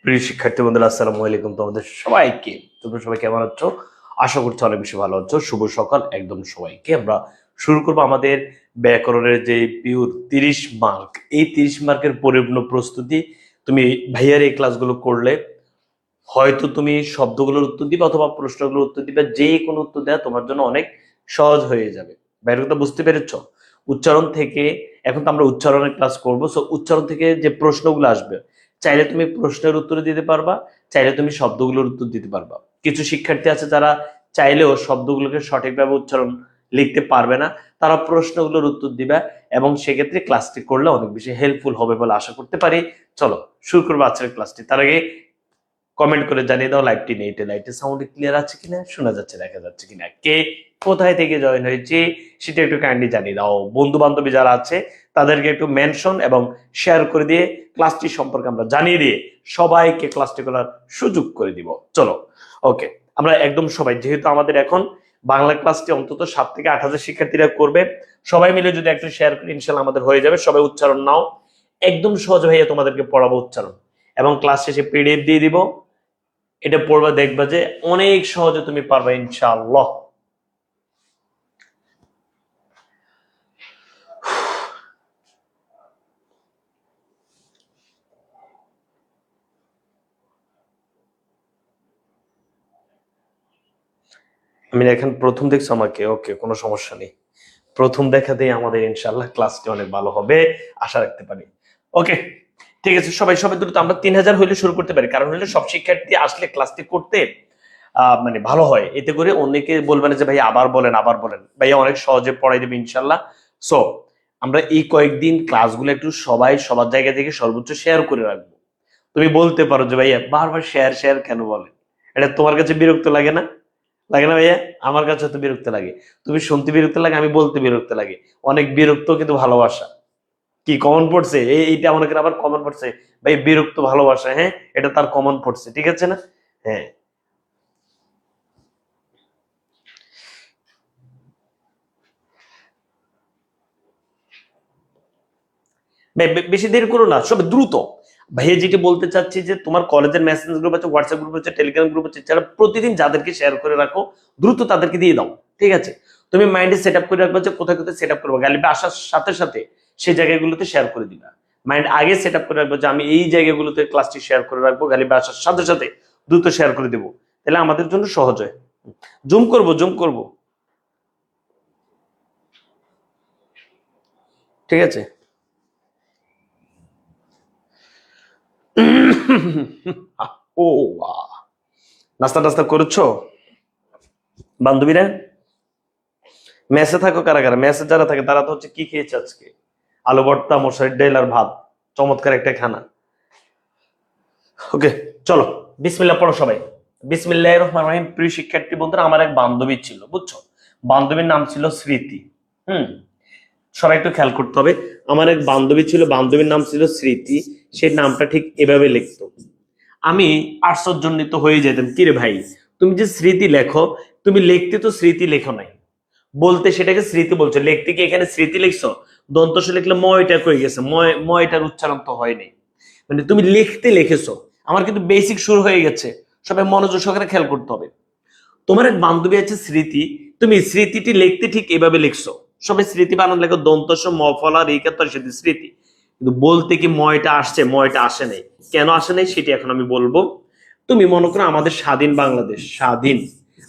প্রিয় শিক্ষার্থী বন্ধুরা, আসসালামু আলাইকুম। তোমাদের সবাইকে, তোমরা সবাই কেমন আছো? আশা করছি অনেক বেশি ভালো আছো। শুভ সকাল একদম সবাইকে। আমরা শুরু করবো আমাদের ব্যাকরণের যে পিওর 30 মার্ক, এই 30 মার্কের পরিপূর্ণ প্রস্তুতি। তুমি ভাইয়ার এই ক্লাসগুলো করলে হয়তো তুমি শব্দগুলোর উত্তর দিবে অথবা প্রশ্নগুলোর উত্তর দিবে, যে কোনো উত্তর দেওয়া তোমার জন্য অনেক সহজ হয়ে যাবে। বাইরের কথা বুঝতে পেরেছ? উচ্চারণ থেকে, এখন তো আমরা উচ্চারণের ক্লাস করবো, সো উচ্চারণ থেকে যে প্রশ্নগুলো আসবে, চাইলে তুমি প্রশ্নের উত্তর দিতে পারবা, চাইলে তুমি শব্দগুলোর উত্তর দিতে পারবা। কিছু শিক্ষার্থী আছে যারা চাইলেও শব্দগুলোকে সঠিকভাবে উচ্চারণ লিখতে পারবে না, তারা প্রশ্নগুলোর উত্তর দিবে, এবং সেক্ষেত্রে ক্লাসটি করলে অনেক বেশি হেল্পফুল হবে বলে আশা করতে পারি। চলো শুরু করবো আজকের ক্লাসটি। তার আগে কমেন্ট করে জানিয়ে দাও লাইভটি নেটে লাইটে সাউন্ড ক্লিয়ার আছে কিনা, শোনা যাচ্ছে, দেখা যাচ্ছে কিনা, কে কোথায় থেকে জয়েন হয়েছে সেটা একটু কাইন্ডলি জানিয়ে দাও। বন্ধু বান্ধবী যারা আছে তাদেরকে একটু মেনশন এবং শেয়ার করে দিয়ে ক্লাসটি সম্পর্কে আমরা জানিয়ে দিয়ে সবাইকে ক্লাসটি করার সুযোগ করে দিব। চলো ওকে, আমরা একদম সবাই, যেহেতু আমাদের এখন বাংলা ক্লাসটি অন্তত 7 থেকে 8,000 শিক্ষার্থীরা করবে, সবাই মিলে যদি একটু শেয়ার করি ইনশাল্লাহ আমাদের হয়ে যাবে। সবাই উচ্চারণ নাও, একদম সহজ ভাইয়া তোমাদেরকে পড়াবো উচ্চারণ, এবং ক্লাস শেষে পিডিএফ দিয়ে দিব। এটা পড়বা, দেখবা যে অনেক সহজে তুমি পারবে ইনশাআল্লাহ। আমি এখন প্রথম দেখছো আমাকে, ওকে, কোনো সমস্যা নেই। প্রথম দেখাতেই আমাদের ইনশাআল্লাহ ক্লাসটি অনেক ভালো হবে, আশা রাখতে পারি। ওকে ঠিক আছে, সবাই সবাই দ্রুত আমরা 3000 হইলে শুরু করতে পারি, কারণ হলে সব শিক্ষার্থী আসলে ক্লাসটি করতে মানে ভালো হয়, এতে করে অনেকে বলবে না যে ভাই আবার বলেন আবার বলেন, ভাইয়া অনেক সহজে পড়াই দেবে ইনশাল্লাহ। সো আমরা এই কয়েকদিন ক্লাসগুলো একটু সবাই সবার জায়গা থেকে সর্বোচ্চ শেয়ার করে রাখবো। তুমি বলতে পারো যে ভাইয়া বারবার শেয়ার শেয়ার কেন বলে, এটা তোমার কাছে বিরক্ত লাগে না? লাগে না ভাইয়া? আমার কাছে তো বিরক্ত লাগে। তুমি শুনতে বিরক্ত লাগে, আমি বলতে বিরক্ত লাগে। অনেক বিরক্ত কিন্তু ভালোবাসা। কি কমন পড়ছে? এইটা অনেকের আবার কমন পড়ছে, ভাই বিরক্ত ভালোবাসা, হ্যাঁ এটা তার কমন পড়ছে, ঠিক আছে না? হ্যাঁ বেশি দেরি করো না, সব দ্রুত। ভাইয়া যেটা বলতে চাচ্ছি যে তোমার কলেজের মেসেজ গ্রুপ আছে, হোয়াটসঅ্যাপ গ্রুপ আছে, টেলিগ্রাম গ্রুপ আছে, যারা প্রতিদিন যাদেরকে শেয়ার করে রাখো দ্রুত তাদেরকে দিয়ে দাও, ঠিক আছে? তুমি মাইন্ডে সেট আপ করে রাখবে যে কোথায় কোথায় সেট আপ করবো, গালিবে আসার সাথে সাথে সেই জায়গাগুলোতে শেয়ার করে দিবা। মাইন্ড আগে সেট আপ করে রাখবো যে আমি এই জায়গাগুলোতে ক্লাসটি শেয়ার করে রাখবো, গালিবে আসার সাথে সাথে দ্রুত শেয়ার করে দেবো, তাহলে আমাদের জন্য সহজ হয়। জুম করবো, জুম করবো, ঠিক আছে? ও নাস্তা টাস্তা করেছো বান্ধবীরা? মেসে থাকো কারা কারা? মেসে যারা থাকে তারা তো হচ্ছে কি খেয়েছে আজকে? আলু ভর্তা, মশারির ডাল আর ভাত, চমৎকার একটা খানা। ওকে চলো, বিসমিল্লাহ পড়ো সবাই। বিসমিল্লাহির রহমানির রহিম। প্রিয় শিক্ষার্থী বন্ধুরা, আমার এক বান্ধবী ছিল, বুঝছো? বান্ধবীর নাম ছিল স্মৃতি। হুম, সবাই একটু খেয়াল করতে হবে। আমার এক বান্ধবী ছিল, বান্ধবীর নাম ছিল স্মৃতি। সেই নামটা ঠিক এভাবে লিখতো। আমি আশ্চর্যান্বিত হয়ে যেতাম, কিরে ভাই তুমি যে স্মৃতি লেখো, তুমি লিখতে তো স্মৃতি লেখো নাই, বলতে সেটাকে স্মৃতি বলছো, লিখতে কি এখানে স্মৃতি লিখছো? দন্তস লিখলে ময়টা কই গেছে, ময়টার উচ্চারণ তো হয়নি, মানে তুমি লিখতে লিখেছো। আমার কিন্তু বেসিক শুরু হয়ে গেছে, সবাই মনোযোগ সহকারে খেয়াল করতে হবে। তোমার এক বান্ধবী আছে স্মৃতি, তুমি স্মৃতিটি লিখতে ঠিক এভাবে লিখছো। সবাই স্মৃতি বানান লেখো, দন্তস মফলা রেখাতর সেটি স্মৃতি, কিন্তু বলতে কি ময়টা আসছে? ময়টা আসে নাই। কেন আসে নাই সেটি এখন আমি বলবো। তুমি মনে করো আমাদের স্বাধীন বাংলাদেশ, স্বাধীন।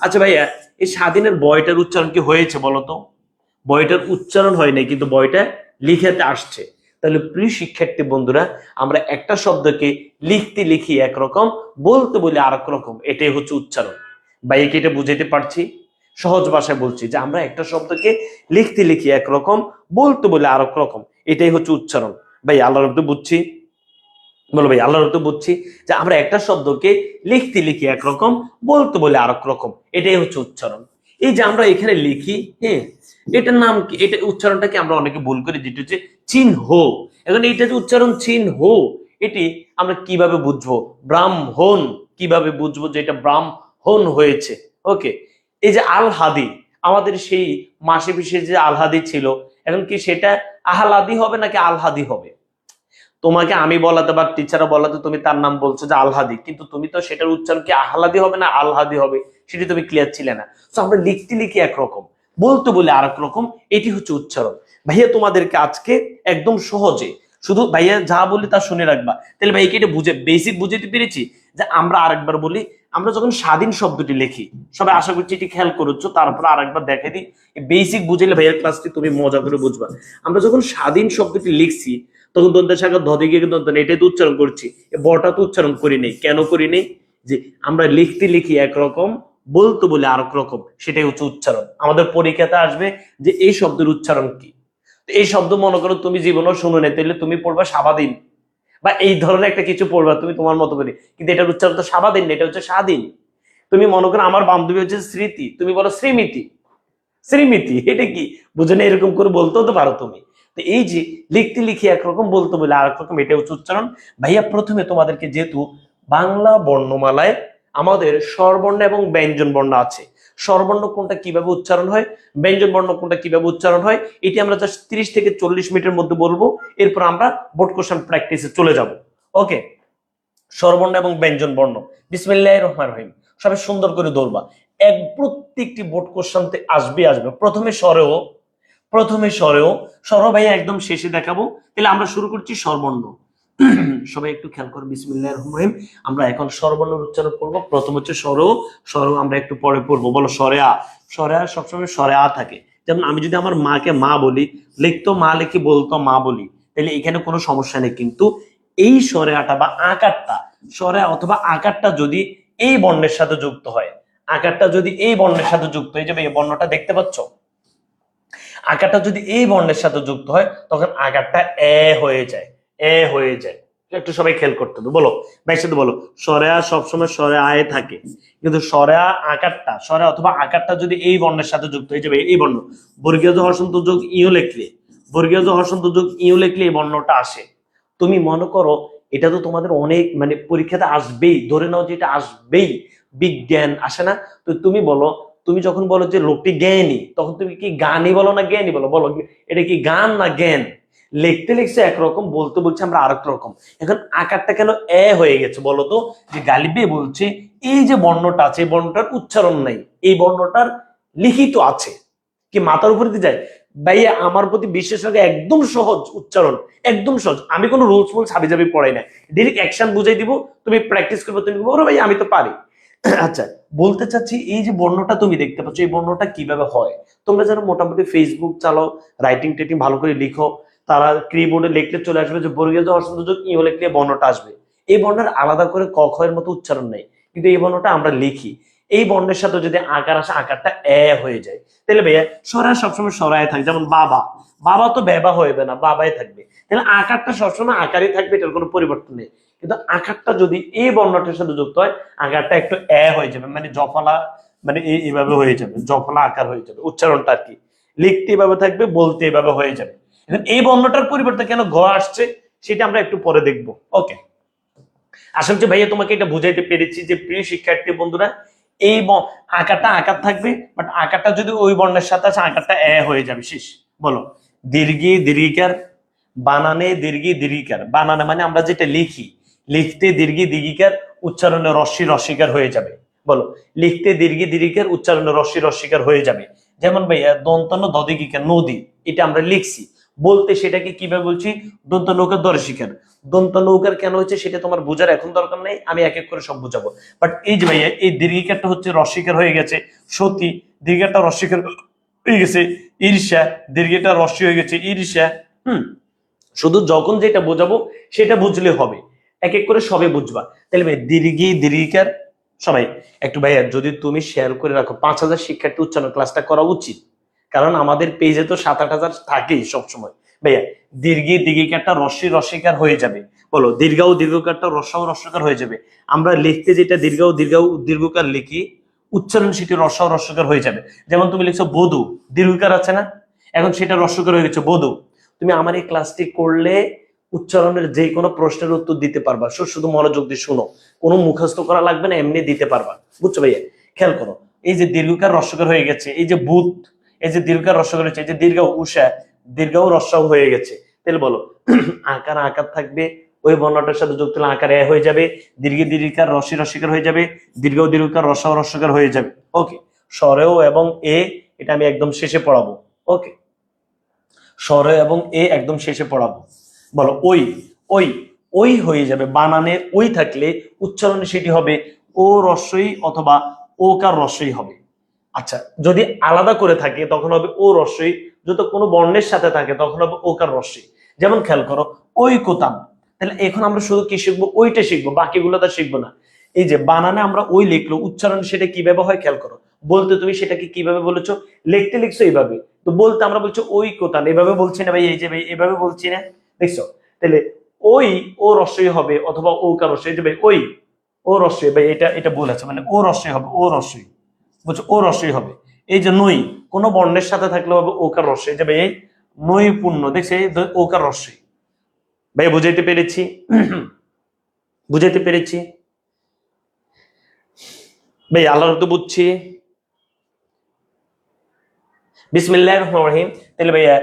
আচ্ছা ভাইয়া, এই স্বাধীনের বয়টার উচ্চারণ কি হয়েছে বলো তো? বইটার উচ্চারণ হয় নাই কিন্তু বইটা লিখাতে আসছে। তাহলে প্রিয় শিক্ষার্থী বন্ধুরা, আমরা একটা শব্দকে লিখতে লিখি একরকম, বলতে বলি আরেক রকম, এটাই হচ্ছে উচ্চারণ। ভাইকে এটা বুঝাইতে পারছি? সহজ ভাষায় বলছি যে আমরা একটা শব্দকে লিখতে লিখি একরকম, বলতে বলি আরেক রকম, এটাই হচ্ছে উচ্চারণ। ভাই আল্লাহর রহমতে বুঝছি? বলো ভাই আল্লাহর রহমতে বুঝছি যে আমরা একটা শব্দকে লিখতে লিখি একরকম, বলতে বলি আরেক রকম, এটাই হচ্ছে উচ্চারণ। এই যে আমরা এখানে লিখি, হ্যাঁ, এটার নাম কি? এটা উচ্চারণটাকে আমরা অনেকে ভুল করি, যেটা হচ্ছে চিহ্ন। এখন এইটা যে উচ্চারণ চিহ্ন, এটি আমরা কিভাবে বুঝবো? ব্রাহ্মণ। কিভাবে বুঝবো যে এটা ব্রাহ্মণ হয়েছে? ওকে, এই যে আল হাদি, আমাদের সেই মাসে পিসে যে আল হাদি ছিল, এখন কি সেটা আহলাদি হবে নাকি আল হাদি হবে? তোমাকে আমি বলাতে বা টিচাররা বলাতে তুমি তার নাম বলছো যে আলহাদি, কিন্তু তুমি তো সেটার উচ্চারণ কি আহলাদি হবে না আলহাদি হবে সেটি তুমি ক্লিয়ার ছিলে না। তো আমরা লিখতে লিখি একরকম, বলতে বলে আরেক রকম, এটি হচ্ছে উচ্চারণ। ভাইয়া তোমাদেরকে আজকে একদম সহজে, শুধু ভাইয়া যা বলি তা শুনে রাখবা, তাহলে ভাইকে এটা বুঝে বেসিক বুঝাতে পেরেছি। যে আমরা আরেকবার বলি, আমরা যখন স্বাধীন শব্দটি লিখি, সবাই আশা করছি এটি খেয়াল করছো, তারপর আরেকবার দেখাই দিই, বেসিক বুঝাইলে ভাইয়ার ক্লাসটি তুমি মজা করে বুঝবা। আমরা যখন স্বাধীন শব্দটি লিখছি, তখন দন্তের শাখা ধদে গিয়ে দন্ত, এটাই তো উচ্চারণ করছি, বটা তো উচ্চারণ করি নেই। কেন করি নেই? যে আমরা লিখতে লিখি একরকম, বলতে বলে আরেক রকম, সেটাই হচ্ছে উচ্চারণ। আমাদের পরীক্ষাতে আসবে যে এই শব্দের উচ্চারণ কি। এই শব্দ মনে করো তুমি জীবনেও শুনে নেই, তাহলে তুমি পড়বা সাবাদিন, বা এই ধরনের একটা কিছু পড়বা তুমি তোমার মতো করে, কিন্তু এটার উচ্চারণ তো সাবাদিন না, এটা হচ্ছে স্বাধীন। তুমি মনে করো আমার বান্ধবী হচ্ছে স্মৃতি, তুমি বলো শ্রীমিতি, শ্রীমিতি, এটা কি বুঝে না? এরকম করে বলতেও তো পারো তুমি। তো এই যে লিখতে লিখে একরকম, বলতে বলে আরেক রকম, এটা হচ্ছে উচ্চারণ। ভাইয়া প্রথমে তোমাদেরকে, যেহেতু বাংলা বর্ণমালায় আমাদের স্বরবর্ণ এবং ব্যঞ্জন বর্ণ আছে, স্বরবর্ণ কোনটা কিভাবে উচ্চারণ হয়, ব্যঞ্জন বর্ণ কোনটা কিভাবে উচ্চারণ হয়, এটি আমরা জাস্ট 30 থেকে 40 মিনিটের মধ্যে বলবো। এরপর আমরা বোর্ড কোশ্চেন প্র্যাকটিসে চলে যাব। ওকে, স্বরবর্ণ এবং ব্যঞ্জন বর্ণ, বিসমিল্লাহির রহমানির রহিম, সবাই সুন্দর করে ধরবা। প্রত্যেকটি বোর্ড কোশ্চেনতে আসবে আসবে প্রথমে স্বরেও, স্বর ভাইয়া একদম শেষে দেখাবো। তাহলে আমরা শুরু করছি স্বরবর্ণ। সবাই একটু খেয়াল করো, বিসমিল্লাহির রহমানির রহিম। আমরা এখন স্বরবর্ণের উচ্চারণ করব। প্রথম হচ্ছে স্বর আমরা একটু পরে পড়বো। বলো স্বরে আ। স্বরে আ সবসময় স্বরে আ থাকে। যেমন আমি যদি আমার মাকে মা বলি, লিখতো মা লিখি, বলতো মা বলি, তাহলে এখানে কোনো সমস্যা নেই। কিন্তু এই স্বরে আটা বা আকারটা, স্বরে অথবা আকারটা যদি এই বর্ণের সাথে যুক্ত হয়, আকারটা যদি এই বর্ণের সাথে যুক্ত হয়ে যাবে, এই বর্ণটা দেখতে পাচ্ছ, আকারটা যদি এই বর্ণের সাথে যুক্ত হয়, তখন আকারটা এ হয়ে যায়, এ হয়ে যায়। একটু সবাই খেয়াল করতে হবে। বলো ভাইয়ের সাথে বলো, স্বরে আ সবসময় স্বরে আয়ে থাকে, কিন্তু স্বরে আ আকারটা, স্বরে অথবা আকারটা যদি এই বর্ণের সাথে যুক্ত হয়ে যাবে, এই বর্ণ, বর্গীয় জ হর্ষন্ত যোগ ইও লিখলে, বর্গীয় জ হর্ষন্ত যোগ ইও লিখলে এই বর্ণটা আসে। তুমি মনে করো এটা তো তোমাদের অনেক মানে পরীক্ষাতে আসবেই, ধরে নাও যে এটা আসবেই, বিজ্ঞান আসে না? তো তুমি বলো, তুমি যখন বলো যে লোকটি জ্ঞানী, তখন তুমি কি গানই বলো না জ্ঞানী বলো? বলো এটা কি গান না জ্ঞান? লিখতে লিখছে একরকম, বলতে বলছে আমরা আরেক রকম। এখন আকারটা কেন এ হয়ে গেছে বলো তো? যে গালিবে বলছে এই যে বর্ণটা আছে, এই বর্ণটার উচ্চারণ নাই, এই বর্ণটার লিখিত আছে, কি মাথার উপর দিয়ে যায়? ভাইয়া আমার প্রতি বিশ্বাস রাখে, একদম সহজ উচ্চারণ, একদম সহজ। আমি কোনো রুলস ফুলস হাবি জাবি পড়াই না, ডিরেক্ট অ্যাকশন বুঝাই দিব, তুমি প্র্যাকটিস করবে, তুমি বলো ভাই আমি তো পারি। আচ্ছা, বলতে চাচ্ছি এই যে বর্ণটা তুমি দেখতে পাচ্ছ, এই বর্ণটা কিভাবে হয়? তোমরা যারা মোটামুটি ফেসবুক চালাও, রাইটিং টেটিং ভালো করে লিখো, তারা কিবোর্ডে লিখলে চলে আসবে যে বর্গীয় জ হর্ষন্ত যোগ ই লিখলে বর্ণটা আসবে। এই বর্ণের আলাদা করে ক খ এর মতো উচ্চারণ নেই, কিন্তু এই বর্ণটা আমরা লিখি, এই বর্ণের সাথে যদি আকার আসে, আকারটা এ হয়ে যায়। তাহলে ভাইয়া সরায় সবসময় সরায় থাকে, যেমন বাবা, বাবা তো বেবা হইবে না, বাবাই থাকবে। তাহলে আকারটা সবসময় আকারই থাকবে, এটার কোনো পরিবর্তন নেই। কিন্তু আকারটা যদি এই বর্ণটার সাথে যুক্ত হয়, আকারটা একটু এ হয়ে যাবে, মানে জফলা, মানে এইভাবে হয়ে যাবে, জফলা আকার হয়ে যাবে উচ্চারণটা আর কি। লিখতে এভাবে থাকবে, বলতে এভাবে হয়ে যাবে। এখন এই বর্ণটার পরিবর্তে কেন ঘ আসছে, সেটা আমরা একটু পরে দেখবো। ওকে, আশা করছি ভাইয়া তোমাকে এটা বুঝাইতে পেরেছি যে প্রিয় শিক্ষার্থী বন্ধুরা, এই আকারটা আকার থাকবে, বাট আকারটা যদি ওই বর্ণের সাথে আছে, আকারটা এ হয়ে যাবে, শেষ। বলো দীর্ঘি দীর্ঘিকার, বানানে দীর্ঘি দীর্ঘিকার, বানানে মানে আমরা যেটা লিখি, লিখতে দীর্ঘি দীর্ঘিকার, উচ্চারণে রস্যি রস্যিকার হয়ে যাবে। বলো লিখতে দীর্ঘি দীর্ঘিকার, উচ্চারণে রস্যি রস্যিকার হয়ে যাবে। যেমন ভাইয়া দন্তন্য দদিকিকার, নদী, এটা আমরা লিখছি, বলতে সেটাকে কিভাবে বলছি? দন্ত নৌকার দর্শিকার। দন্ত নৌকার কেন হচ্ছে সেটা তোমার বোঝার এখন দরকার নেই, আমি এক এক করে সব বুঝাবো। বাট এই যে ভাইয়া এই দীর্ঘিকারটা হচ্ছে রস্যিকার হয়ে গেছে, সতী, দীর্ঘাটা রস্যিকার হয়ে গেছে, ঈর্ষা, দীর্ঘটা রস্যই হয়ে গেছে ঈর্ষা। শুধু যখন যেটা বোঝাবো সেটা বুঝলে হবে, এক এক করে সবে বুঝবা। তাহলে ভাই দীর্ঘিকার সবাই একটু ভাইয়া যদি তুমি শেয়ার করে রাখো, 5,000 শিক্ষার্থী উচ্চারণ ক্লাসটা করা উচিত, কারণ আমাদের পেজে তো 7-8 হাজার থাকেই সবসময়। ভাইয়া দীর্ঘিকারটা রস্যিকার হয়ে যাবে, বলো দীর্ঘকারটা রস্যকার হয়ে যাবে। আমরা লিখতে যেটা দীর্ঘকার লিখি, উচ্চারণ সেটি রস্যকার হয়ে যাবে। যেমন তুমি লিখছো বধূ, দীর্ঘকার আছে না, এখন সেটা রস্যকার হয়ে গেছে বধূ। তুমি আমার এই ক্লাসটি করলে উচ্চারণের যে কোনো প্রশ্নের উত্তর দিতে পারবা, শুধু মনোযোগ দিয়ে শুনো, কোনো মুখস্থ করা লাগবে না, এমনি দিতে পারবা। বুঝছো ভাইয়া? খেয়াল করো, এই যে দীর্ঘকার রস্যকার হয়ে গেছে, এই যে বুধ, এই যে দীর্ঘকার রস্যকার হয়েছে, এই যে দীর্ঘ উষা, দীর্ঘও রস্যাও হয়ে গেছে। তাহলে বলো আকার থাকবে, ওই বর্ণটার সাথে যুক্ত হলে আকার এ হয়ে যাবে, দীর্ঘকার রস্যকার হয়ে যাবে, দীর্ঘকার রস্যকার হয়ে যাবে। ওকে, স্বরেও এবং এ, এটা আমি একদম শেষে পড়াবো। ওকে, স্বরে এবং এ একদম শেষে পড়াবো। বলো ওই, ওই ওই হয়ে যাবে, বানানের ওই থাকলে উচ্চারণে সেটি হবে ও রস্যই অথবা ওকার রস্যই হবে। আচ্ছা, যদি আলাদা করে থাকে তখন হবে ও রস্যই, যদি কোনো বর্ণের সাথে থাকে তখন হবে ওকার রস্যই। যেমন খেয়াল করো ওই কোতাম, তাহলে এখন আমরা শুধু কি শিখবো? ওইটা শিখবো, বাকিগুলো তো শিখবো না। এই যে বানানে আমরা ওই লিখলো, উচ্চারণ সেটা কিভাবে হয় খেয়াল করো। বলতে তুমি সেটাকে কিভাবে বলেছো? লিখতে লিখছো এইভাবে, তো বলতে আমরা বলছো ওই কোতান, এভাবে বলছি না ভাই, এই যে ভাই এভাবে বলছি না, দেখছো? তাহলে ওই ও রস্যই হবে অথবা ওকার রস্যই, যে ভাই ওই ও রস্যই, ভাই এটা ভুল আছে, মানে ও রস্যই হবে, ও রস্যই, বুঝছো? ও রস্যই হবে। এই যে নই, কোন বর্ণের সাথে থাকলে হবে ওকার রস্যই, যে ভাই এই নৈপুণ্য, দেখছি ওকার রস্যই। ভাই বুঝাইতে পেরেছি? বুঝাইতে পেরেছি ভাই? আল্লাহর তো বুঝছি। বিসমিল্লাহির রহমানির রহিম। তাহলে ভাইয়া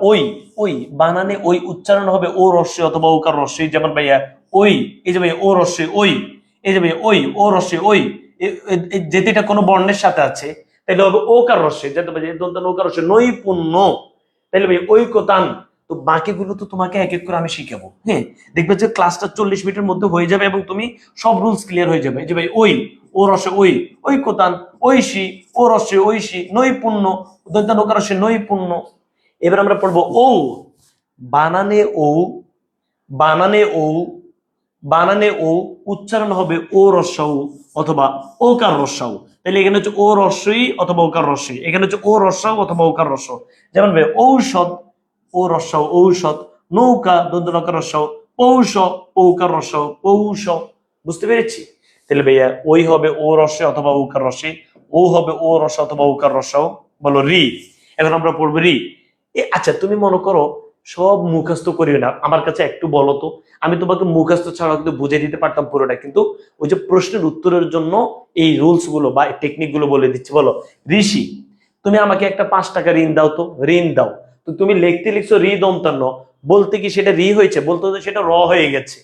ওই, ওই বানানে ওই উচ্চারণ হবে ও রস্যই অথবা ওকার রস্যই। যেমন ভাইয়া ওই, এই যে ভাইয়া ও রস্যই ওই, এই যে ভাইয়া ওই ও রস্যই ওই, যেটা এটা কোনো বর্ণের সাথে আছে তাহলে হবে ওকার রস্যই, যেটা ভাই দন্তান ওকার রস্যই, নৈপুণ্য। তাহলে ভাই ঐকতান। তো বাকিগুলো তো তোমাকে এক এক করে আমি শিখাবো। হ্যাঁ, দেখবে যে ক্লাসটা 40 মিনিটের মধ্যে হয়ে যাবে এবং তুমি সব রুলস ক্লিয়ার হয়ে যাবে। যে ভাই ওই ও রসে ওই, ঐকতান, ঐশী, ও রসে ঐশী, নৈপুণ্য, দন্তান ওকার রস্যই নৈপুণ্য। এবার আমরা পড়বো ও, বানানে ও, বানানে ও, বানানে ও উচ্চারণ হবে ও রস্যৌ অথবা ওকার রস্যৌ। তাহলে এখানে হচ্ছে ও রস্যই অথবা ওকার রস্যই, এখানে হচ্ছে ও রস্যৌ অথবা ওকার রস্য। যেমন ভাই ঔষধ, ও রস্যৌ ঔষধ, নৌকা দন্ত নকার রস্যৌ, পৌষ ঔকার রস্যৌ পৌষ। বুঝতে পেরেছি? তাহলে ভাইয়া ওই হবে ও রস্যে অথবা ওকার রস্যে, ও হবে ও রস্য অথবা ওকার রস্যৌ। বলো রি। এখন আমরা পড়বো রি। আচ্ছা, তুমি মনে করো সব মুখস্থ করিও না, আমার কাছে একটু বলো তো, আমি তোমাকে মুখস্থ ছাড়া কিন্তু বুঝিয়ে দিতে পারতাম পুরোটা, কিন্তু ওই যে প্রশ্নের উত্তরের জন্য এই রুলস গুলো বা টেকনিক গুলো বলে দিচ্ছি। বলো ঋষি, তুমি আমাকে একটা 5 টাকা ঋণ দাও তো, ঋণ দাও। তো তুমি লিখতে লিখছো রি দন্তান্ন, বলতে কি সেটা রি হয়েছে? বলতে তো সেটা র হয়ে গেছে।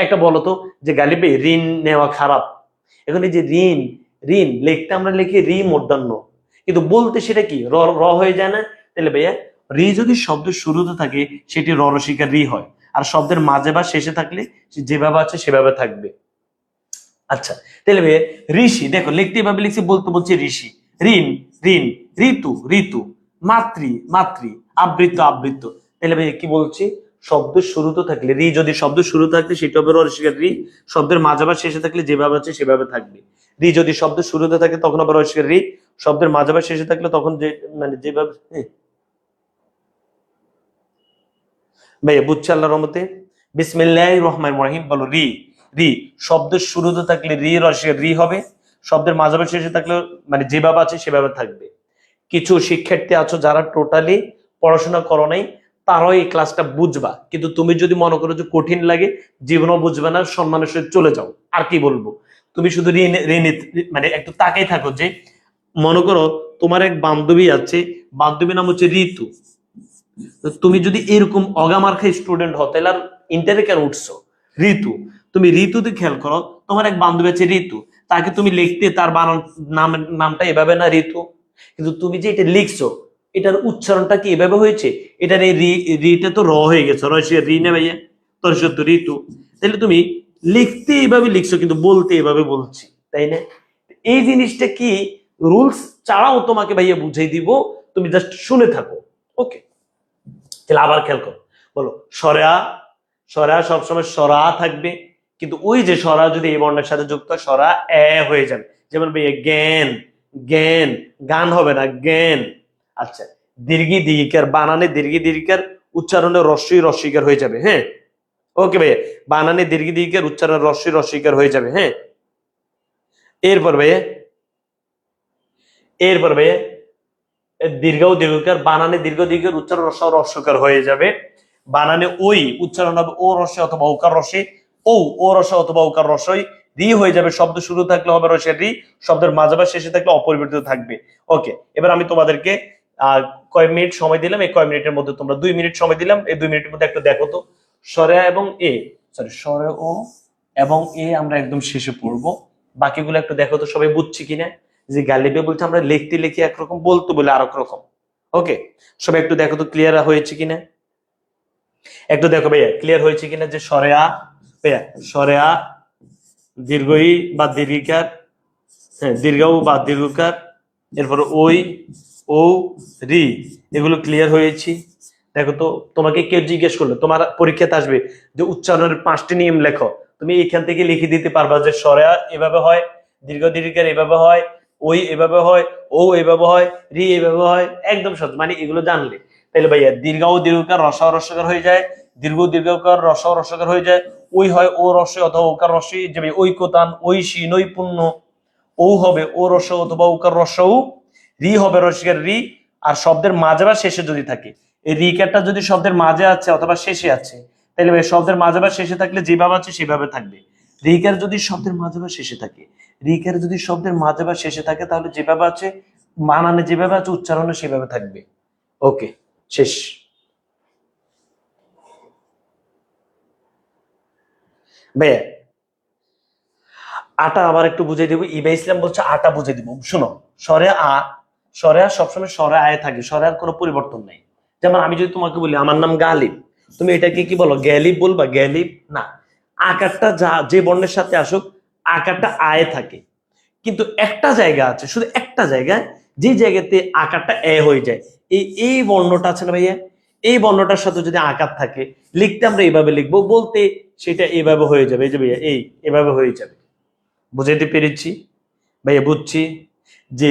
একটা বলো তো যে গালিবে ঋণ নেওয়া খারাপ। এখন এই যে ঋণ, ঋণ লিখতে আমরা লিখি রি মূর্ধন্য, কিন্তু বলতে সেটা কি র র হয়ে যায় না? তাহলে ভাইয়া রি যদি শব্দের শুরুতে থাকে সেটি রসিকার রি হয়, আর শব্দের মাঝে বা শেষে থাকলে যেভাবে আছে সেভাবে থাকবে। আচ্ছা, তাহলে ভাইয়া ঋষি, দেখো লিখতে এভাবে লিখছি, বলতে বলছি ঋষি, ঋণ ঋণ, ঋতু ঋতু, মাতৃ মাতৃ, আবৃত্ত আবৃত্ত। তাহলে ভাইয়া কি বলছি? শব্দের শুরুতে থাকলে রি, যদি শব্দ শুরু থাকলে সেটা হবে রসিকার রি, শব্দের মাঝে বা শেষে থাকলে যেভাবে আছে সেভাবে থাকবে। রি যদি শব্দের শুরুতে থাকে তখন আবার রসিকার রি, শব্দের মাঝে বা শেষে থাকলে তখন যে মানে যেভাবে। ভাইয়া বুঝছে আল্লাহর রহমতে? বিসমিল্লাহির রহমানির রহিম। বলো রি। রি শব্দের শুরুতে থাকলে রি রসিকার রি হবে, শব্দের মাঝে বা শেষে থাকলে মানে যেভাবে আছে সেভাবে থাকবে। কিছু শিক্ষার্থী আছো যারা টোটালি পড়াশোনা করো নাই, তারাও এই ক্লাসটা বুঝবা, কিন্তু তুমি যদি মনে করো যে কঠিন লাগে, জীবনও বুঝবে না, সম্মানের সহিত চলে যাও। আর কি বলবো, তুমি শুধু মানে একটু তাকাই থাকো যে মনে করো তোমার এক বান্ধবী আছে, বান্ধবী নাম হচ্ছে ঋতু। তুমি যদি এরকম অগামার্খা স্টুডেন্ট হও তাহলে আর ইন্টারে কেন উঠছো? ঋতু, তুমি ঋতুতে খেয়াল করো, তোমার এক বান্ধবী আছে ঋতু, তাকে তুমি লিখতে তার বানান নামটা এভাবে না ঋতু, কিন্তু তুমি যে এটা লিখছো এটার উচ্চারণটা কি এভাবে হয়েছে? এটার এই রিটা তো র হয়ে গেছে, রসিয়া রি না ভাইয়া, তোর সত্য ঋতু। তাহলে তুমি লিখতে এভাবে লিখছো কিন্তু বলতে এভাবে বলছি, তাই না? এই জিনিসটা কি রুলস ছাড়াও তোমাকে ভাইয়া বুঝাই দিব, তুমি জাস্ট শুনে থাকো। ওকে, তাহলে আবার খেয়াল করো, বলো সরা, সরা সবসময় সরা থাকবে, কিন্তু ওই যে সরা যদি এই বর্ণের সাথে যুক্ত হয় সরা এ হয়ে যাবে। যেমন জ্ঞান, জ্ঞান, গান হবে না, জ্ঞান। আচ্ছা, দীর্ঘি দীর্ঘিকার, বানানে দীর্ঘি দীর্ঘিকার, উচ্চারণে রস্যই রস্যিকার হয়ে যাবে। হ্যাঁ, ওকে ভাইয়া, বানানে দীর্ঘি দীর্ঘিকার, উচ্চারণে রস্যই রস্যিকার হয়ে যাবে। হ্যাঁ, এরপর ভাইয়া, এরপর ভাইয়া দীর্ঘ দীর্ঘকার, বানানে দীর্ঘ দীর্ঘের উচ্চারণ রস্য রস্যকার হয়ে যাবে। বানানে ওই উচ্চারণ হবে ও রসে অথবা ওকার রসে, ও রসে অথবা ওকার রসই। রি হয়ে যাবে, শব্দ শুরু থাকলে হবে রসের রি, শব্দের মাঝে বা শেষে থাকলে অপরিবর্তিত থাকবে। ওকে, এবার আমি তোমাদেরকে কয় মিনিট সময় দিলাম, এই কয় মিনিটের মধ্যে তোমরা 2 মিনিট সময় দিলাম, এই 2 মিনিটের মধ্যে একটু দেখো তো সরে এবং এ, সরি সরে ও এবং এ আমরা একদম শেষে পড়বো। বাকিগুলো একটু দেখো তো সবাই বুঝছি কিনা। যে গালিবে বলছে আমরা লিখতে লিখে একরকম, বলতে বলে আরেক রকম। ওকে, সবাই একটু দেখো তো ক্লিয়ার হয়েছে কিনা, একটু দেখো ভাইয়া ক্লিয়ার হয়েছে কিনা। যে সরেয়া ভাইয়া, সরেয়া দীর্ঘই বা দীর্ঘিকার, হ্যাঁ দীর্ঘ বা দীর্ঘকার, এরপর ওই, ও, রি, এগুলো ক্লিয়ার হয়েছি। দেখো তো, তোমাকে কেউ জিজ্ঞেস করলো, তোমার পরীক্ষাতে আসবে যে উচ্চারণের 5টি নিয়ম লেখো, তুমি এখান থেকে লিখে দিতে পারবা যে সরেয়া এভাবে হয়, দীর্ঘ দীর্ঘিকার এভাবে হয়, ওই এভাবে হয়, ও এভাবে হয়, রি এভাবে হয়, একদম সহজ। মানে এগুলো জানলে তাহলে ভাইয়া দীর্ঘ ও দীর্ঘকার রসা রসকার হয়ে যায়, দীর্ঘ দীর্ঘকার রসা রসকার হয়ে যায়, ওই হয় ও রসে অথবা ওকার রসে, যে ঐকতান, ঐশী, নৈপুণ্য, ও হবে ও রস অথবা ওকার রসউ, রি হবে রসিকার রি। আর শব্দের মাঝে বা শেষে যদি থাকে, এই রিকারটা যদি শব্দের মাঝে আছে অথবা শেষে আছে, তাহলে শব্দের মাঝে বা শেষে থাকলে যেভাবে আছে সেভাবে থাকবে। রিকার যদি শব্দের মাঝে বা শেষে থাকে, রিকার যদি শব্দের মাঝে বা শেষে থাকে তাহলে যেভাবে আছে, বানানে যেভাবে আছে উচ্চারণে সেভাবে থাকবে। ওকে, শেষ। ভাইয়া আটা আবার একটু বুঝিয়ে দিব, ইবা ইসলাম বলছে আটা বুঝিয়ে দিব। শুনো, সরে আ, সরে আ সবসময় সরে আয় থাকে, সরে আর কোনো পরিবর্তন নাই। যেমন আমি যদি তোমাকে বলি আমার নাম গালিব, তুমি এটাকে কি বলো, গ্যালিব বলবা? গ্যালিব না, আকারটা যা যে বর্ণের সাথে আসুক আকারটা আয় থাকে। কিন্তু একটা জায়গা আছে, শুধু একটা জায়গায়, যে জায়গাতে আকারটা এ হয়ে যায়, এই বর্ণটা আছে না ভাইয়া, এই বর্ণটার সাথে যদি আকার থাকে, লিখতে আমরা এইভাবে লিখবো, বলতে সেটা এইভাবে হয়ে যাবে। এই যে ভাইয়া এই এভাবে হয়ে যাবে। বুঝাইতে পেরেছি ভাইয়া? বুঝছি যে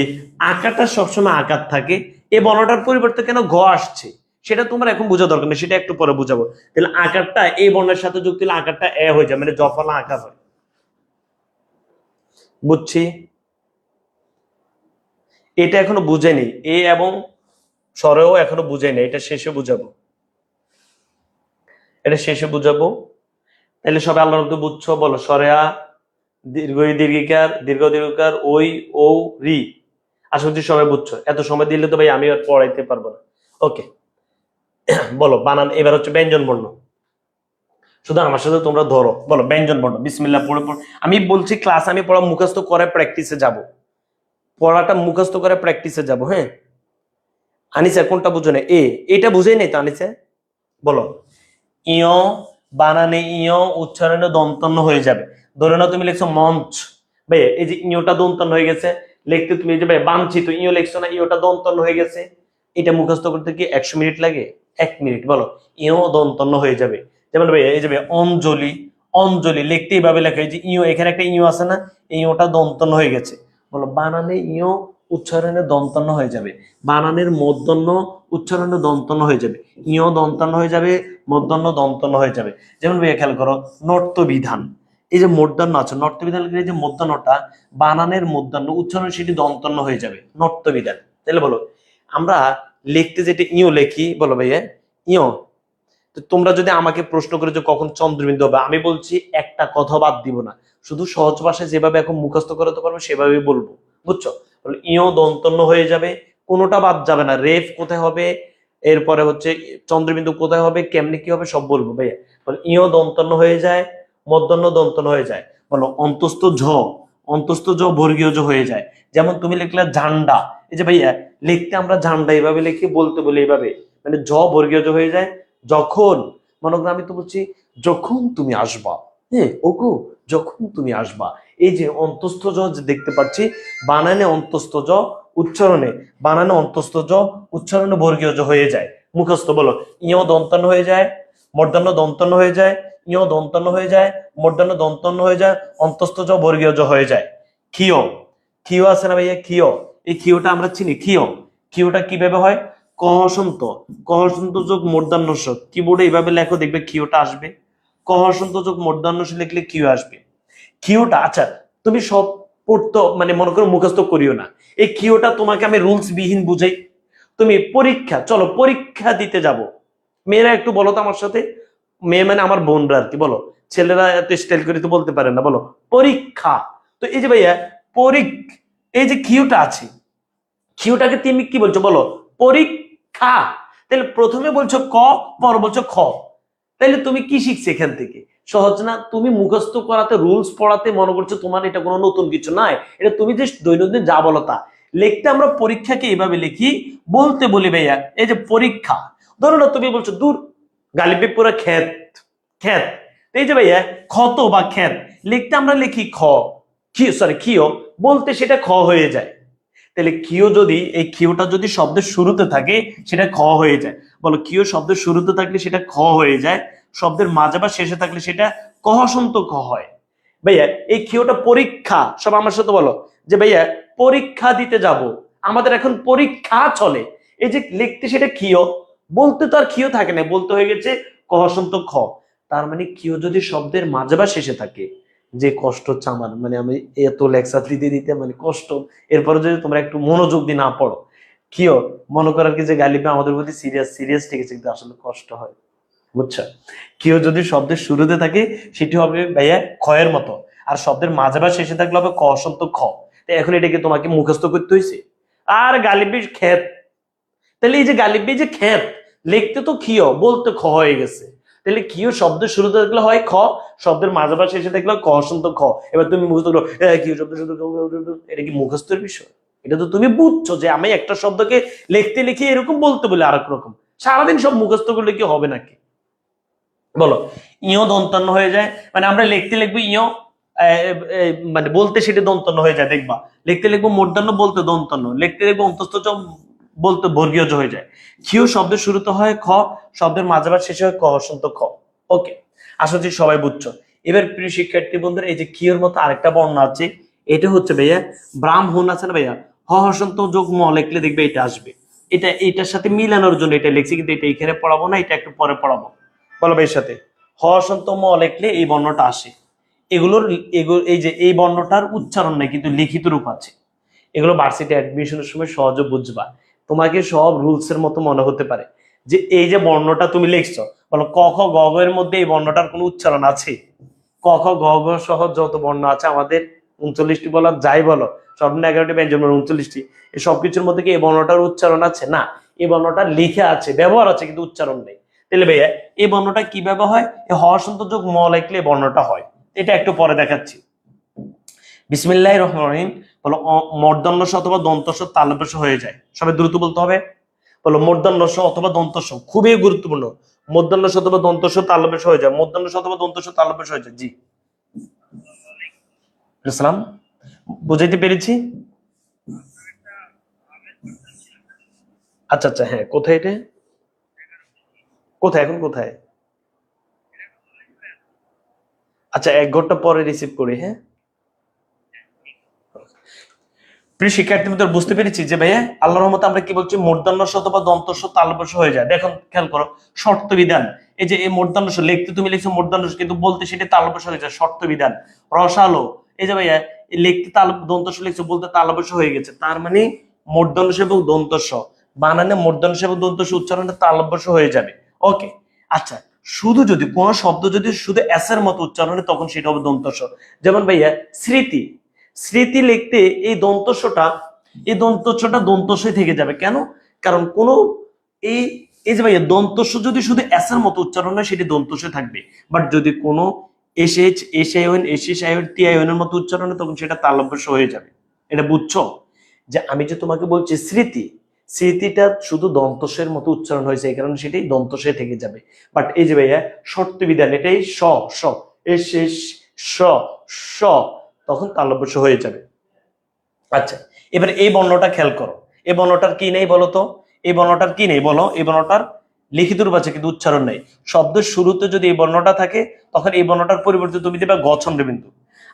আকারটা সবসময় আকার থাকে, এই বর্ণটার পরিবর্তে কেন ঘ আসছে সেটা তোমার এখন বোঝা দরকার নেই, সেটা একটু পরে বুঝাবো। তাহলে আকারটা এই বর্ণের সাথে যুক্ত হলে আকারটা এ হয়ে যায়, মানে জফলা আকার হয়। বুঝছি, এটা এখনো বুঝেনি, এ এবং স্বরেও এখনো বুঝেনি, এটা শেষে বুঝাবো, এটা শেষে বুঝাবো। তাহলে সবাই আল্লাহ রব্দ বুঝছো? বলো সরেয়া, দীর্ঘ দীর্ঘিকার, দীর্ঘ দীর্ঘকার, ওই, ও, রি। আশা করছি সবাই বুঝছো। এত সময় দিলে তো ভাই আমি আর পড়াইতে পারবো না। ওকে, বলো বানান। এবার হচ্ছে ব্যঞ্জন বর্ণ, শুধু আমার সাথে তোমরা ধরো, বলো ব্যঞ্জন বর্ণ। বিসমিল্লাহ পড়ে পড়ে আমি বলছি, ক্লাস আমি পড়া মুখস্থ করে প্র্যাকটিসে যাব, পড়াটা মুখস্থ করে প্র্যাকটিসে যাব। হ্যাঁ, আনিসা কোনটা বুঝো না? এটা বুঝেই নাই তো আনিসা। বলো ইয়, বানানে ইয়, উচ্চারণে দন্তন্য হয়ে যাবে। ধরে নাও তুমি লিখছো মঞ্চ, ভাই এই যে ইয়টা দন্তন্য হয়ে গেছে, লিখতে তুমি যে ভাই বাঞ্ছিত ইয় লিখছো না, ইয়টা দন্তন্য হয়ে গেছে। এটা মুখস্থ করতে কি 100 মিনিট লাগে? 1 মিনিট। বলো ইয় দন্তন্য হয়ে যাবে। যেমন ভাই এই যে ভাই অঞ্জলি, অঞ্জলি লিখতে এইভাবে লেখা, এই যে ইয়, এখানে একটা ইয় আছে না, ইয়টা দন্তন্য হয়ে গেছে। বলো বানানে ইয়, উচ্চারণে দন্তন্য হয়ে যাবে, বানানের মূর্ধন্য, উচ্চারণে দন্তন্য হয়ে যাবে, ইয় দন্তন্য হয়ে যাবে, মূর্ধন্য দন্তন্য হয়ে যাবে। যেমন ভাইয়া খেয়াল করো, নর্ত বিধান, এই যে মূর্ধন্য আছে, নর্ত বিধান, এই যে মূর্ধন্যটা, বানানের মূর্ধন্য, উচ্চারণ সেটি দন্তন্য হয়ে যাবে, নর্ত বিধান। তাহলে বলো আমরা লিখতে যেটা ইয় লেখি, বলো ভাইয়া ইয়। তো তোমরা যদি আমাকে প্রশ্ন করে যে কখন চন্দ্রবিন্দু হবে, আমি বলছি একটা কথা বাদ দিব না, শুধু সহজ ভাষায় যেভাবে এখন মুখস্থ করতে পারবো সেভাবেই বলবো। বুঝছো? ইয় দন্তন্য হয়ে যাবে, কোনোটা বাদ যাবে না। রেফ কোথায় হবে, এরপরে হচ্ছে চন্দ্রবিন্দু কোথায় হবে, কেমনে কি হবে, সব বলবো ভাইয়া। ইয় দন্তন্য হয়ে যায়, মধ্যাহ্ন দন্তন্য হয়ে যায়। বলো অন্তস্থ ঝ, অন্তস্থ জ বর্গীয় জ হয়ে যায়। যেমন তুমি লিখলে ঝান্ডা, এই যে ভাইয়া লিখতে আমরা ঝান্ডা এইভাবে লিখি, বলতে বলি এইভাবে, মানে জ বর্গীয় জ হয়ে যায়। যখন, মনে করো আমি তো বলছি যখন তুমি আসবা, হ্যাঁ ওগো যখন তুমি আসবা, এই যে অন্তস্থ জ যে দেখতে পাচ্ছি, বানানে অন্তস্থ জ, উচ্চারণে বানানে অন্তস্থ জ, উচ্চারণে বর্গীয় জ হয়ে যায়। মুখস্থ বলো, ইয় দন্তান্ন হয়ে যায়, মূর্ধন্য দন্তান্ন হয়ে যায়, ইয় দন্তান্ন হয়ে যায়, মূর্ধন্য দন্তান্ন হয়ে যায়, অন্তস্থ জ বর্গীয় জ হয়ে যায়। ক্ষিয়, ক্ষিয় আছে না ভাইয়া, ক্ষিয়, এই ক্ষিয়টা আমরা চিনি। ক্ষিয়, ক্ষিয়টা কিভাবে হয়? কহসন্ত, কহসন্ত যোগ মূর্ধন্য স, কিবোর্ডে এইভাবে লেখো, দেখবে ক্ষিয়টা আসবে। কহসন্ত যোগ মূর্ধন্য স লিখলে ক্ষিয় আসবে। ক্ষিয়টা, আচ্ছা তুমি সব পড়তো মানে মনে করো মুখস্থ করিও না, এই ক্ষিয়টা তোমাকে আমি রুলস বিহীন বুঝাই। তুমি পরীক্ষা, চলো পরীক্ষা দিতে যাব, মেয়েরা একটু বলো তো আমার সাথে, মেয়ে মানে আমার বোনরা আর কি, বলো, ছেলেরা এত স্টাইল করে তো বলতে পারে না, বলো পরীক্ষা। তো এই যে ভাইয়া এই যে ক্ষিয়টা আছে, ক্ষিয়টাকে তুমি কি বলছো বলো? পরীক্ষা। তাহলে প্রথমে বলছো ক, পর বলছো খ, তাহলে তুমি কি শিখছো এখান থেকে? সহজ না? তুমি মুখস্থ করাতে, রুলস পড়াতে মনে করছো তোমার এটা কোনো নতুন কিছু নাই, এটা তুমি যে দৈনন্দিন যা বলো তা। লিখতে আমরা পরীক্ষাকে এইভাবে লিখি, বলতে বলি ভাইয়া এই যে পরীক্ষা। ধরো না তুমি বলছো দূর গালিবে পুরো ক্ষেত, ক্ষেত, এই যে ভাইয়া ক্ষত বা ক্ষেত, লিখতে আমরা লিখি খ, কি সরি ক্ষিয়, বলতে সেটা খ হয়ে যায়। তাহলে ক্ষিয় যদি, এই ক্ষিয়টা যদি শব্দের শুরুতে থাকে সেটা খ হয়ে যায়। বলো ক্ষিয় শব্দের শুরুতে থাকলে সেটা খ হয়ে যায়, শব্দের মাঝে বা শেষে থাকলে সেটা কহসন্ত খ হয়। ভাইয়া এই ক্ষিয়টা পরীক্ষা, সব আমার সাথে বলো যে ভাইয়া পরীক্ষা দিতে যাব, আমাদের এখন পরীক্ষা চলে। এই যে লিখতে সেটা ক্ষিয়, বলতে তো আর ক্ষিয় থাকে না, বলতে হয়ে গেছে কহসন্ত খ। তার মানে ক্ষিয় যদি শব্দের মাঝে বা শেষে থাকে, যে কষ্ট হচ্ছে আমার, মানে আমি এত লেকচার দিতে দিতে মানে কষ্ট, এরপরে যদি তোমরা একটু মনোযোগ দিয়ে না পড়ো, কিও মনে করার কি যে গালিবে আমাদের প্রতি সিরিয়াস সিরিয়াস ঠিক আছে, কিন্তু আসলে কষ্ট হয়, বুঝছো? কেউ যদি শব্দের শুরুতে থাকে সেটি হবে ভাইয়া ক্ষয়ের মতো, আর শব্দের মাঝে বা শেষে থাকলে হবে ক শব্দ খ। তো এখন এটাকে তোমাকে মুখস্থ করতে হয়েছে। আর গালিবি ক্ষেত, তাহলে এই যে গালিবি যে ক্ষেত, লিখতে তো ক্ষিয়, বলতে খ হয়ে গেছে। তাহলে ক্ষিয় শব্দের শুরুতে থাকলে হয় খ, শব্দের মাঝে বা শেষে থাকলে ক শব্দ খ। এবার তুমি মুখস্থ করো ক্ষিয় শব্দ শুরু, এটা কি মুখস্থের বিষয়? এটা তো তুমি বুঝছো যে আমি একটা শব্দকে লিখতে লিখে এরকম, বলতে বলে আরেক রকম। সারাদিন সব মুখস্থ করলে কি হবে নাকি? বলো, ইয় দন্তান্ন হয়ে যায়, মানে আমরা লিখতে লিখবো ইয়, মানে বলতে সেটা দন্তান্ন হয়ে যায়, দেখবা লিখতে লিখবো মূর্ধন্য, বলতে দন্তান্ন, লিখতে লিখবো অন্তস্থ চ, বলতে বর্গীয় জ হয়ে যায়। ক্ষিয় শব্দের শুরুতে হয় খ, শব্দের মাঝাবার শেষে হয় ক হসন্ত খ। ওকে, আশা করি সবাই বুঝছো। এবার প্রিয় শিক্ষার্থী বন্ধুরা, এই যে ক্ষিয়র মতো আরেকটা বর্ণ আছে, এটা হচ্ছে ভাইয়া ব্রাহ্মণ আছে না ভাইয়া, হ হসন্ত যোগ ম লিখলে দেখবে এটা আসবে। এটা এটার সাথে মিলানোর জন্য এটা লিখছি, কিন্তু এটা এখানে পড়াবো না, এটা একটু পরে পড়াবো। বলো ভাইয়ের সাথে, হ সন্ত ম লিখলে এই বর্ণটা আসে। এগুলোর এই যে এই বর্ণটার উচ্চারণ নেই, কিন্তু লিখিত রূপ আছে। এগুলো ভার্সিটি অ্যাডমিশনের সময় সহজে বুঝবা, তোমাকে সব রুলস এর মতো মনে হতে পারে যে এই যে বর্ণটা তুমি লিখছো, বলো ক খ গ ঘ এর মধ্যে এই বর্ণটার কোনো উচ্চারণ আছে? ক খ গ ঘ সহ যত বর্ণ আছে আমাদের 39টি, বলো যাই বলো, সর্বনিম্ন 11টি ব্যঞ্জন বর্ণ 39টি, এই সবকিছুর মধ্যে কি এই বর্ণটার উচ্চারণ আছে? না, এই বর্ণটা লিখে আছে, ব্যবহার আছে, কিন্তু উচ্চারণ নেই। তাহলে ভাইয়া এই বর্ণটা কিভাবে হয়? এই হ সন্ত যোগ ম লিখলে এই বর্ণটা হয়। এটা একটু পরে দেখাচ্ছি। বিসমিল্লাহির রহমানির রহিম, বলো মূর্ধন্য স অথবা দন্ত স তালব্য স হয়ে যায়, সবাই দ্রুত বলতে হবে। বলো মূর্ধন্য স অথবা দন্ত স, খুবই গুরুত্বপূর্ণ। মূর্ধন্য স অথবা দন্ত স তালব্য স হয়ে যায়, মূর্ধন্য স অথবা দন্ত স তালব্য স হয়ে যায়। জি ইসলাম, বুঝাইতে পেরেছি? আচ্ছা আচ্ছা, হ্যাঁ কোথায় এটা, কোথায় এখন কোথায়? আচ্ছা 1 ঘন্টা পরে রিসিভ করি, হ্যাঁ। প্রিয় শিক্ষার্থী বন্ধুরা, বুঝতে পেরেছি যে ভাইয়া আল্লাহর রহমতে আমরা কি বলছি, মূর্ধন্য স অথবা দন্ত স তালব্য স হয়ে যায়। দেখুন খেয়াল করো, শর্ত বিধান, এই যে এই মূর্ধন্য স লিখতে তুমি লিখছো মূর্ধন্য স, কিন্তু বলতে সেটা তালব্য স হয়ে যায়, শর্ত বিধান। রসালো, এই যে ভাইয়া এই লিখতে দন্ত স লিখছো, বলতে তালব্য স হয়ে গেছে, তার মানে মূর্ধন্য স এবং দন্ত স বানানে, মূর্ধন্য স এবং দন্ত স উচ্চারণে তালব্য স হয়ে যাবে। ওকে, আচ্ছা শুধু যদি কোন শব্দ যদি শুধু এস এর মতো উচ্চারণে, তখন সেটা হবে দন্ত স। যেমন ভাইয়া স্মৃতি, স্মৃতি লিখতে এই দন্তস্বটা, এই দন্তস্বটা দন্তস্বই থেকে যাবে, কেন? কারণ কোন এই এই যে ভাইয়া দন্তস্ব যদি শুধু এস এর মতো উচ্চারণ হয় সেটি দন্তস্ব থাকবে, বাট যদি কোনো S H S I O N S S I O N T I O N এর মতো উচ্চারণ হয়, তখন সেটা তালব্য হয়ে যাবে। এটা বুঝছো? যে আমি যে তোমাকে বলছি স্মৃতি, স্মৃতিটা শুধু দন্তস্বের মতো উচ্চারণ হয়েছে, এই কারণে সেটাই দন্তস্বে থেকে যাবে। বাট এই যে ভাইয়া শর্ত বিধান, এটাই স স এস এস স স, তখন তালব্য হয়ে যাবে। আচ্ছা, এবার এই বর্ণটা খেয়াল করো, এই বর্ণটার কি নেই বলো তো, এই বর্ণটার কি নেই বলো, এই বর্ণটার লিখিত রূপ আছে কিন্তু উচ্চারণ নেই। শব্দের শুরুতে যদি এই বর্ণটা থাকে তখন এই বর্ণটার পরিবর্তে তুমি দিবা গ চন্দ্রবিন্দু,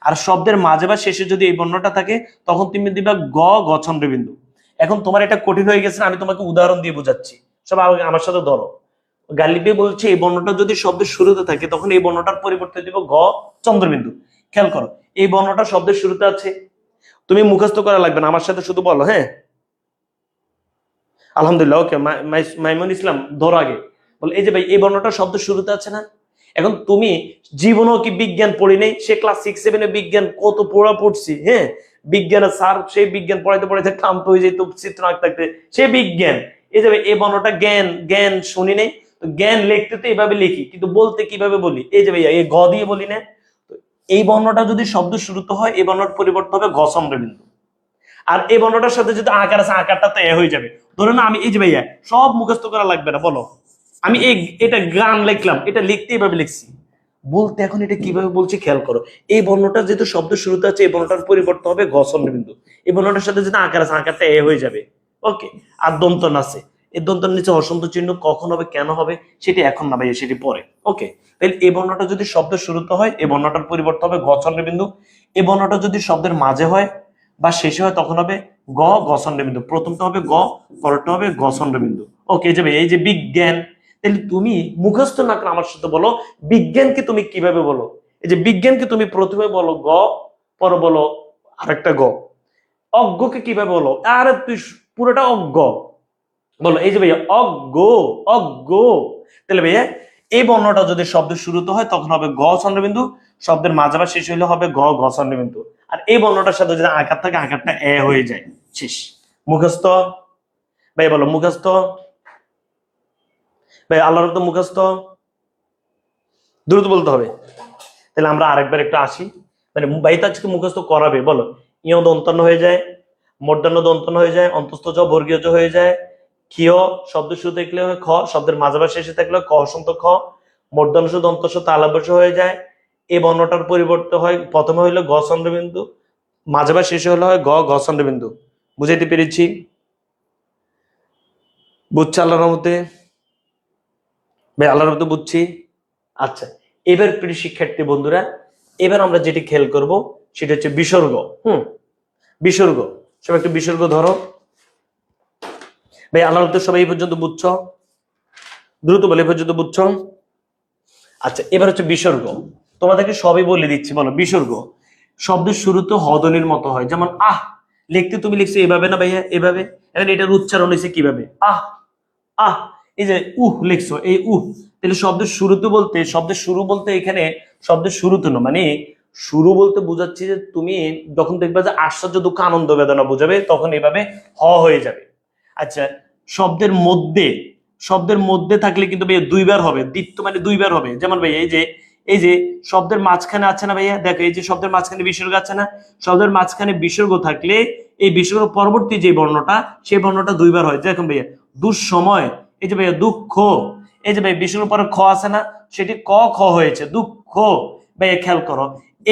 আর শব্দের মাঝে বা শেষে যদি এই বর্ণটা থাকে তখন তুমি দিবা গ গ চন্দ্রবিন্দু। এখন তোমার এটা কঠিন হয়ে গেছে, আমি তোমাকে উদাহরণ দিয়ে বোঝাচ্ছি, সব আমার সাথে ধরো। গালিবে বলছে এই বর্ণটা যদি শব্দের শুরুতে থাকে তখন এই বর্ণটার পরিবর্তে দিব গ চন্দ্রবিন্দু। খেয়াল করো, এই বর্ণটা শব্দের শুরুতে আছে, তুমি মুখস্থ করা লাগবে না, আমার সাথে শুধু বলো। হ্যাঁ, আলহামদুলিল্লাহ, ওকে। মাইমুন ইসলাম ধরো আগে, বল এই যে ভাই এই বর্ণটা শব্দ শুরুতে আছে না। এখন তুমি জীবনও কি বিজ্ঞান পড়ি নেই? সে ক্লাস 6-7 বিজ্ঞান কত পড়া পড়ছি। হ্যাঁ, বিজ্ঞানের স্যার সেই বিজ্ঞান পড়াইতে পড়াইতে ক্লান্ত হয়ে যেত চিত্র আঁকতে আঁকতে, সে বিজ্ঞান। এই যে এই বর্ণটা জ্ঞান, জ্ঞান শুনি নেই তো, জ্ঞান লিখতে তো এইভাবে লিখি কিন্তু বলতে কিভাবে বলি, এই যে ভাইয়া এই গ দিয়ে বলি না। তো এই বর্ণটা যদি শব্দ শুরুতে হয় এই বর্ণের পরিবর্তন হবে গ চন্দ্রবিন্দু। আর এই বর্ণটার সাথে যদি আকার আছে আকারটা তো এ হয়ে যাবে। ধরো না আমি এই যে ভাইয়া সব মুখস্থ করা লাগবে না, বলো আমি এটা গান লিখলাম, এটা লিখতে এইভাবে লিখছি, বলতে এখন এটা কিভাবে বলছি খেয়াল করো। এই বর্ণটা যেহেতু শব্দ শুরুতে আছে এই বর্ণটার পরিবর্তন হবে গ চন্দ্রবিন্দু, এই বর্ণটার সাথে যদি আকার আছে আকারটা এ হয়ে যাবে। ওকে, আর দন্তন আছে, এই দন্তন নিচে হসন্ত চিহ্ন কখন হবে কেন হবে সেটি এখন না ভাইয়া, সেটি পরে। ওকে, তাহলে এই বর্ণটা যদি শব্দের শুরুতে হয় এই বর্ণটার পরিবর্তন হবে গ চন্দ্রবিন্দু, এই বর্ণটা যদি শব্দের মাঝে হয় বা শেষে হয় তখন হবে গ গ চন্দ্রবিন্দু। প্রথমটা হবে গ, পরেরটা হবে গ চন্দ্রবিন্দু। ওকে, যাবে এই যে বিজ্ঞান, তাহলে তুমি মুখস্থ না করে আমার সাথে বলো বিজ্ঞানকে তুমি কিভাবে বলো। এই যে বিজ্ঞানকে তুমি প্রথমে বলো গ, পরে বলো আরেকটা গ। অজ্ঞকে কিভাবে বলো? আরে তুই পুরোটা অজ্ঞ বলো। এই যে ভাইয়া অজ্ঞ, অজ্ঞ। তাহলে ভাইয়া এই বর্ণটা যদি শব্দের শুরুতে হয় তখন হবে গ চন্দ্রবিন্দু, শব্দের মাঝাবা শেষ হইলে হবে গ গ চন্দ্রবিন্দু। আর এই বর্ণটার সাথে যদি আকার থাকে আকারটা এ হয়ে যায়। শেষ। মুখস্থ ভাই বলো, মুখস্থ ভাই, আল্লাহর তো মুখস্থ, দ্রুত বলতে হবে। তাহলে আমরা আরেকবার একটু আসি, মানে ভাই তো আজকে মুখস্থ করাবে। বলো, ইয় দন্তন্য হয়ে যায়, মূর্ধন্য দন্তন্য হয়ে যায়, অন্তস্থ জ বর্গীয় জ হয়ে যায়, ক্ষিয় শব্দ শুরু দেখলে হয় খ, শব্দের মাঝাবার শেষে থাকলে ক হসন্ত খ, মূর্ধন্য দন্তস্ব তালব্য হয়ে যায়। এই বর্ণটার পরিবর্তে হয় প্রথমে হইলো গ চন্দ্রবিন্দু, মাঝাবার শেষে হলো হয় গ গ চন্দ্রবিন্দু। বুঝাইতে পেরেছি? বুঝছে আল্লাহর মধ্যে ভাই, আল্লাহর মধ্যে বুঝছি। আচ্ছা, এবার প্রিয় শিক্ষার্থী বন্ধুরা, এবার আমরা যেটি খেয়াল করব সেটা হচ্ছে বিসর্গ। বিসর্গ, সব একটু বিসর্গ ধরো ভাই। আল্লাহর মধ্যে সবাই এই পর্যন্ত বুঝছো? দ্রুত বলে এই পর্যন্ত বুঝছো? আচ্ছা, এবার হচ্ছে বিসর্গ, তোমাদেরকে সবই বলে দিচ্ছি। বলো, বিসর্গ শব্দের শুরুতে হদনির মতো হয়, যেমন আহ লিখতে তুমি লিখছো এভাবে না ভাইয়া, এভাবে। এখন এটার উচ্চারণ হয়েছে কিভাবে? আহ, আহ। এই যে উহ লিখছো, এই উহ, তাহলে শব্দের শুরুতে বলতে, শব্দের শুরু বলতে এখানে শব্দের শুরুতে না, মানে শুরু বলতে বোঝাচ্ছি যে তুমি যখন দেখবে যে আশ্চর্য দুঃখ আনন্দ বেদনা বোঝাবে তখন এভাবে হ হয়ে যাবে। আচ্ছা, শব্দের মধ্যে, শব্দের মধ্যে থাকলে কিন্তু ভাইয়া দুইবার হবে, দ্বিত্ব মানে দুইবার হবে। যেমন ভাইয়া এই যে শব্দের মাঝখানে আছে না ভাইয়া, দেখো এই যে শব্দের মাঝখানে বিসর্গ আছে না, শব্দের মাঝখানে বিসর্গ থাকলে এই বিসর্গ পরবর্তী যে বর্ণটা সেই বর্ণটা দুইবার হয়। দেখুন ভাইয়া দুঃসময়, এই যে ভাইয়া দুঃখ, এই যে ভাই বিসর্গ পরে খ আছে না, সেটি ক খ হয়েছে দুঃখ। ভাইয়া খেয়াল করো,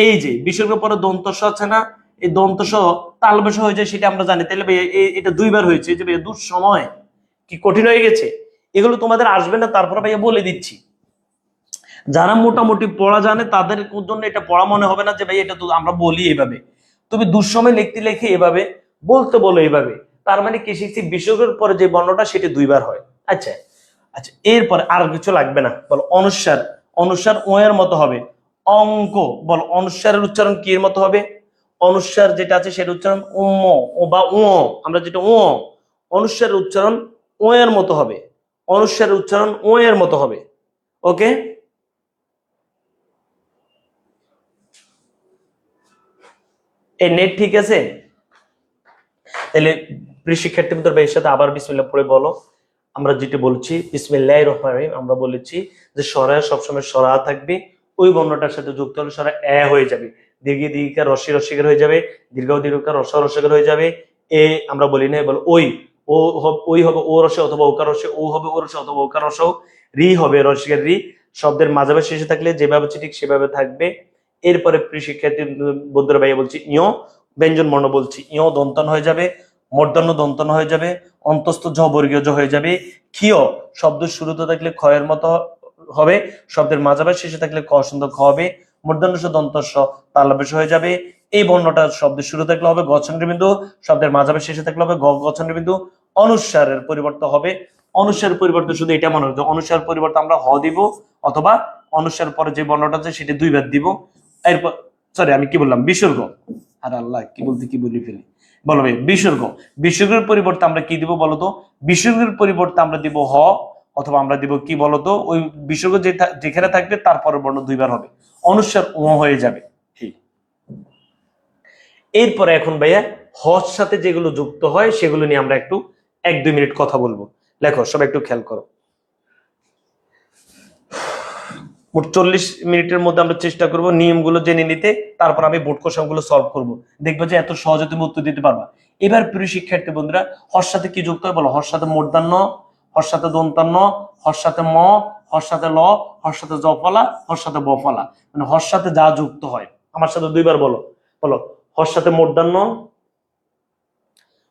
এই যে বিসর্গ পরে দন্তস্ব আছে না, এই দন্তস্ব তালবেশ হয়ে যায় সেটা আমরা জানি। তাহলে ভাইয়া এটা দুইবার হয়েছে। এই যে ভাইয়া দুঃসময়, কি কঠিন হয়ে গেছে? এগুলো তোমাদের আসবে না, তারপরে ভাইয়া বলে দিচ্ছি। যারা মোটামুটি পড়া জানে তাদের জন্য এটা পড়া মনে হবে না যে ভাই এটা তো আমরা বলি এভাবে। তুমি দুঃসময় লিখতে লিখে এভাবে, বলতে বলো এভাবে, তার মানে কি শিখছি বিসর্গের পরে যে বর্ণটা সেটি দুইবার হয়। আচ্ছা, আচ্ছা, এরপরে আর কিছু লাগবে না। বলো অনুস্বার, অনুস্বার ও এর মতো হবে। অঙ্ক, বল অনুস্বারের উচ্চারণ কি এর মতো হবে? অনুস্বার যেটা আছে সেটা উচ্চারণ উম ও বা ও, আমরা যেটা ও, অনুস্বারের উচ্চারণ ও এর মতো হবে, অনুস্বারের উচ্চারণ ও এর মতো হবে। ওকে, এই নেট ঠিক আছে? তাহলে প্রিয় শিক্ষার্থী বন্ধুরা ভাইয়ের সাথে আবার বিসমিল্লাহ পড়ে বলো। আমরা যেটা বলছি বিসমিল্লাহির রহমানির রহিম, আমরা বলেছি যে সরায়া সবসময় সরা থাকবে, ওই বর্ণটার সাথে যুক্ত হলে সরা এ হয়ে যাবে, দীর্ঘে দীর্ঘিকার রস্যি রস্যিকার হয়ে যাবে, দীর্ঘ দীর্ঘকার রস্য রস্যকার হয়ে যাবে। এ আমরা বলি না, বলো ওই, ও ওই হবে ও রসে অথবা ওকার রসে, ও হবে ও রসে অথবা ওকার রস, রি হবে রস্যিকার রি। শব্দের মাঝাবে শেষে থাকলে যেভাবে হচ্ছে ঠিক সেভাবে থাকবে। এরপরে প্রিয় শিক্ষার্থী বন্ধুরা ভাইয়া বলছি ইয়, ব্যঞ্জন বর্ণ বলছি, ইয় দন্তন হয়ে যাবে, মূর্ধন্য দন্তন হয়ে যাবে, অন্তস্থ ঝ বর্গীয় জ হয়ে যাবে, ক্ষিয় শব্দ শুরুতে থাকলে ক্ষয়ের মতো হবে, শব্দের মাঝামাঝি শেষে থাকলে ক ছন্দ খ হবে, মূর্ধন্য স দন্ত স তালব্য হয়ে যাবে। এই বর্ণটা শব্দের শুরু থাকলে হবে গ বিন্দু, শব্দের মাঝামাঝি শেষে থাকলে হবে গ বিন্দু। অনুস্বারের পরিবর্তে হবে, অনুস্বারের পরিবর্তে শুধু এটা মনে রাখবে, অনুস্বারের পরিবর্তে আমরা হ দিব, অথবা অনুস্বারের পরে যে বর্ণটা আছে সেটা দুইবার দিব। এরপর সরি আমি কি বললাম, বিসর্গ, আর আল্লাহ কি বলতে কি বলি ফেলি, বলো ভাই বিসর্গ। বিসর্গের পরিবর্তে আমরা কি দিব বলতো, বিসর্গের পরিবর্তে আমরা দিব হ, অথবা আমরা দিব কি বলতো, ওই বিসর্গ যেখানে থাকবে তারপরের বর্ণ দুইবার হবে, অনুস্বার ও হয়ে যাবে। এরপরে এখন ভাইয়া হর সাথে যেগুলো যুক্ত হয় সেগুলো নিয়ে আমরা একটু 1-2 মিনিট কথা বলবো। লেখো সবাই একটু খেয়াল করো। মোট 40 মিনিটের মধ্যে আমরা চেষ্টা করব নিয়মগুলো জেনে নিতে, তারপর আমি বোর্ড কোশ্চেনগুলো সলভ করব, দেখবে যে এত সহজে তুমি উত্তর দিতে পারবা। এবার প্রিয় শিক্ষার্থী বন্ধুরা, হর সাথে কি যুক্ত হয় বলো, হর সাথে মূর্ধন্য, হর সাথে দন্তান্ন, হর সাথে ম, হর সাথে ল, হর সাথে জফলা, হর সাথে বফলা, মানে হর সাথে যা যুক্ত হয়। আমার সাথে দুইবার বলো, বলো হর সাথে মূর্ধন্য,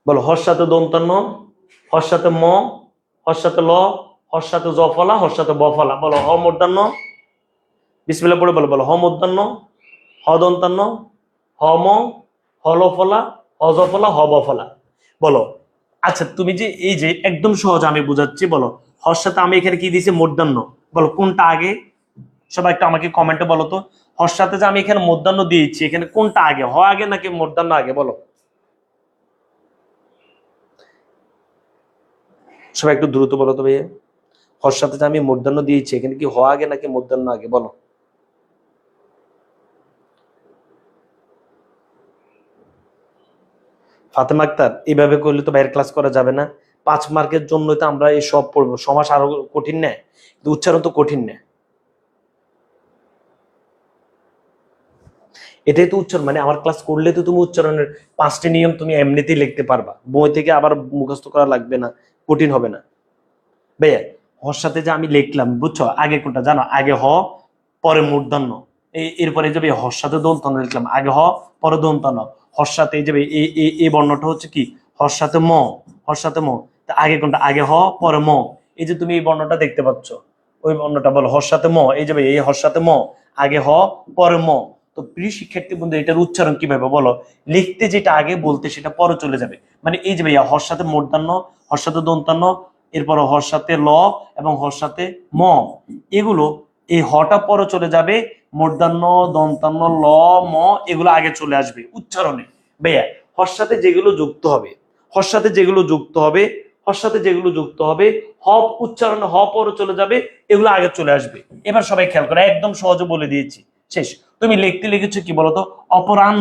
বলো হর সাথে দন্তান্ন, হর সাথে ম, হর সাথে ল, হর সাথে জফলা, হর সাথে বফলা। বলো হ মূর্ধন্য, বিসমিল্লাহ পড়ে বলো, বলো হ মূর্ধন্য, হ দন্তান্ন, হ ম, হ লফলা, হ জফলা, হ বফলা। বলো আচ্ছা তুমি যে এই যে একদম সহজ আমি বুঝাচ্ছি, বলো হর সাথে আমি এখানে কি দিয়েছি মূর্ধন্য, বলো কোনটা আগে, সবাই একটু আমাকে কমেন্টে বলো তো, হর সাথে যে আমি এখানে মূর্ধন্য দিয়েছি এখানে কোনটা আগে, হ আগে নাকি মূর্ধন্য আগে, বলো সবাই একটু দ্রুত বলো তো ভাইয়া, হর সাথে যে আমি মূর্ধন্য দিয়েছি এখানে কি হ আগে নাকি মূর্ধন্য আগে, বলো। ফাতেমা আক্তার, এইভাবে করলে তো বাইরের ক্লাস করা যাবে না, 5 মার্কের জন্য তো আমরা এই সব পড়বো, সমাস আরো কঠিন নেয়, উচ্চারণ তো কঠিন নেয়, এটাই তো উচ্চারণ, মানে আমার ক্লাস করলে তো তুমি উচ্চারণের 5টি নিয়ম তুমি এমনিতেই লিখতে পারবা, বই থেকে আবার মুখস্থ করা লাগবে না, কঠিন হবে না। ভাইয়া হর সাথে যে আমি লিখলাম বুঝছো, আগে কোনটা জানো, আগে হ পরে মূর্ধন্য, এরপরে যাবে হর সাথে দন্তন্য লিখলাম, আগে হ পরে দন্তন্য, হর সাথে এই যাবে এই বর্ণটা হচ্ছে কি হর সাথে ম, হর সাথে ম, তা আগে কোনটা, আগে হ পরে ম, এই যে তুমি এই বর্ণটা দেখতে পাচ্ছ, ওই বর্ণটা বলো হর সাথে ম, এই যাবে এই হর সাথে ম, আগে হ পরে ম। তো প্রিয় শিক্ষার্থী বন্ধু এটার উচ্চারণ কিভাবে বলো, লিখতে যেটা আগে বলতে সেটা পরে চলে যাবে, মানে এই যে ভাইয়া হর সাথে মূর্ধন্য, হর সাথে দন্তান্ন, এরপর হর সাথে ল এবং হর সাথে ম, এগুলো এই হটা পরে চলে যাবে, মূর্ধন্য দন্তান্ন ল ম এগুলো আগে চলে আসবে উচ্চারণে। ভাইয়া হর সাথে যেগুলো যুক্ত হবে, হর সাথে যেগুলো যুক্ত হবে, হর সাথে যেগুলো যুক্ত হবে হ উচ্চারণে হ পরে চলে যাবে, এগুলো আগে চলে আসবে। এবার সবাই খেয়াল করে, একদম সহজে বলে দিয়েছি, শেষ। তুমি লিখতে লিখেছো কি বলতো, অপরাহ্ন,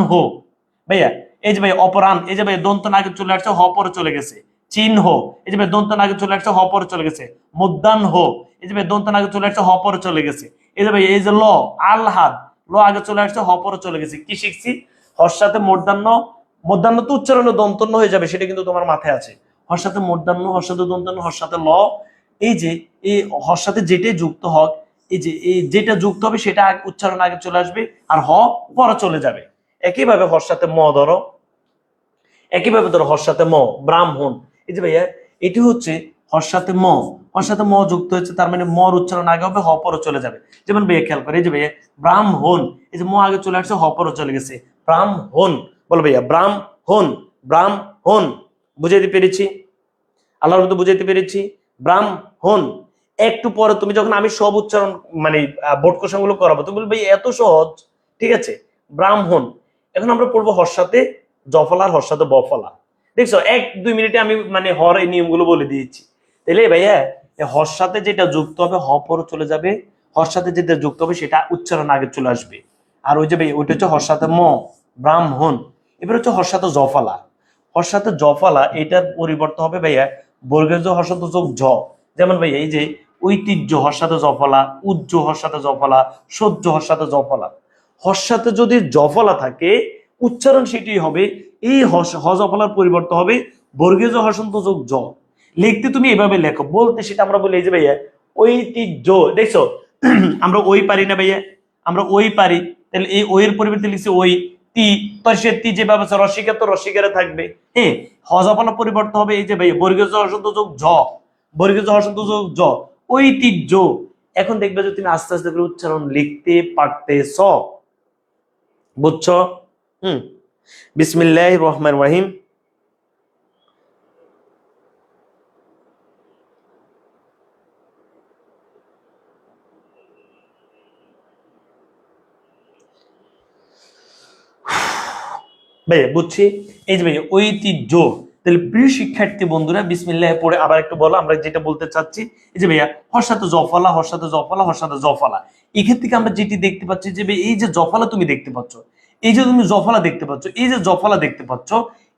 ভাইয়া এই যে ভাই অপরাহ্ন, এই যে ভাই দন্ত আগে চলে আসছে হ পরে চলে গেছে, চিহ্ন, এই যে ভাই দন্ত আগে চলে আসছে হ পরে চলে গেছে, মধ্যাহ্ন, এই যে ভাই দন্ত আগে চলে আসছে হ পরে চলে গেছে, এই যে ভাই এই যে ল আলহাদ, ল আগে চলে আসছে হ পরে চলে গেছে। কি শিখছি, হর সাথে মধ্যাহ্ন, মধ্যাহ্ন তো উচ্চারণে দন্তন্য হয়ে যাবে, সেটা কিন্তু তোমার মাথায় আছে, হর সাথে মধ্যাহ্ন, হর সাথে দন্তন্য, হর সাথে ল, এই যে এই হর সাথে যেটাই যুক্ত হোক, এই যে এই যেটা যুক্ত হবে সেটা উচ্চারণ আগে চলে আসবে, আর হ পরে চলে যাবে। একইভাবে হর সাথে ম ধরো, একইভাবে ধরো হর সাথে ম, ব্রাহ্মণ, এই যে ভাইয়া এটি হচ্ছে হর সাথে ম, হর সাথে ম যুক্ত হচ্ছে, তার মানে মর উচ্চারণ আগে হবে হ পরে চলে যাবে। যেমন ভাইয়া খেয়াল করে, এই যে ভাইয়া ব্রাহ্মণ, এই যে ম আগে চলে আসছে হ পরে চলে গেছে, ব্রাহ্মণ, বলো ভাইয়া ব্রাহ্মণ, ব্রাহ্মণ, বুঝাইতে পেরেছি, আল্লাহর মতো বুঝাইতে পেরেছি, ব্রাহ্মণ। একটু পরে তুমি যখন আমি সব উচ্চারণ মানে বোর্ড কোশ্চেন গুলো করাবো, তুমি বলবে এত সহজ, ঠিক আছে, ব্রাহ্মণ। এখন আমরা পড়বো হর সাথে জফলা, হর সাথে বফলা, দেখছো 1-2 মিনিটে আমি মানে হর এই নিয়মগুলো বলে দিয়েছি। তাহলে ভাইয়া হর সাথে যেটা যুক্ত হবে হ পরে চলে যাবে, হর সাথে যেটা যুক্ত হবে সেটা উচ্চারণ আগে চলে আসবে, আর ওই যে ভাই ওইটা হচ্ছে হর সাথে ম, ব্রাহ্মণ। এবার হচ্ছে হর সাথে জফলা, হর সাথে জফলা এটার পরিবর্তন হবে ভাইয়া বর্গের জ হর সাথে যোগ ঝ। যেমন ভাইয়া এই যে ঐতিহ্য হর সাথে জফলা, উজ্জ হর সাথে জফলা, সহ্য হর সাথে জফলা। হর সাথে যদি জফলা থাকে উচ্চারণ সেটি হবে এই হ জফলার পরিবর্তন হবে বর্গীয় জ হর সাথে যোগ জ। লিখতে তুমি এভাবে লেখো, বলতে সেটা আমরা বলি এই যে ভাইয়া ঐতিহ্য, দেখছো আমরা ওই পারি না ভাইয়া, আমরা ওই পারি, তাহলে এই ওই এর পরিবর্তে লিখছি ওই, তি, তসের তি যেভাবে আছে রসিকা তো রসিকারে থাকবে। হ্যাঁ, হজফলা পরিবর্তন হবে এই যে ভাই বর্গীয় জ হর্ষন্ত যোগ ঝ, বর্গীয় জ হর্ষন্ত যোগ জ, ঐতিহ্য। এখন দেখবে যে তুমি আস্তে আস্তে করে উচ্চারণ লিখতে পারতেছ। বুঝছো? বিসমিল্লাহির রহমানির রহিম। ভাইয়া বুঝছি। এই যে ভাইয়া ঐতিহ্য। তাহলে প্রিয় শিক্ষার্থী বন্ধুরা বিসমিল্লাহ পড়ে আবার একটু বলো আমরা যেটা বলতে চাচ্ছি। এই যে ভাইয়া হর্ষাতে জফলা, হর্ষাতে জফলা, হর্ষাতে জফলা। এখান থেকে আমরা যেটি দেখতে পাচ্ছি যে এই যে জফলা তুমি দেখতে পাচ্ছ, এই যে তুমি জফলা দেখতে পাচ্ছ, এই যে জফলা দেখতে পাচ্ছ,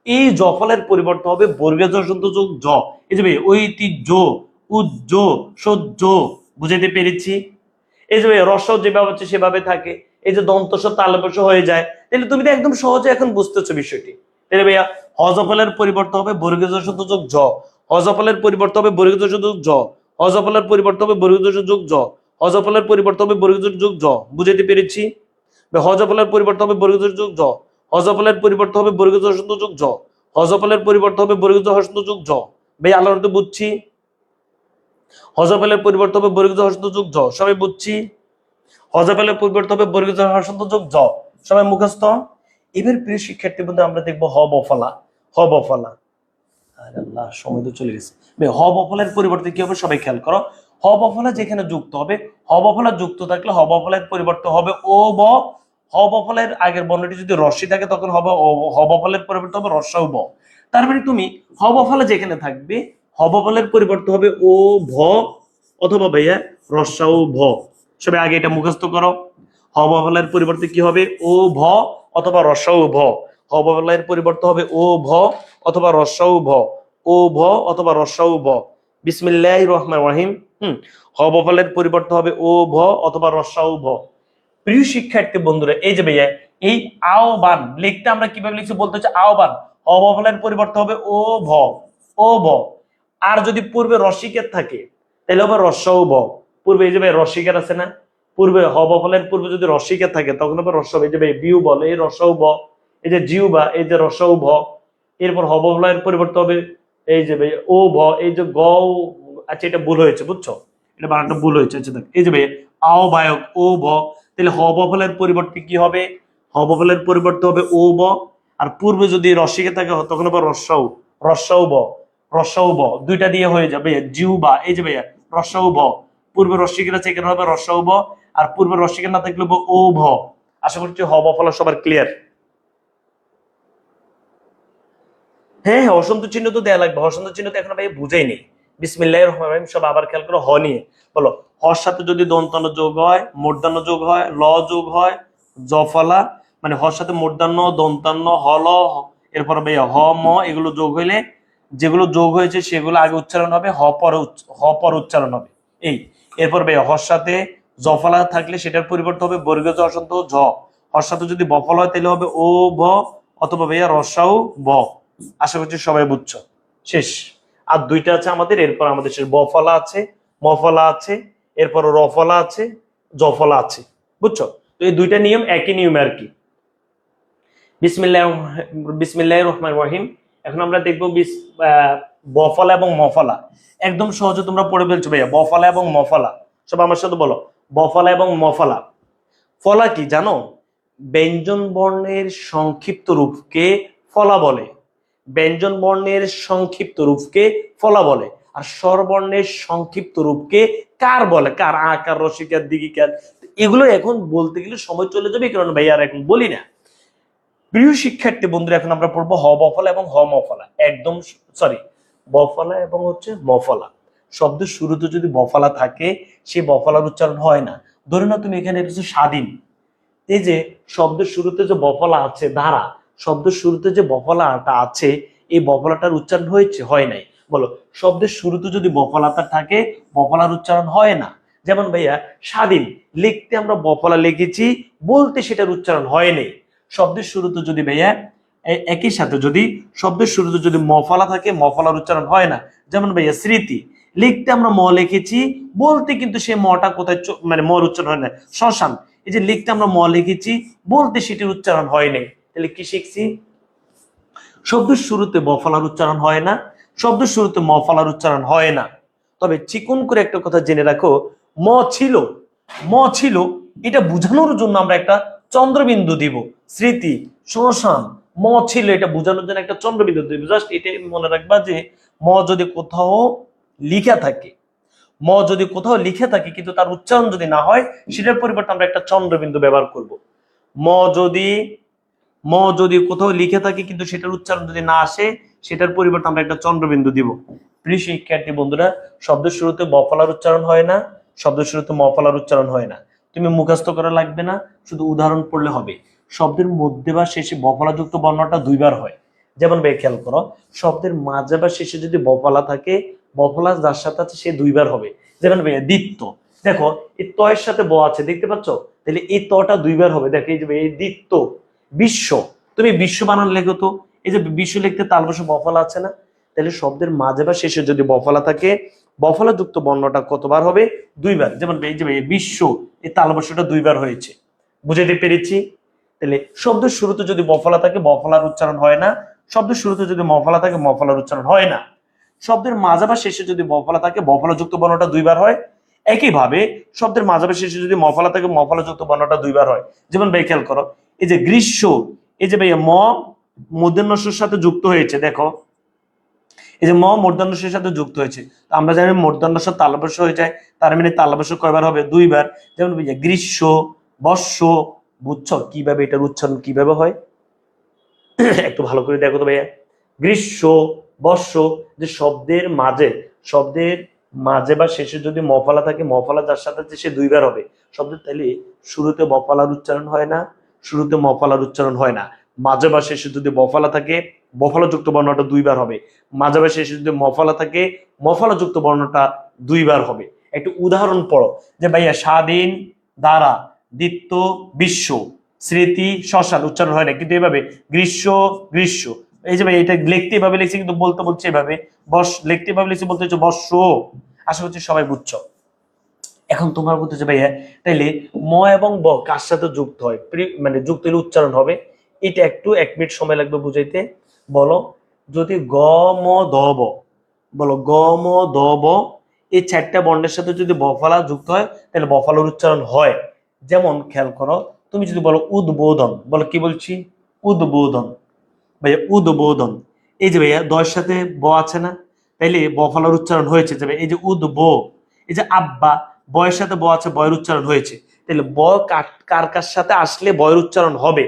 এই জফলের পরিবর্তন হবে বর্গীয় জ যোগ জ। এই যে ভাইয়া ঐতিহ্য, উজ্জ, সহ্য। বুঝাইতে পেরেছি? এই যে রসও যেভাবে হচ্ছে সেভাবে থাকে, এই যে দন্তস তালবস হয়ে যায়। তাহলে তুমি তো একদম সহজে এখন বুঝতেছো বিষয়টি। তাহলে ভাইয়া হজফলের পরিবর্তন হবে বর্গীয় জ যোগ জ, হজফলের পরিবর্তন হবে বর্গীয় জ যোগ জ, হজফলের পরিবর্তন হবে বর্গীয় জ যোগ জ, হজফলের পরিবর্তন হবে বর্গীয় জ যোগ জ। বুঝাইতে পেরেছি? হজফলের পরিবর্তন হবে বর্গীয় জ যোগ জ, হজফলের পরিবর্তন হবে বর্গীয় জ যোগ জ, হজফলের পরিবর্তন হবে বর্গীয় জ যোগ জ। ভাই আল্লাহর তো বুঝছি। হজফলের পরিবর্তন হবে বর্গীয় জ যোগ জ, সবাই বুঝছি। হজফলের পরিবর্তন হবে বর্গীয় জ যোগ জ, সবাই মুখস্থ। এবার প্রিয় শিক্ষার্থী বন্ধু আমরা দেখবো হ বফলা। হ বফলা, আরে আল্লাহ সময় তো চলে গেছে। হ বফলের পরিবর্তে কি হবে সবাই খেয়াল করো। হ বফলা যেখানে যুক্ত হবে, হ বফলা যুক্ত থাকলে হ বফলের পরিবর্তে হবে ও ব। হ বফলের আগের বর্ণটি যদি রস্যি থাকে তখন হবে হ বফলের পরিবর্তে হবে রস্যা ও ব। তার মানে তুমি হ বফলা যেখানে থাকবে হ বফলের পরিবর্তে হবে ও ভ অথবা ভাইয়া রস্যা ও ভ। সবাই আগে এটা মুখস্থ করো। হ বফলের পরিবর্তে কি হবে ও ভ অথবা রস্যা ও ভ। হ বফলের পরিবর্তে হবে ও ভ অথবা রস্যা ও ভ, ও ভ অথবা রস্যা ও ভ। বিসমিল্লাহির রহমানির রহিম। হ বফলের পরিবর্তে হবে ও ভ অথবা রস্যা ও ভ। প্রিয় শিক্ষার্থী বন্ধুরা এই যে ভাইয়া এই আহ্বান লিখতে আমরা কিভাবে লিখছি বলতে হচ্ছে আহ্বান। হ বফলের পরিবর্তে হবে ও ভ, ও ভ। আর যদি পূর্বে রসিকের থাকে তাহলে হবে রস্যা ও ভ। পূর্বে এই যে ভাই রসিকের আছে না, পূর্বে হ বফলের পূর্বে যদি রসিকের থাকে তখন হবে রস্যা। এই যে ভাই বিউ বল এই রস্যা ও ভ, এই যে জিউ বা এই যে রস্যা ও ভ। এরপর হ বফলের পরিবর্তে হবে এই যে ভাই ও ভ, এই যে গ। আচ্ছা এটা ভুল হয়েছে বুঝছো, এটা বানানটা ভুল হয়েছে। আচ্ছা দেখ এই যে ভাই আহ্বায়ক ও ভ। তাহলে হ বফলের পরিবর্তে কি হবে, হ বফলের পরিবর্তে হবে ও ব। আর পূর্বে যদি রসিকে থাকে তখন হবে রস্যাউ, রস্যাউ ব, রস্যাউ ব। দুইটা দিয়ে হয়ে যাবে জিউ বা এই যে ভাইয়া রস্যাউ ব। পূর্বে রসিকের আছে এখানে হবে রস্যাউ ব, আর পূর্বে রসিকের না থাকলে হবে ও ভ। আশা করছি হ বফলা সবার ক্লিয়ার। হ্যাঁ হ্যাঁ অসন্ত চিহ্ন তো দেয়া লাগবে, অসন্ত চিহ্ন তো এখন ভাই বুঝাই নেই। বিসমিল্লাহির রহমানির রহিম সব আবার খেয়াল করো হ নিয়ে বলো। হর সাথে যদি দন্তান্ন যোগ হয়, মূর্ধন্য যোগ হয়, ল যোগ হয়, জফলা মানে হর সাথে মূর্ধন্য দন্তান্ন হল, এরপর ভাইয়া হ ম এগুলো যোগ হইলে যেগুলো যোগ হয়েছে সেগুলো আগে উচ্চারণ হবে, হ পর উচ্চারণ হবে। এই এরপর ভাইয়া হর সাথে জফলা থাকলে সেটার পরিবর্তন হবে বর্গীয় জ অসন্ত ঝ। হর সাথে যদি বফল হয় তাহলে হবে ও ভ অথবা ভাইয়া রসাউ ব। আশা করছি সবাই বুঝছো। শেষ। আর দুইটা আছে আমাদের, এরপর আমাদের শেষ বফলা আছে, মফলা আছে, এরপর রফলা আছে, জফলা আছে। বুঝছো? তো এই দুইটা নিয়ম একই নিয়ম আর কি। বিসমিল্লাহির রহমানির রহিম। এখন আমরা দেখবো বফলা এবং মফলা। একদম সহজে তোমরা পড়ে ফেলছো ভাইয়া বফলা এবং মফলা। সব আমার সাথে বলো বফলা এবং মফলা। ফলা কি জানো? ব্যঞ্জন বর্ণের সংক্ষিপ্ত রূপকে ফলা বলে। ব্যঞ্জন বর্ণের সংক্ষিপ্ত রূপকে ফলা বলে। আর স্বরবর্ণের সংক্ষিপ্ত রূপকে কার বলে। কার আকার রসিকার দিগিকার এগুলো এখন বলতে গেলে সময় চলে যাবে, কারণ ভাই আর এখন বলি না। প্রিয় শিক্ষার্থী বন্ধুরা এখন আমরা পড়বো হ বফলা এবং হ মফলা। একদম সরি বফলা এবং হচ্ছে মফলা। শব্দের শুরুতে যদি বফলা থাকে সে বফলার উচ্চারণ হয় না। ধরে না তুমি এখানে কিছু স্বাধীন, এই যে শব্দের শুরুতে যে বফলা আছে ধারা, শব্দের শুরুতে যে বফলাটা আছে এই বফলাটার উচ্চারণ হয়েছে হয় নাই বলো। শব্দের শুরুতে যদি বফলাটা থাকে বফলার উচ্চারণ হয় না। যেমন ভাইয়া স্বাধীন লিখতে আমরা বফলা লিখেছি, বলতে সেটার উচ্চারণ হয় নাই। শব্দের শুরুতে যদি ভাইয়া একই সাথে যদি শব্দের শুরুতে যদি মফলা থাকে মফলার উচ্চারণ হয় না। যেমন ভাইয়া স্মৃতি লিখতে আমরা ম লিখেছি, বলতে কিন্তু সে মটা কোথায় মানে মর উচ্চারণ হয় না। শ্মশান এই যে লিখতে আমরা ম লিখেছি, বলতে সেটির উচ্চারণ হয় নাই। তাহলে কি শিখছি? শব্দের শুরুতে ব ফলার উচ্চারণ হয় না, শব্দের শুরুতে ম ফলার উচ্চারণ হয় না। তবে চিকন করে একটা কথা জেনে রাখো, ম ছিল, ম ছিল, এটা বোঝানোর জন্য আমরা একটা চন্দ্রবিন্দু দিব। স্মৃতি, শ্মশান, ম ছিল, এটা বোঝানোর জন্য একটা চন্দ্রবিন্দু দিব। জাস্ট এটাই মনে রাখবা যে ম যদি কোথাও লিখা থাকে, ম যদি কোথাও লিখে থাকে কিন্তু তার উচ্চারণ যদি না হয়, সেটার পরিবর্তে আমরা একটা চন্দ্রবিন্দু ব্যবহার করব। ম যদি ম যদি কোথাও লিখে থাকে কিন্তু সেটার উচ্চারণ যদি না আসে, সেটার পরিবর্তে আমরা একটা চন্দ্রবিন্দু দিব। প্রিয় শিক্ষার্থী বন্ধুরা, শব্দের শুরুতে ব ফলার উচ্চারণ হয় না, শব্দের শুরুতে ম ফলার উচ্চারণ হয় না। তুমি মুখস্থ করা লাগবে না, শুধু উদাহরণ পড়লে হবে। শব্দের মধ্যে বা শেষে ব ফলাযুক্ত বর্ণটা দুইবার হয়। যেমন ভাই খেয়াল করো, শব্দের মাঝে বা শেষে যদি ব ফলা থাকে, ব ফলা যার সাথে আছে সে দুইবার হবে। যেমন ভাই দ্বিত্ব, দেখো এই ত এর সাথে ব আছে, দেখতে পাচ্ছ? তাহলে এই তটা দুইবার হবে। দেখো এই যে এই দ্বিত্ব। বিশ্ব, তুমি বিশ্ব বানান লেখো তো, এই যে বিশ্ব লিখতে তালবশ বফলা আছে না? তাহলে শব্দের মাঝে বা শেষে যদি বফলা থাকে, বফলা যুক্ত বর্ণটা কতবার হবে? দুইবার। যেমন এই যে বিশ্ব, এই তালবশটা দুইবার হয়েছে। বুঝাইতে পেরেছি? তাহলে শব্দের শুরুতে যদি বফলা থাকে, বফলার উচ্চারণ হয় না, শব্দের শুরুতে যদি মফলা থাকে, মফলার উচ্চারণ হয় না। শব্দের মাঝে বা শেষে যদি বফলা থাকে, বফলা যুক্ত বর্ণটা দুইবার হয়। একইভাবে শব্দের মাঝে বা শেষে যদি মফলা থাকে, মফলা যুক্ত বর্ণটা দুইবার হয়। যেমন ভাই খেয়াল করো, এই যে গ্রীষ্ম, এই যে ভাইয়া ম মূর্ধন্যস্যের সাথে যুক্ত হয়েছে, দেখো এই যে ম মূর্ধন্যস্যের সাথে যুক্ত হয়েছে। আমরা জানি মূর্ধন্যস্য তালব্য হয়ে যায়, তার মানে তালব্য কয়বার হবে? দুইবার। যেমন ভাইয়া গ্রীষ্ম, বর্ষ, বুঝছো কিভাবে এটার উচ্চারণ কিভাবে হয়? একটু ভালো করে দেখো তো ভাইয়া, গ্রীষ্ম, বর্ষ, যে শব্দের মাঝে বা শেষে যদি মফলা থাকে, মফলা যার সাথে আছে সে দুইবার হবে। শব্দের তাইলে শুরুতে বফলার উচ্চারণ হয় না, শুরুতে মফলার উচ্চারণ হয় না। মাঝে বা শেষে যদি বফলা থাকে, বফলা যুক্ত বর্ণটা দুইবার হবে। মাঝে বা শেষে যদি মফলা থাকে, মফলা যুক্ত বর্ণটা দুইবার হবে। একটু উদাহরণ পড়ো, যে ভাইয়া স্বাধীন, দ্বারা, দ্বিত্ব, বিশ্ব, স্মৃতি, শ্মশান উচ্চারণ হয় না, কিন্তু এভাবে গ্রীষ্ম, গ্রীষ্ম। এই যে ভাই এটা লিখতে এভাবে লিখছি, কিন্তু বলতে বলছে এভাবে। লিখতে এভাবে লিখছি, বলতে হচ্ছে বর্ষ। আশা করছি সবাই বুঝছো। এখন তোমার বলতেছে ভাইয়া, তাইলে ম এবং ব কার সাথে যুক্ত হয়, মানে যুক্ত হলে উচ্চারণ হবে? এটা একটু 1 মিনিট সময় লাগবে বুঝাইতে। বলো, যদি গ ম দ ব, বলো গ ম দ ব, এই 4টা বর্ণের সাথে যদি বফলা যুক্ত হয়, তাহলে বফলার উচ্চারণ হয়। যেমন খেয়াল করো, তুমি যদি বলো উদ্বোধন, বলো কি বলছি? উদ্বোধন। ভাইয়া উদ্বোধন, এই যে ভাইয়া দয়ের সাথে ব আছে না? তাইলে ব ফলার উচ্চারণ হয়েছে। যে এই যে এই যে আব্বা, বয়ের সাথে ব আছে, বয়ের উচ্চারণ হয়েছে। তাহলে ব কার কার সাথে আসলে বয়ের উচ্চারণ হবে?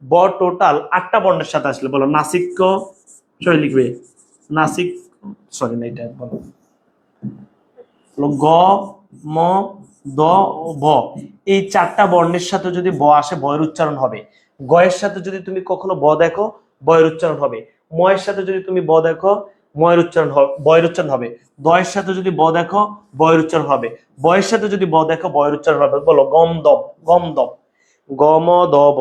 ব টোটাল 8টা বর্ণের সাথে আসলে, বলো নাসিক্য, সরি লিখবে নাসিক, সরি না এটা বলো গ ম দ ভ, এই 4টা বর্ণের সাথে যদি ব আসে, বয়ের উচ্চারণ হবে। গয়ের সাথে যদি তুমি কখনো ব দেখো, বয়ের উচ্চারণ হবে। ময়ের সাথে যদি তুমি ব দেখো, ময়ের উচ্চারণ হবে, বয়ের উচ্চারণ হবে। দয়ের সাথে যদি ব দেখো, বয়ের উচ্চারণ হবে। বয়ের সাথে যদি ব দেখো, বয়ের উচ্চারণ হবে। বলো গম দব, গম দব, গম দব,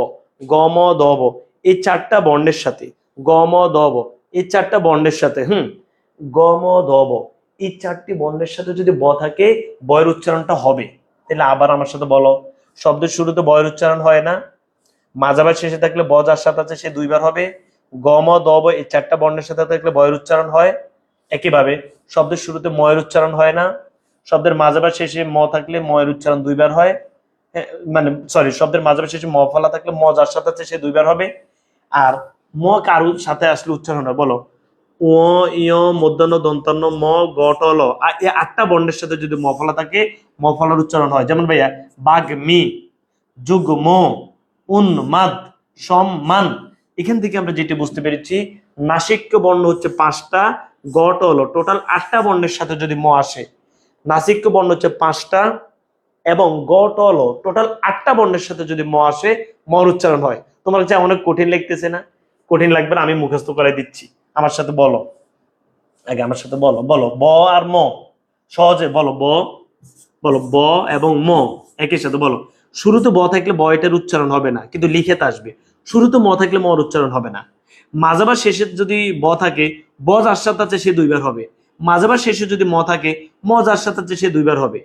গম দব, এই 4টা বর্ণের সাথে, গম দব, এই 4টা বর্ণের সাথে, গম দব, এই 4টি বর্ণের সাথে যদি ব থাকে, বয়ের উচ্চারণটা হবে। তাহলে আবার আমার সাথে বলো, শব্দের শুরুতে বয়ের উচ্চারণ হয় না, মাঝাবার শেষে থাকলে ব যার সাথে আছে সে দুইবার হবে। গম দব, এই 4টা বর্ণের সাথে থাকলে বয়ের উচ্চারণ হয়। একইভাবে শব্দের শুরুতে ময়ের উচ্চারণ হয় না, শব্দের মাঝাবার শেষে ম থাকলে ময়ের উচ্চারণ দুইবার হয়। মানে সরি, শব্দের মাঝাবার শেষে ম ফলা থাকলে ম যার সাথে আছে সে দুইবার হবে। আর ম কারুর সাথে আসলে উচ্চারণ হয়, বলো ও ইয় মধ্যাহ্ন দন্তান্ন ম গটল, আর এই 8টা বর্ণের সাথে যদি মফলা থাকে, মফলার উচ্চারণ হয়। যেমন ভাইয়া বাঘ মি, যুগ্ম, উন্মাদ, সম্মান। এখান থেকে আমরা যেটা বুঝতে পেরেছি, নাসিক্য বর্ণ হচ্ছে 5টা, গট হলো টোটাল 8টা বর্ণের সাথে যদি ম আসে, নাসিক্য বর্ণ হচ্ছে 5টা এবং গট হলো টোটাল 8টা বর্ণের সাথে যদি ম আসে, মর উচ্চারণ হয়। তোমার কাছে অনেক কঠিন লাগতেছে না? কঠিন লাগবে না, আমি মুখস্থ করে দিচ্ছি। আমার সাথে বলো, আগে আমার সাথে বলো, বলো ব আর ম, সহজে বলো ব, বলো ব এবং ম একই সাথে বলো। শুরুতে ব থাকলে ব এটার উচ্চারণ হবে না, কিন্তু লিখেতে আসবে। শুরুতে ম থাকলে মর উচ্চারণ হবে না। মাঝাবার শেষে যদি ব থাকে, ব যার সাথে আছে সে দুইবার হবে। মাঝাবার শেষে যদি ম থাকে, ম যার সাথে আছে সে দুইবার হবে।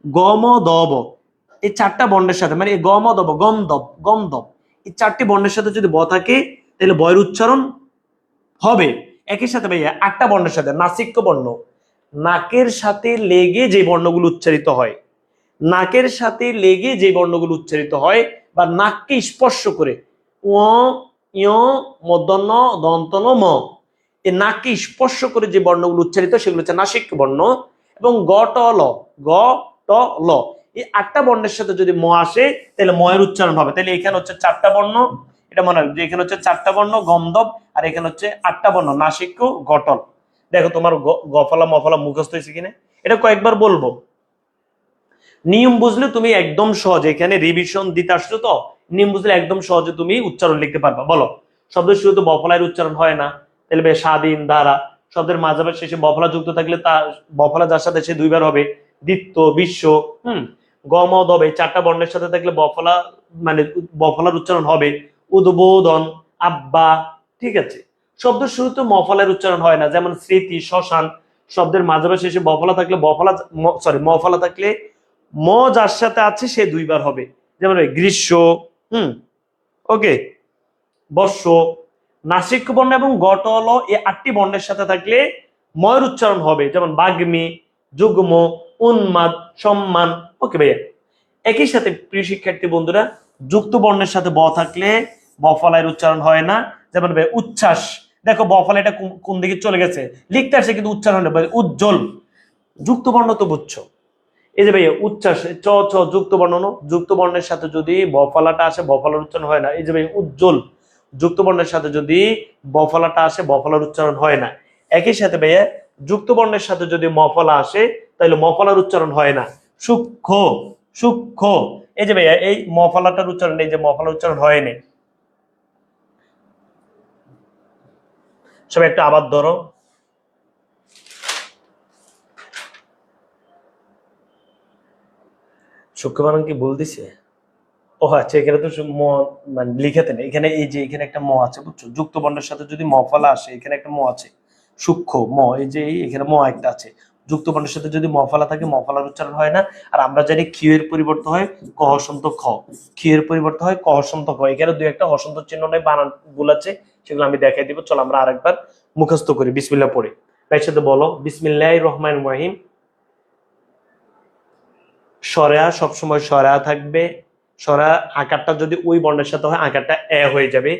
গ ম দ ব, এই 4টা বর্ণের সাথে, মানে গ ম দ ব, গম দব, গম দব, এই 4টি বর্ণের সাথে যদি ব থাকে তাহলে বয়ের উচ্চারণ হবে। একই সাথে ভাইয়া 8টা বর্ণের সাথে নাসিক্য বর্ণ, নাকের সাথে লেগে যে বর্ণগুলো উচ্চারিত হয়, নাকের সাথে লেগে যে বর্ণগুলো উচ্চারিত হয় বা নাককে স্পর্শ করে ও ইয় মদন্য দন্তন ম, এই নাককে স্পর্শ করে যে বর্ণগুলো উচ্চারিত সেগুলো হচ্ছে নাসিক্য বর্ণ। এবং গ ট ল, গ ট ল, এই 8টা বর্ণের সাথে যদি ম আসে তাহলে ময়ের উচ্চারণ হবে। তাহলে এখানে হচ্ছে 4টা বর্ণ, এটা মনে রাখবে, এখানে হচ্ছে 4টা বর্ণ গন্ধব, আর এখানে হচ্ছে 8টা বর্ণ নাসিক্য গটল। দেখো তোমার গফলা মফলা মুখস্থ হয়েছে কিনা, এটা কয়েকবার বলবো। নিয়ম বুঝলে তুমি একদম সহজে, এখানে রিভিশন দিতে আসছো তো, নিয়ম বুঝলে একদম সহজে তুমি উচ্চারণ লিখতে পারবা। বলো, শব্দের শুরুতে বফলার উচ্চারণ হয় না, তাহলে ভাই স্বাধীন দ্বারা। শব্দের মাঝাবের শেষে বফলা যুক্ত থাকলে তা বফলা যার সাথে সে দুইবার হবে, দ্বিত্ব, বিশ্ব। গম দবে 4টা বর্ণের সাথে থাকলে বফলা মানে বফলার উচ্চারণ হবে, উদ্বোধন, আব্বা। ঠিক আছে, শব্দের শুরুতে মফলার উচ্চারণ হয় না, যেমন স্মৃতি, শ্মশান। শব্দের মাঝাবের শেষে বফলা থাকলে মফলা থাকলে ম যার সাথে আছে সে দুইবার হবে, যেমন গ্রীষ্ম, ওকে, বর্ষ। নাসিক্য বর্ণ এবং গটল এই 8টি বর্ণের সাথে থাকলে ময়ের উচ্চারণ হবে, যেমন বাগ্মী, যুগ্ম, উন্মাদ, সম্মান। ওকে ভাইয়া, একই সাথে প্রিয় শিক্ষার্থী বন্ধুরা, যুক্ত বর্ণের সাথে ব থাকলে বফলায়ের উচ্চারণ হয় না, যেমন ভাই উচ্ছ্বাস। দেখো বফলা এটা কোন দিকে চলে গেছে, লিখতে আসছে কিন্তু উচ্চারণ হয় উজ্জ্বল, যুক্ত বর্ণ তো বুঝছো। এই যে ভাইয়া উচ্ছ্বাস, চ ছ যুক্ত বর্ণ, যুক্ত বর্ণের সাথে যদি বফলাটা আসে বফলার উচ্চারণ হয় না। এই যে ভাই উজ্জ্বল, যুক্ত বর্ণের সাথে যদি বফলাটা আসে বফলার উচ্চারণ হয় না। একই সাথে ভাইয়া যুক্ত বর্ণের সাথে যদি মফলা আসে তাহলে মফলার উচ্চারণ হয় না। সূক্ষ্ম, সূক্ষ্ম, এই যে ভাইয়া এই মফলাটার উচ্চারণ, এই যে মফলার উচ্চারণ হয় না। সবাই একটা আবার ধরো, সূক্ষ্ম বানান কি ভুল দিছে? ও আচ্ছা, এখানে তো মানে লিখাতে নেই, এখানে এই যে এখানে একটা ম আছে বুঝছো, যুক্ত বর্ণের সাথে যদি মফলা আসে, এখানে একটা ম আছে সূক্ষ্ম ম, এই যে এখানে ম একটা আছে, যুক্ত বর্ণের সাথে যদি মফলা থাকে মফলার উচ্চারণ হয় না। আর আমরা জানি ক্ষি এর পরিবর্তন হয় ক হসন্ত খ, ক্ষি এর পরিবর্তন হয় ক হসন্ত খ। এখানে দুই একটা হসন্ত চিহ্ন নাই, বানান ভুল আছে, সেগুলো আমি দেখাই দিব। চলো আমরা আরেকবার মুখস্থ করি, বিসমিল্লাহ পড়ে। ভাইয়ের সাথে বলো, বিসমিল্লাহির রহমানির রহিম। সরেয়া সবসময় সরেয়া থাকবে, সরা আকারটা যদি ওই বর্ণের সাথে হয় আকারটা এ হয়ে যাবে,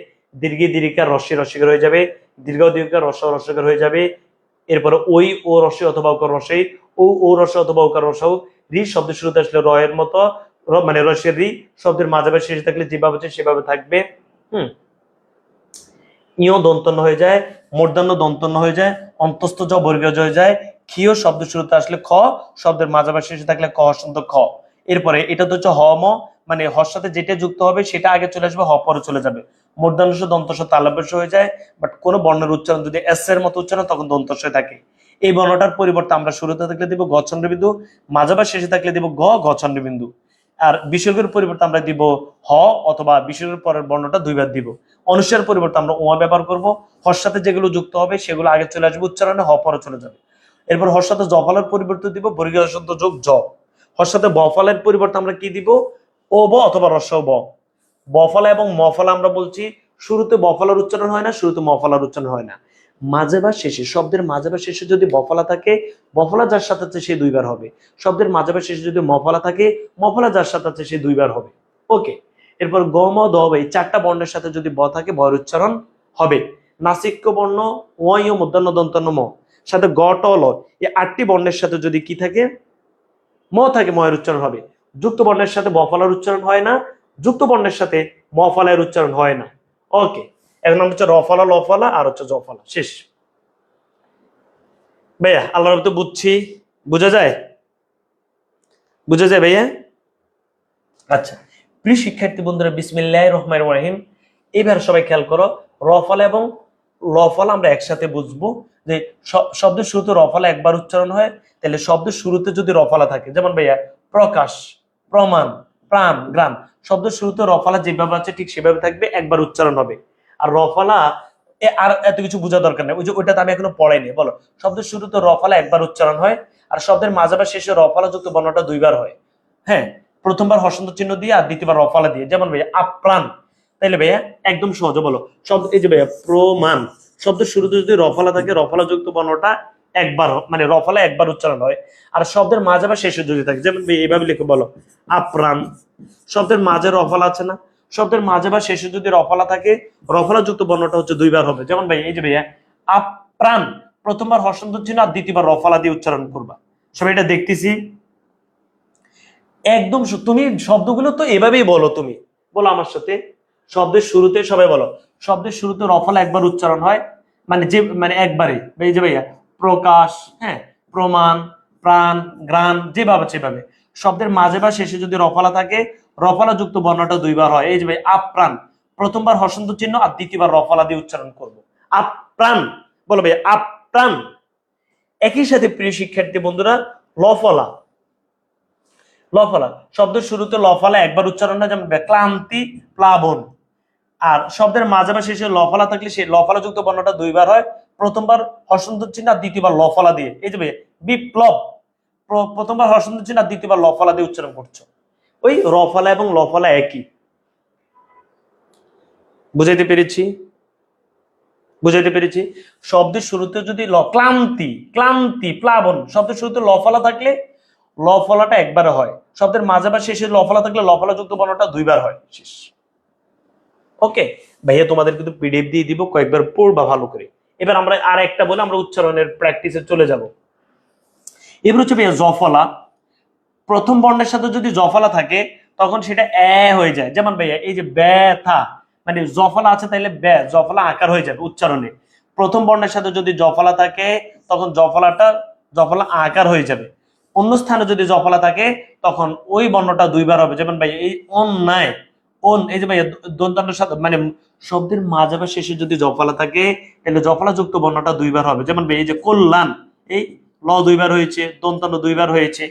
দীর্ঘে দীর্ঘিকার রস্যি রস্যিকার হয়ে যাবে, দীর্ঘ দীর্ঘিকার রস্য রস্যকার হয়ে যাবে। এরপরে ওই ও রস্যি অথবা ওকার রস্যই, ও রস্য অথবা ওকার রস্যও। রি শব্দের শুরুতে আসলে র এর মতো, মানে রস্যের রি, শব্দের মাঝাবে শেষে থাকলে যেভাবে হচ্ছে সেভাবে থাকবে। ইয় দন্তন্য হয়ে যায়, মূর্ধন্য দন্তন্য হয়ে যায়, অন্তস্থ জ বর্গীয় জ হয়ে যায়। ক্ষীয় শব্দ শুরুতে আসলে খ, শব্দের মাঝাবার শেষে থাকলে ক হসন্ত খ। এরপরে এটা তো হচ্ছে হ ম, মানে হর সাথে যেটা যুক্ত হবে সেটা আগে চলে আসবে, হ পরে চলে যাবে। মূর্ধন্য দন্তস্ব তালব্য হয়ে যায়, বাট কোন বর্ণের উচ্চারণ যদি এস এর মতো উচ্চারণ তখন দন্তস্ব থাকে। এই বর্ণটার পরিবর্তে আমরা শুরুতে থাকলে দিব গ চন্দ্রবিন্দু, মাঝাবার শেষে থাকলে দিব গ গ চন্দ্রবিন্দু। আর বিসর্গের পরিবর্তে আমরা দিব হ, অথবা বিসর্গের পরের বর্ণটা দুইবার দিব। অনুসার পরিবর্তে আমরা ওয়া ব্যবহার করব। হর সাথে যেগুলো যুক্ত হবে সেগুলো আগে চলে আসবে উচ্চারণে, হ পরে চলে যাবে। এরপর হর সাথে জফলের পরিবর্তে দিব বর্গীয় হস্যন্ত যোগ জ। হর সাথে বফলের পরিবর্তে আমরা কি দিব, ও ব অথবা রস্য ব। বফলা এবং মফলা আমরা বলছি শুরুতে বফলার উচ্চারণ হয় না, শুরুতে মফলার উচ্চারণ হয় না। মাঝে বা শেষে, শব্দের মাঝে বা শেষে যদি বফলা থাকে বফলা যার সাথে আছে সে দুইবার হবে। শব্দের মাঝে বা শেষে যদি মফলা থাকে মফলা যার সাথে আছে সে দুইবার হবে। ওকে, এরপর গ ম দ এই 4টা বর্ণের সাথে যদি ব থাকে বয়ের উচ্চারণ হবে। নাসিক্য বর্ণ ও ই মূর্ধন্য দন্তন্য ম, সাথে গ ট ল, এই 8টি বর্ণের সাথে যদি কি থাকে ম থাকে ময়ের উচ্চারণ হবে। যুক্ত বর্ণের সাথে বফলার উচ্চারণ হয় না, যুক্ত বর্ণের সাথে মফলার উচ্চারণ হয় না। ওকে, এখন হচ্ছে রফলা লফলা আর হচ্ছে জফলা, শেষ। ভাইয়া আল্লাহর তো বুঝছি, বুঝা যায়, বুঝা যায় ভাইয়া? আচ্ছা প্রিয় শিক্ষার্থী বন্ধুরা, বিসমিল্লাহির রহমানির রহিম। এবার সবাই খেয়াল করো, রফলা এবং লফলা আমরা একসাথে বুঝবো। যে শব্দের শুরুতে রফলা একবার উচ্চারণ হয়, তাহলে শব্দের শুরুতে যদি রফলা থাকে, যেমন ভাইয়া প্রকাশ, প্রমাণ, প্রাণ, গ্রাম, শব্দের শুরুতে রফলা যেভাবে আছে ঠিক সেভাবে থাকবে, একবার উচ্চারণ হবে। আর রফলা আর এত কিছু বোঝা দরকার নেই, ওই যে ওইটা তো আমি এখনো পড়াইনি। বলো, শব্দের শুরুতে রফলা একবার উচ্চারণ হয়, আর শব্দের মাঝাবার শেষে রফলা যুক্ত বর্ণটা দুইবার হয়। হ্যাঁ, প্রথমবার হসন্ত চিহ্ন দিয়ে আর দ্বিতীয়বার রফলা দিয়ে, যেমন ভাই আপ্রাণ, তাইলে ভাইয়া একদম সহজে বলো শব্দ, এই যে ভাইয়া প্রমাণ শব্দের শুরুতে যদি রফলা থাকে, রফলা যুক্ত বর্ণটা একবার মানে রফলা একবার উচ্চারণ হয়। আর শব্দের মাঝে বা শেষে যদি থাকে, যেমন এইভাবে লিখে বলো আপ্রাণ, শব্দের মাঝে রফলা আছে না, শব্দের মাঝে বা শেষে যদি রফলা থাকে, রফলা যুক্ত বর্ণটা হচ্ছে দুইবার হবে। যেমন ভাই এই যে ভাইয়া আপ্রাণ, প্রথমবার হর্ষন্ত চিহ্ন আর দ্বিতীয়বার রফলা দিয়ে উচ্চারণ করবা। সবাই এটা দেখতেছি একদম তুমি শব্দগুলো তো এভাবেই বলো, তুমি বলো আমার সাথে শব্দের শুরুতে, সবাই বলো শব্দের শুরুতে রফলা একবার উচ্চারণ হয়, মানে যে মানে একবারে, এই যে ভাইয়া প্রকাশ, হ্যাঁ, প্রমাণ, প্রাণ, গ্রাণ, যেভাবে সেভাবে। শব্দের মাঝে বা শেষে যদি রফলা থাকে, রফলা যুক্ত বর্ণটা দুইবার হয়। এই যে ভাই আপ্রাণ, প্রথমবার হর্ষন্ত চিহ্ন আর দ্বিতীয়বার রফলা দিয়ে উচ্চারণ করবো। আপ্রাণ, বলো ভাই আপ্রাণ। একই সাথে প্রিয় শিক্ষার্থী বন্ধুরা, লফলা, লফলা শব্দের শুরুতে লফলা একবার উচ্চারণ হয়, যেমন ক্লান্তি, প্লাবন। আর শব্দের মাঝে বা শেষে লফলা থাকলে সেই লফলা যুক্ত বর্ণটা দুইবার হয়, প্রথমবার হর্ষন্ত চিহ্ন আর দ্বিতীয়বার লফলা দিয়ে। এই যে বিপ্লব, প্রথমবার হর্ষন্ত চিহ্ন আর দ্বিতীয়বার লফলা দিয়ে উচ্চারণ করছো। ওই রফলা এবং লফলা একই, বুঝাইতে পেরেছি? বুঝাইতে পেরেছি? শব্দের শুরুতে যদি ক্লান্তি, ক্লান্তি, প্লাবন শব্দের শুরুতে লফলা থাকলে লফলাটা একবারে হয়, শব্দের মাঝে বা শেষে লফলা থাকলে লফলা যুক্ত বর্ণটা দুইবার হয়। শেষ। ওকে ভাইয়া, তোমাদের কিন্তু পিডিএফ দিয়ে দিব, কয়েকবার পড়বা ভালো করে। এবার আমরা আর একটা বলে আমরা উচ্চারণের প্র্যাকটিসে চলে যাব। এবার হচ্ছে ভাইয়া জফলা, প্রথম বর্ণের সাথে যদি জফলা থাকে তখন সেটা হয়ে যায়। যেমন ভাইয়া এই যে ব্যথা, মানে জফলা আছে তাইলে জফলা আকার হয়ে যাবে উচ্চারণে। প্রথম বর্ণের সাথে যদি জফলা থাকে তখন জফলা আকার হয়ে যাবে। অন্য স্থানে যদি জফলা থাকে তখন ওই বর্ণটা দুইবার হবে। যেমন ভাই এই অন্যায়, এই যে ভাইয়া দন্তান্নের সাথে মানে শব্দের মাঝে বা শেষে যদি জফলা থাকে তাহলে জফলা যুক্ত বর্ণটা দুইবার হবে। যেমন ভাই এই যে কল্যাণ, এই ল দুইবার হয়েছে, দন্তান্ন দুইবার হয়েছে।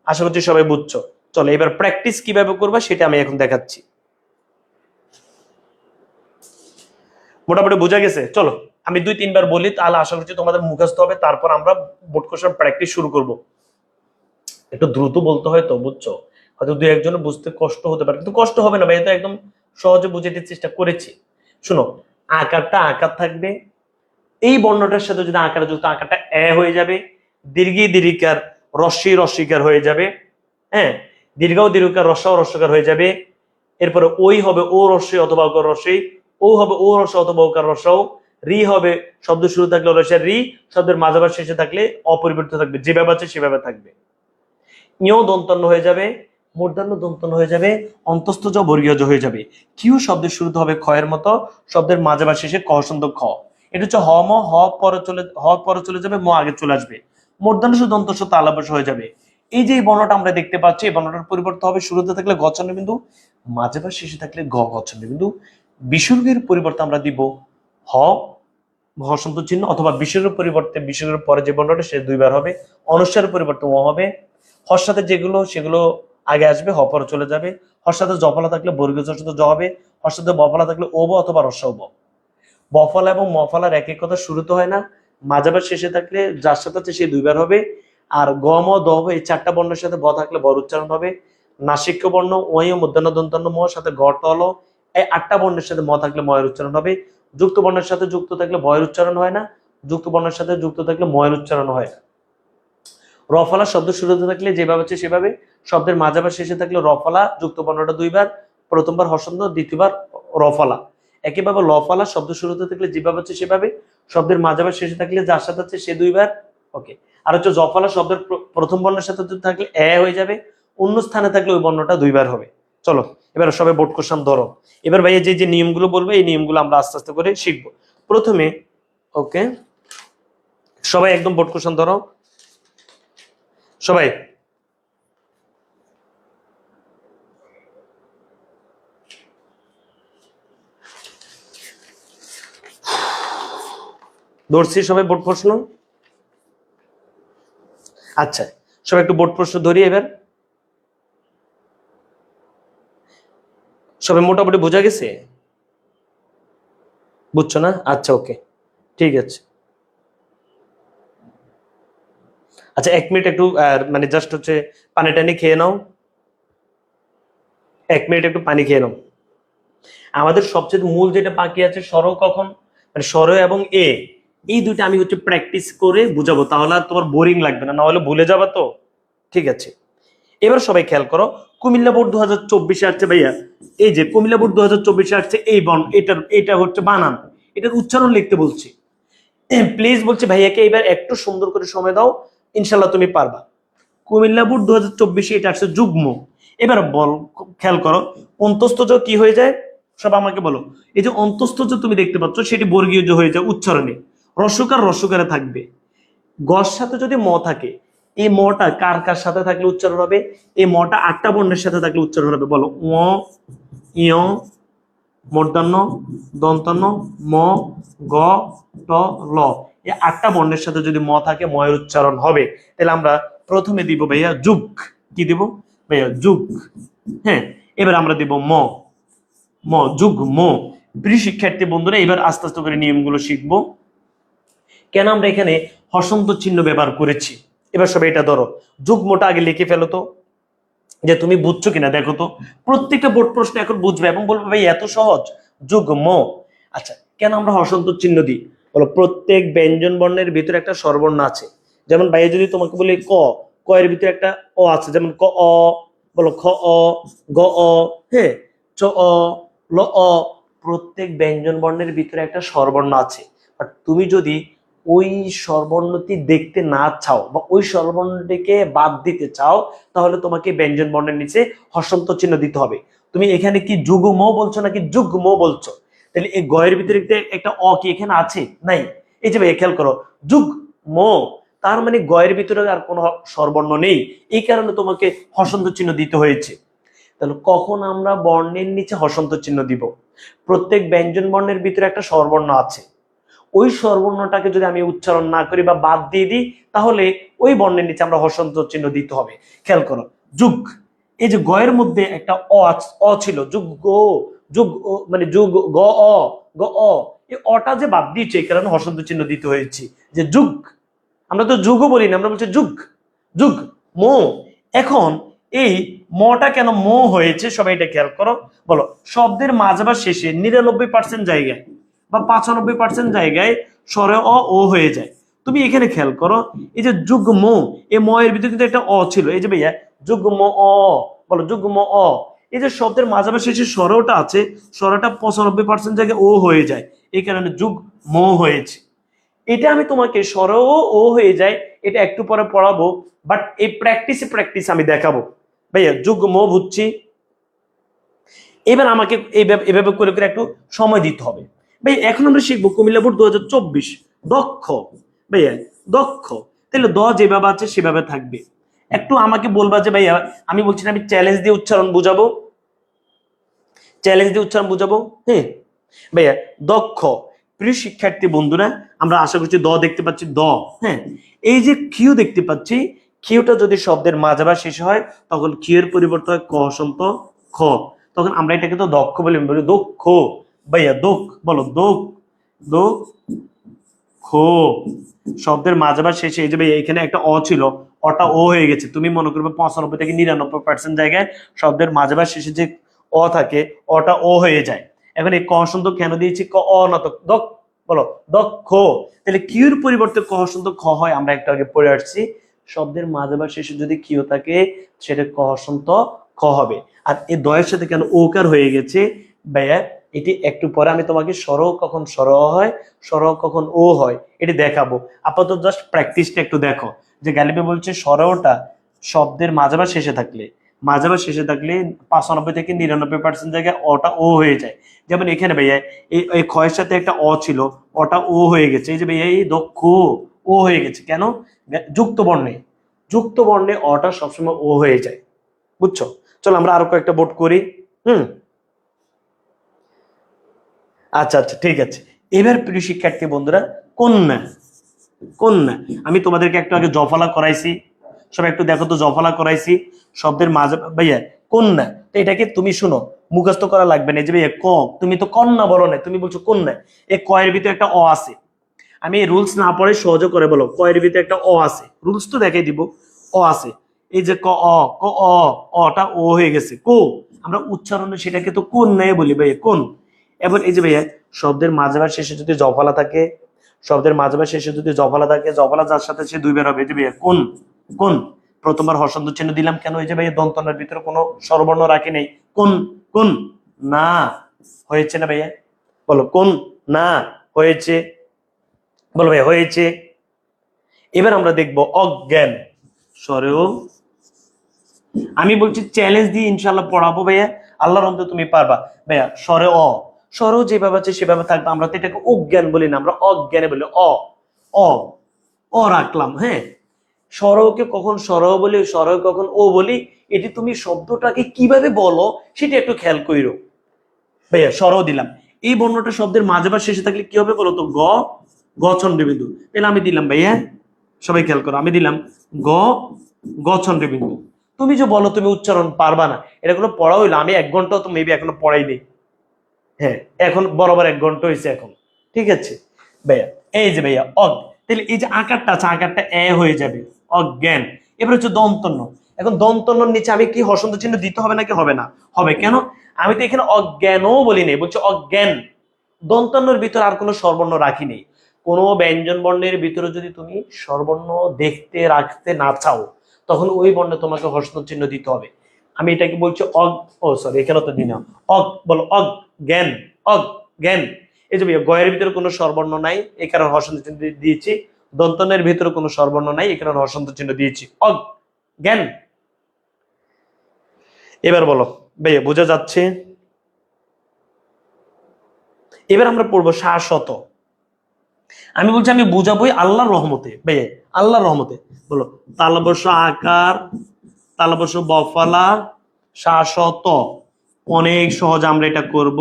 আশা করছি সবাই বুঝছো। চলো এবার প্র্যাকটিস কিভাবে করবা সেটা আমি এখন দেখাচ্ছি। মোটামুটি বোঝা গেছে? চলো আমি 2-3 বার বলি, তাহলে আশা করছি তোমাদের মুখস্থ হবে, তারপর আমরা বোর্ড কোশ্চেন প্র্যাকটিস শুরু করব। একটু দ্রুত বলতে হয় তো, বুঝছো? হয়তো 2-1জনের বুঝতে কষ্ট হতে পারে, কিন্তু কষ্ট হবে না ভাই, এটা একদম সহজে বুঝাতে চেষ্টা করেছি। শোনো, আকারটা আকার থাকবে, এই বর্ণটার সাথে যদি আকার যুক্ত, আকারটা হয়ে যাবে, দীর্ঘী দীর্ঘিকার, রস্যি রস্যিকার হয়ে যাবে, হ্যাঁ, দীর্ঘাও দীর্ঘকার, রস্যাও রস্যকার হয়ে যাবে। এরপরে ওই হবে ও রস্যই অথবা ওকার রস্যই, ও হবে ও রস্য অথবা ওকার রস্যাও, রি হবে শব্দ শুরু থাকলে রস্যের রি, শব্দের মাঝাবার শেষে থাকলে অপরিবর্তিত থাকবে, যেভাবে আছে সেভাবে থাকবে। ইয় দন্তন্য হয়ে যাবে, মূর্ধন্য দন্তন্য হয়ে যাবে, অন্তস্থ জ বর্গীয় জ হয়ে যাবে। কিউ শব্দের শুরুতে হবে ক্ষয়ের মতো, শব্দের মাঝে বা শেষে ক সন্ধ খ। এটা হচ্ছে হ ম, হ পরে চলে যাবে, ম আগে চলে আসবে, মূর্ধন্য দন্তস্ব তালাবশ হয়ে যাবে। এই যে বর্ণটা আমরা দেখতে পাচ্ছি, এই বর্ণটার পরিবর্তন হবে শুরুতে থাকলে গ চন্দ্র বিন্দু, মাঝে বা শেষে থাকলে গ গ চন্দ্র বিন্দু। বিসর্গের পরিবর্তে আমরা দিব হ হসন্ত চিহ্ন, অথবা বিসর্গের পরিবর্তে বিসর্গের পরে যে বর্ণটা সে দুইবার হবে। অনুসারের পরিবর্তে ও হবে। হর সাথে যেগুলো সেগুলো আগে আসবে, হ পরে চলে যাবে। হর সাথে জফলা থাকলে বর্গীয় জ সাথে জ হবে, হর সাথে বফলা থাকলে ও ব অথবা রস্য ব। বফলা এবং মফলার এক এক কথা শুরুতে হয় না, মাঝাবার শেষে থাকলে যার সাথে আছে সে দুইবার হবে। আর গ ম দ হ এই 4টা বর্ণের সাথে ব থাকলে বর উচ্চারণ হবে। নাসিক্য বর্ণ ওই মধ্যাহ্ন দন্তান্ন ম সাথে গ ট ল, এই 8টা বর্ণের সাথে ম থাকলে ময়ের উচ্চারণ হবে। যুক্ত বর্ণের সাথে যুক্ত থাকলে বয়ের উচ্চারণ হয় না, যুক্ত বর্ণের সাথে যুক্ত থাকলে ময়ের উচ্চারণ হয়। রফলা শব্দ শুরুতে থাকলে যেভাবে আছে সেভাবে, শব্দের মাঝে বা শেষে থাকলে রফলা যুক্ত বর্ণটা দুইবার, প্রথমবার হর্ষন্ত, দ্বিতীয়বার রফলা। একইভাবে লফলা শব্দ শুরুতে থাকলে যেভাবে আছে সেভাবে, শব্দের মাঝে বা শেষে থাকলে যার সাথে আছে সে দুইবার। ওকে। আর হচ্ছে জফলা শব্দের প্রথম বর্ণের সাথে থাকলে হয়ে যাবে, অন্য স্থানে থাকলে ওই বর্ণটা দুইবার হবে। চলো এবার সবাই বোর্ড কোশ্চেন ধরো। এবার ভাই যে যে নিয়মগুলো বলবো এই নিয়মগুলো আমরা আস্তে আস্তে করে শিখবো। প্রথমে ওকে, সবাই একদম বোর্ড কোশ্চেন ধরো সবাই। ধরছি সবাই বোর্ড প্রশ্ন? আচ্ছা, সবাই একটু বোর্ড প্রশ্ন ধরি এবার। সবাই মোটামুটি বোঝা গেছে? বুঝছো না? আচ্ছা ওকে, ঠিক আছে। আচ্ছা 1 মিনিট একটু মানে জাস্ট হচ্ছে পানি টানি খেয়ে নাও, 1 মিনিট একটু পানি খেয়ে নাও। আমাদের সবচেয়ে মূল যেটা বাকি আছে স্বর কখন, মানে স্বর এবং এ, এই দুইটা আমি হচ্ছে প্র্যাকটিস করে বুঝাবো, তাহলে আর তোমার বোরিং লাগবে না, না হলে ভুলে যাবা তো। ঠিক আছে, এবার সবাই খেয়াল করো, কুমিল্লা বোর্ড 2024-এ আসছে ভাইয়া, এই যে কুমিল্লা বোর্ড 2024-এ আসছে এই বন, এটা হচ্ছে বানান, এটার উচ্চারণ লিখতে বলছি। প্লিজ বলছি ভাইয়াকে এবার একটু সুন্দর করে সময় দাও, ইনশাল্লাহ তুমি পারবা। কুমিল্লা বোর্ড 2024-এ এটা আসছে যুগ্ম। এবার বল, খেয়াল করো, অন্তস্থ কি হয়ে যায়, সব আমাকে বলো। এই যে অন্তস্থ তুমি দেখতে পাচ্ছ সেটি বর্গীয় হয়ে যায় উচ্চারণে, রস্যকার রস্যকারে থাকবে। গর সাথে যদি ম থাকে, এই মটা কার কার সাথে থাকলে উচ্চারণ হবে, এই মটা 8টা বর্ণের সাথে থাকলে উচ্চারণ হবে, বলো। ও, ইয়, মূর্ধন্য, দন্তন্য, ম, গ, ট, ল, এই 8টা বর্ণের সাথে যদি ম থাকে ময়ের উচ্চারণ হবে। তাহলে আমরা প্রথমে দিব ভাইয়া যুগ, কি দিব ভাইয়া, যুগ। হ্যাঁ, এবার আমরা দিব ম, ম যুগ ম। প্রিয় শিক্ষার্থী বন্ধুরা, এবার আস্তে আস্তে করে নিয়মগুলো শিখবো। কেন আমরা এখানে হসন্ত চিহ্ন ব্যবহার করেছি, এবার সবাই এটা ধরো, যুগ্মটা আগে লিখে ফেলো তো, যে তুমি বুঝছো কিনা দেখো তো। প্রত্যেকটা বোর্ড প্রশ্ন এখন বুঝবে এবং বলবে ভাই এত সহজ, যুগ্ম। আচ্ছা, কেন আমরা হসন্ত চিহ্ন দিই, বলো। প্রত্যেক ব্যঞ্জন বর্ণের ভিতরে একটা স্বরবর্ণ আছে। যেমন ভাইয়া যদি তোমাকে বলি ক, ক এর ভিতরে একটা অ আছে, যেমন ক অ, বলো খ অ, গ অ, হ্যাঁ, চ অ, ল অ। প্রত্যেক ব্যঞ্জন বর্ণের ভিতরে একটা স্বরবর্ণ আছে। বাট তুমি যদি ওই স্বরবর্ণটি দেখতে না চাও বা ওই স্বরবর্ণটিকে বাদ দিতে চাও, তাহলে তোমাকে ব্যঞ্জন বর্ণের নিচে হসন্ত চিহ্ন দিতে হবে। তুমি এখানে কি যুগ্ম বলছো নাকি যুগ্ম বলছো? তাহলে এই গয়ের ভিতরে একটা অ কি এখানে আছে? নাই। এই যে ভাই খেয়াল করো, যুগ্ম, তার মানে গয়ের ভিতরে আর কোনো স্বরবর্ণ নেই, এই কারণে তোমাকে হসন্ত চিহ্ন দিতে হয়েছে। তাহলে কখন আমরা বর্ণের নিচে হসন্ত চিহ্ন দিব? প্রত্যেক ব্যঞ্জন বর্ণের ভিতরে একটা স্বরবর্ণ আছে, ওই স্বরবর্ণটাকে যদি আমি উচ্চারণ না করি বা বাদ দিয়ে দিই, তাহলে ওই বর্ণের নিচে আমরা হসন্ত চিহ্ন দিতে হবে। খেয়াল করো, যুগ, এই যে গয়ের মধ্যে একটা অ ছিল, যুগ গো, যুগ মানে যুগ গ অ, গ অ, এই অটা যে বাদ দিয়েছে এই কারণে হসন্ত চিহ্ন দিতে হয়েছে, যে যুগ। আমরা তো যুগও বলি না, আমরা বলছি যুগ, যুগ মো। এখন এই মটা কেন মো হয়েছে সবাই এটা খেয়াল করো, বলো। শব্দের মাঝ বা শেষে 99% জায়গায় বা 95% জায়গায় স্বরে অ ও হয়ে যায়। তুমি এখানে খেয়াল করো, এই যে যুগ্ম, এই ম এর ভিতরে কিন্তু একটা অ ছিল, এই যে ভাইয়া যুগ্ম অ, বলো যুগ্ম অ। এই যে শব্দের মাঝ বা শেষে স্বরটা আছে, স্বরটা 95% জায়গায় ও হয়ে যায়, এই কারণে যুগ্ম হয়েছে। এটা আমি তোমাকে স্বরও ও হয়ে যায়, এটা একটু পরে পড়াবো, বাট এই প্র্যাকটিস আমি দেখাবো। ভাইয়া যুগ্ম বুঝছি, এবার আমাকে এভাবে করে করে একটু সময় দিতে হবে। ভাই এখন আমরা শিখবো কুমিল্লা বোর্ড 2024 দক্ষ। ভাইয়া দক্ষ, তাহলে দ যেভাবে আছে সেভাবে থাকবে। একটু আমাকে বলবা যে ভাইয়া, আমি বলছি না আমি চ্যালেঞ্জ দিয়ে উচ্চারণ বুঝাবো, চ্যালেঞ্জ দিয়ে উচ্চারণ বুঝাবো। হ্যাঁ ভাইয়া, দক্ষ। প্রিয় শিক্ষার্থী বন্ধুরা, আমরা আশা করছি দ দেখতে পাচ্ছি, দ। হ্যাঁ, এই যে কিউ দেখতে পাচ্ছি, কিউটা যদি শব্দের মাঝাবা শেষ হয় তখন কিউ এর পরিবর্তে হয় ক হসন্ত খ, তখন আমরা এটাকে তো দক্ষ বলি, বলি দক্ষ। ভাইয়া দোক, বলো দোক, দোক খ। শব্দের মাঝাবা শেষে এই যে ভাই এখানে একটা অ ছিল, অটা ও হয়ে গেছে। তুমি মনে করবে 95 থেকে 99% জায়গায় শব্দের মাঝাবা শেষে যে অ থাকে, অটা ও হয়ে যায়। এখন এই ক হসন্ত কেন দিয়েছি, ক অ না তো দক, বলো দক্ষ। তাহলে কিউর পরিবর্তে ক হসন্ত খ হয়, আমরা একটু আগে পড়ে আসছি। শব্দের মাঝাবা শেষে যদি কিউ থাকে সেটা ক হসন্ত খ হবে। আর এই দয়ের সাথে কেন ওকার হয়ে গেছে ভাইয়া, এটি একটু পরে আমি তোমাকে স্বর কখন স্বর হয়, স্বর কখন ও হয় এটি দেখাবো। আপাতত জাস্ট প্র্যাকটিসটা একটু দেখো, যে গালিবে বলছে স্বরটা শব্দের মাঝাবা শেষে থাকলে, মাঝাবা শেষে থাকলে 95 থেকে 99% জায়গায় অটা ও হয়ে যায়। যেমন এখানে ভাইয়া এই ক্ষয়ের সাথে একটা অ ছিল, অটা ও হয়ে গেছে। এই যে ভাইয়া এই দক্ষ ও হয়ে গেছে কেন, যুক্ত বর্ণে, যুক্ত বর্ণে অটা সবসময় ও হয়ে যায়। বুঝছো? চলো আমরা আরো কয়েকটা বোর্ড করি। হুম, আচ্ছা আচ্ছা ঠিক আছে। এবার প্রিয় শিক্ষার্থী বন্ধুরা, কন্যা, কন্যা। আমি তোমাদেরকে একটু আগে জফলা করাইছি, সবাই একটু দেখো তো, জফলা করাইছি শব্দের মাঝে ভাইয়া কন্যা। তো এটাকে তুমি শুনো, মুখস্থ করা লাগবে না। যে ভাইয়া ক, তুমি তো কন্যা বলো না, তুমি বলছো কন্যা। এই ক এর ভিতরে একটা অ আছে, আমি এই রুলস না পড়ে সহজ করে বলো, ক এর ভিতরে একটা অ আছে, রুলস তো দেখাই দিব, অ আছে। এই যে ক অ, ক অ, অটা ও হয়ে গেছে কো, আমরা উচ্চারণে সেটাকে তো কোন নাই বলি ভাইয়া, কোন। এবার এই যে ভাইয়া শব্দের মাঝে বা শেষে যদি জফলা থাকে, শব্দের মাঝে বা শেষে যদি জফলা থাকে, জফলা যার সাথে সে দুইবার হবে। এই যে ভাইয়া কোন, কোন, প্রথমবার হর্ষন্ত চিহ্ন দিলাম কেন? এই যে ভাইয়া দন্তনের ভিতরে কোনো স্বরবর্ণ রাখি নেই। কোন, কোন না হয়েছে না ভাইয়া? বলো কোন না হয়েছে, বলো ভাইয়া হয়েছে। এবার আমরা দেখবো অজ্ঞান স্বরেও। আমি বলছি চ্যালেঞ্জ দিয়ে ইনশাল্লাহ পড়াবো ভাইয়া, আল্লাহর রহমতে তুমি পারবা ভাইয়া। স্বরে অ, স্বরেও যেভাবে আছে সেভাবে থাকবে। আমরা তো এটাকে অজ্ঞান বলি না, আমরা অজ্ঞানে বলি। অ, অ, অ রাখলাম। হ্যাঁ, স্বরকে কখন স্বর বলি, স্বর কখন ও বলি, এটি তুমি শব্দটাকে কিভাবে বলো সেটা একটু খেয়াল কইরো ভাইয়া। স্বর দিলাম, এই বর্ণটা শব্দের মাঝে বা শেষে থাকলে কি হবে বলো তো? গ, গ ছন্দ্রবিন্দু। তাহলে আমি দিলাম ভাইয়া, সবাই খেয়াল করো, আমি দিলাম গ, গ ছন্দ্রবিন্দু। তুমি যে বলো তুমি উচ্চারণ পারবা না, এটা কোনো পড়া হইলো? আমি 1 ঘন্টাও তো মেবি এখনো পড়াই নেই। হ্যাঁ, এখন বরাবর 1 ঘন্টা হয়েছে এখন, ঠিক আছে ভাইয়া। এই যে ভাইয়া অগ, তাহলে এই যে আকারটা আছে, আকারটা এ হয়ে যাবে, অজ্ঞান। এবার হচ্ছে দন্তন্য। এখন দন্তন্যর নিচে আমি কি হর্ষন্ত চিহ্ন দিতে হবে নাকি হবে না? হবে। কেন? আমি তো এখানে অজ্ঞানও বলি নাই, বলছি অজ্ঞান। দন্তন্যর ভিতরে আর কোনো স্বরবর্ণ রাখি নেই। কোনো ব্যঞ্জন বর্ণের ভিতরে যদি তুমি স্বরবর্ণ দেখতে রাখতে না চাও, তখন ওই বর্ণে তোমাকে হর্ষণ চিহ্ন দিতে হবে। আমি এটাকে বলছি অগ, ও সরি এখানে তো দিই না। অগ, বলো অগ জ্ঞান, অগ জ্ঞান। এই যে গয়ের ভিতরে কোনো স্বরবর্ণ নাই, এই কারণে হর্ষণ চিহ্ন দিয়েছি। দন্তনের ভিতরে কোনো স্বরবর্ণ নাই, এই কারণে হর্ষণ চিহ্ন দিয়েছি। অগ জ্ঞান। এবার বলো ভাইয়া বোঝা যাচ্ছে? এবার আমরা পড়বো শাশ্বত। আমি বলছি আমি বুঝাবোই আল্লাহর রহমতে ভাইয়া, আল্লাহর রহমতে। বলো তালবস আকার, তালবস বফালা, শাশ্বত। অনেক সহজ আমরা এটা করব।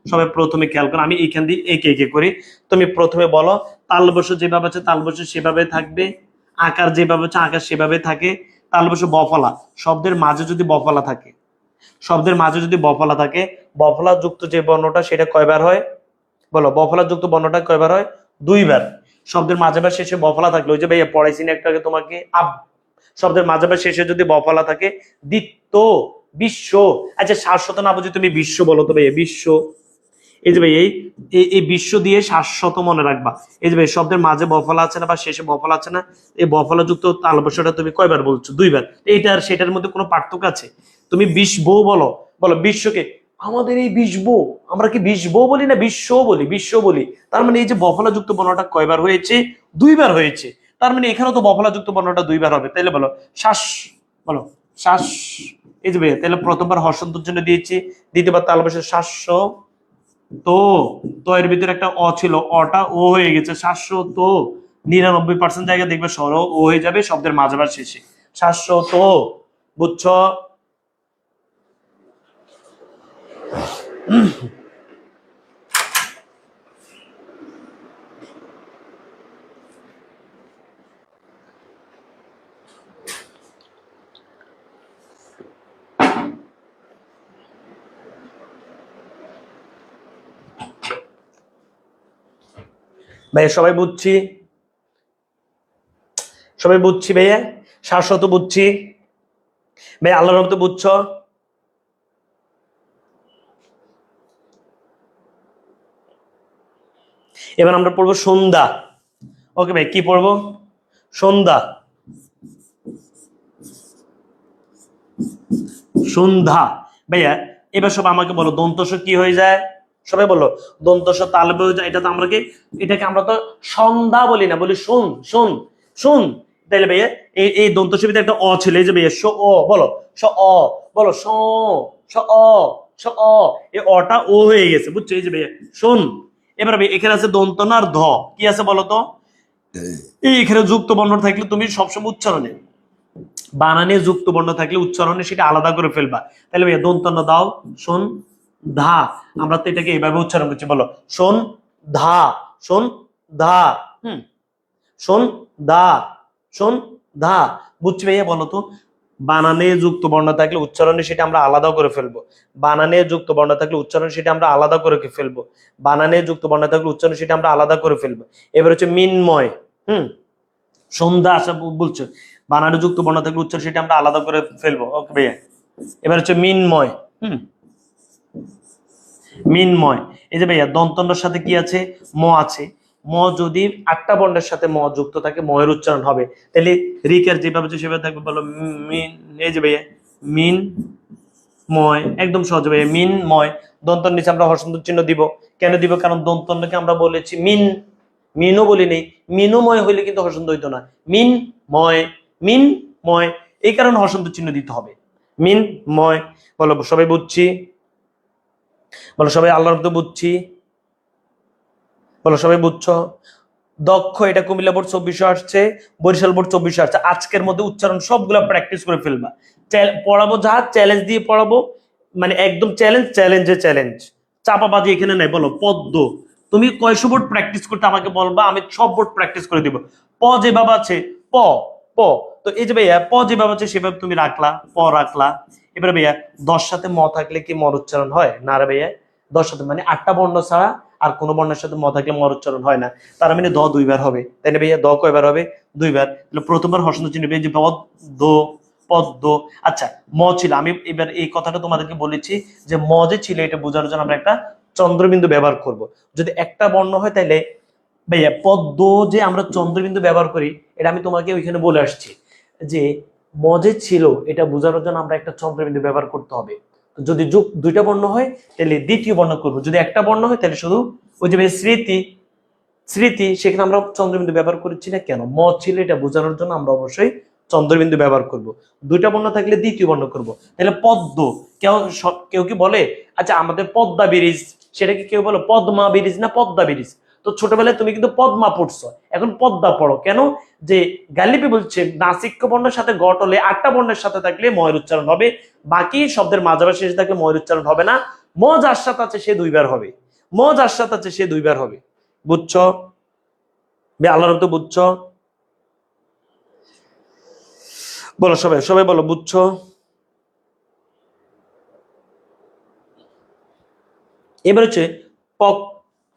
সবাই প্রথমে খেয়াল করো, আমি এইখান দিয়ে একে একে করি। তুমি প্রথমে বলো তালবস যেভাবে আছে তালবস সেভাবে থাকবে, আকার যেভাবে আছে আকার সেভাবে থাকে। তালবস বফালা, শব্দের মাঝে যদি বফালা থাকে, শব্দের মাঝে যদি বফলা থাকে, বফলা যুক্ত যে বর্ণটা সেটা কয়বার হয়? বলো বফলা যুক্ত বর্ণটা কয়বার হয়? 2বার। শব্দের মাঝে বা শেষে বফলা থাকলে, ওই যে ভাইয়া পড়াইছি না একটু আগে তোমাকে, আব। শব্দের মাঝে বা শেষে যদি বফলা থাকে, দ্বিত্ব, বিশ্ব। আচ্ছা শাশ্বত না বুঝি তুমি বিশ্ব বলো তো ভাইয়া, বিশ্ব। এই যে ভাই এই বিশ্ব দিয়ে শাশ্বত মনে রাখবা। এই যে ভাই শব্দের মাঝে বফলা আছে না বা শেষে বফলা আছে না, এই বফলা যুক্ত তালবস্যটা তুমি কয়বার বলছো? 2বার। এইটা আর সেটার মধ্যে কোনো পার্থক্য আছে? তুমি বিশ্ব বলো, বলো বিশ্বকে। আমাদের এই বিশ্ব, আমরা কি বিশ্ব বলি না বিশ্ব বলি? বিশ্ব বলি। তার মানে এই যে বফলা যুক্ত বর্ণটা কয়বার হয়েছে? 2বার হয়েছে। তার মানে এখানেও তো বফলা যুক্ত বর্ণটা 2বার হবে। তাইলে বলো শ্বাস, বলো শ্বাস। এই যে ভাইয়া তাহলে প্রথমবার হর্ষন্তর জন্য দিয়েছি, দ্বিতীয়বার তালবস্য শ্বাস। তো, তো এর ভিতরে একটা অ ছিল, অটা ও হয়ে গেছে। 700 জায়গায় দেখবে স্বর ও হয়ে যাবে শব্দের মাঝাবার শেষে। 700, বুঝছো? ভাই সবাই বুঝছি, সবাই বুঝছি ভাইয়া। 700 বুঝছি ভাই, আল্লাহর রহমতে বুঝছো? এবার আমরা পড়বো সন্ধ্যা। ওকে ভাই, কি পড়বো? সন্ধ্যা, সন্ধ্যা ভাইয়া। এবার সব আমাকে বলো দন্তস কি হয়ে যায়? সবাই বলো দন্তস তালবে হয়ে যায়। এটা তো আমরা কি, এটাকে আমরা তো সন্ধ্যা বলি না, বলি শোন, শোন, শোন। তাইলে ভাইয়া এই দন্তসের ভিতরে একটা অ ছিল, এই যে ভাইয়া স অ, বলো স অ, বলো স, স অ, স অ। এই অটা ও হয়ে গেছে, বুঝছো? এই যে ভাইয়া শোন। এবার ভাই এখানে আছে দন্তন আর ধ, কি আছে বলো তো? এই এখানে যুক্ত বর্ণ থাকলে তুমি সবসময় উচ্চারণে, বানানে যুক্ত বর্ণ থাকলে উচ্চারণে সেটা আলাদা করে ফেলবা। তাহলে ভাইয়া দন্তন্য দাও, শোন ধা। আমরা তো এটাকে এইভাবে উচ্চারণ করছি, বলো শোন ধা, শোন ধা। শোন দা, শোন ধা। বুঝছি ভাইয়া? বলো তো বানানে যুক্ত বর্ণ থাকলে উচ্চারণে সেটা আমরা আলাদা করে ফেলবো। বানানে যুক্ত বর্ণ থাকলে উচ্চারণ সেটা আমরা আলাদা করে ফেলবো। বানানে যুক্ত বর্ণ থাকলে উচ্চারণ সেটা আমরা আলাদা করে ফেলবো। এবার হচ্ছে মিনময়। সন্ধ্যা আসা বলছো, বানানে যুক্ত বর্ণ থাকলে উচ্চারণ সেটা আমরা আলাদা করে ফেলবো। ওকে ভাইয়া। এবার হচ্ছে মিনময়। মিনময়। এই যে ভাইয়া দন্তন্যর সাথে কি আছে, ম আছে। ম যদি 8টা বর্ণের সাথে ম যুক্ত থাকে ময়ের উচ্চারণ হবে, তাহলে রিকের যেভাবে সেভাবে থাকবে বলো মিন। এই যে ভাইয়া মিন ময়, একদম সহজ ভাইয়া মিনময়। দন্তন নিচে আমরা হর্ষণ চিহ্ন দিব, কেন দিব, কারণ দন্তনকে আমরা বলেছি মিন, মিনও বলি নেই, মিনুময় হইলে কিন্তু হর্ষণ হইতো না, মিন ময়, মিন ময়, এই কারণে হর্ষণ চিহ্ন দিতে হবে, মিন ময়। বলো সবাই বুঝছি, বলো সবাই আল্লাহর মতো বুঝছি, বলো সবাই বুঝছো। দক্ষ, এটা কুমিল্লা বোর্ড 2400 আসছে, বরিশাল বোর্ড 2400 আসছে। আজকের মধ্যে উচ্চারণ সবগুলো প্র্যাকটিস করে ফেলবা। পড়াবো যা চ্যালেঞ্জ দিয়ে পড়াবো, মানে একদম চ্যালেঞ্জ, চ্যালেঞ্জে চ্যালেঞ্জ, চাপাবাজি এখানে নাই। বলো পদ্ম, তুমি কয়শো বোর্ড প্র্যাকটিস করতে আমাকে বলবা, আমি সব বোর্ড প্র্যাকটিস করে দিব। প যেভাবে আছে প, প, তো এই যে ভাইয়া প যেভাবে আছে সেভাবে তুমি রাখলা, প রাখলা। এবারে ভাইয়া 10 সাথে ম থাকলে কি মর উচ্চারণ হয় না রে ভাইয়া? 10 সাথে মানে 8টা বর্ণ ছাড়া আর কোন বর্ণের সাথে ম থাকলে মর উচ্চারণ হয় না, তার মানে দ দুইবার হবে, তাই না ভাইয়া? দ কয়বার হবে? দুইবার। তাহলে প্রথমবার হর্ষণ চিহ্ন পেয়ে যে পদ্ম, পদ্ম। আচ্ছা, ম ছিল, আমি এবার এই কথাটা তোমাদেরকে বলেছি যে ম যে ছিল এটা বোঝানোর জন্য আমরা একটা চন্দ্রবিন্দু ব্যবহার করব। যদি একটা বর্ণ হয় তাহলে ভাইয়া পদ্ম যে আমরা চন্দ্রবিন্দু ব্যবহার করি, এটা আমি তোমাকে ওইখানে বলে আসছি যে ম যে ছিল এটা বোঝানোর জন্য আমরা একটা চন্দ্রবিন্দু ব্যবহার করতে হবে। যদি যোগ দুইটা বর্ণ হয় তাহলে দ্বিতীয় বর্ণ করবো, যদি একটা বর্ণ হয় তাহলে শুধু ওই যে স্মৃতি, স্মৃতি, সেখানে আমরা চন্দ্রবিন্দু ব্যবহার করছি না কেন? ম ছিল এটা বোঝানোর জন্য আমরা অবশ্যই চন্দ্রবিন্দু ব্যবহার করব। দুইটা বর্ণ থাকলে দ্বিতীয় বর্ণ করব। তাহলে পদ্ম, কেউ কেউ কি বলে আচ্ছা আমাদের পদ্মা ব্রিজ, সেটা কি কেউ বলে পদ্মা ব্রিজ না পদ্মা ব্রিজ? তো ছোটবেলায় তুমি কিন্তু পদ্মা পড়ছো, এখন পদ্মা পড়ো কেন? যে গালিবি বলছে নাসিক্য বর্ণের সাথে গটলে 8টা বর্ণের সাথে থাকলে ময়ের উচ্চারণ হবে, বাকি শব্দের মাঝামাঝি শেষে থাকলে ময়ের উচ্চারণ হবে না। ম যার সাথে আছে সে দুইবার হবে, ম যার সাথে আছে সে দুইবার হবে। বুঝছো? আল্লাহর তো বুঝছো? বলো সবাই, সবাই বলো বুঝছো? এবার হচ্ছে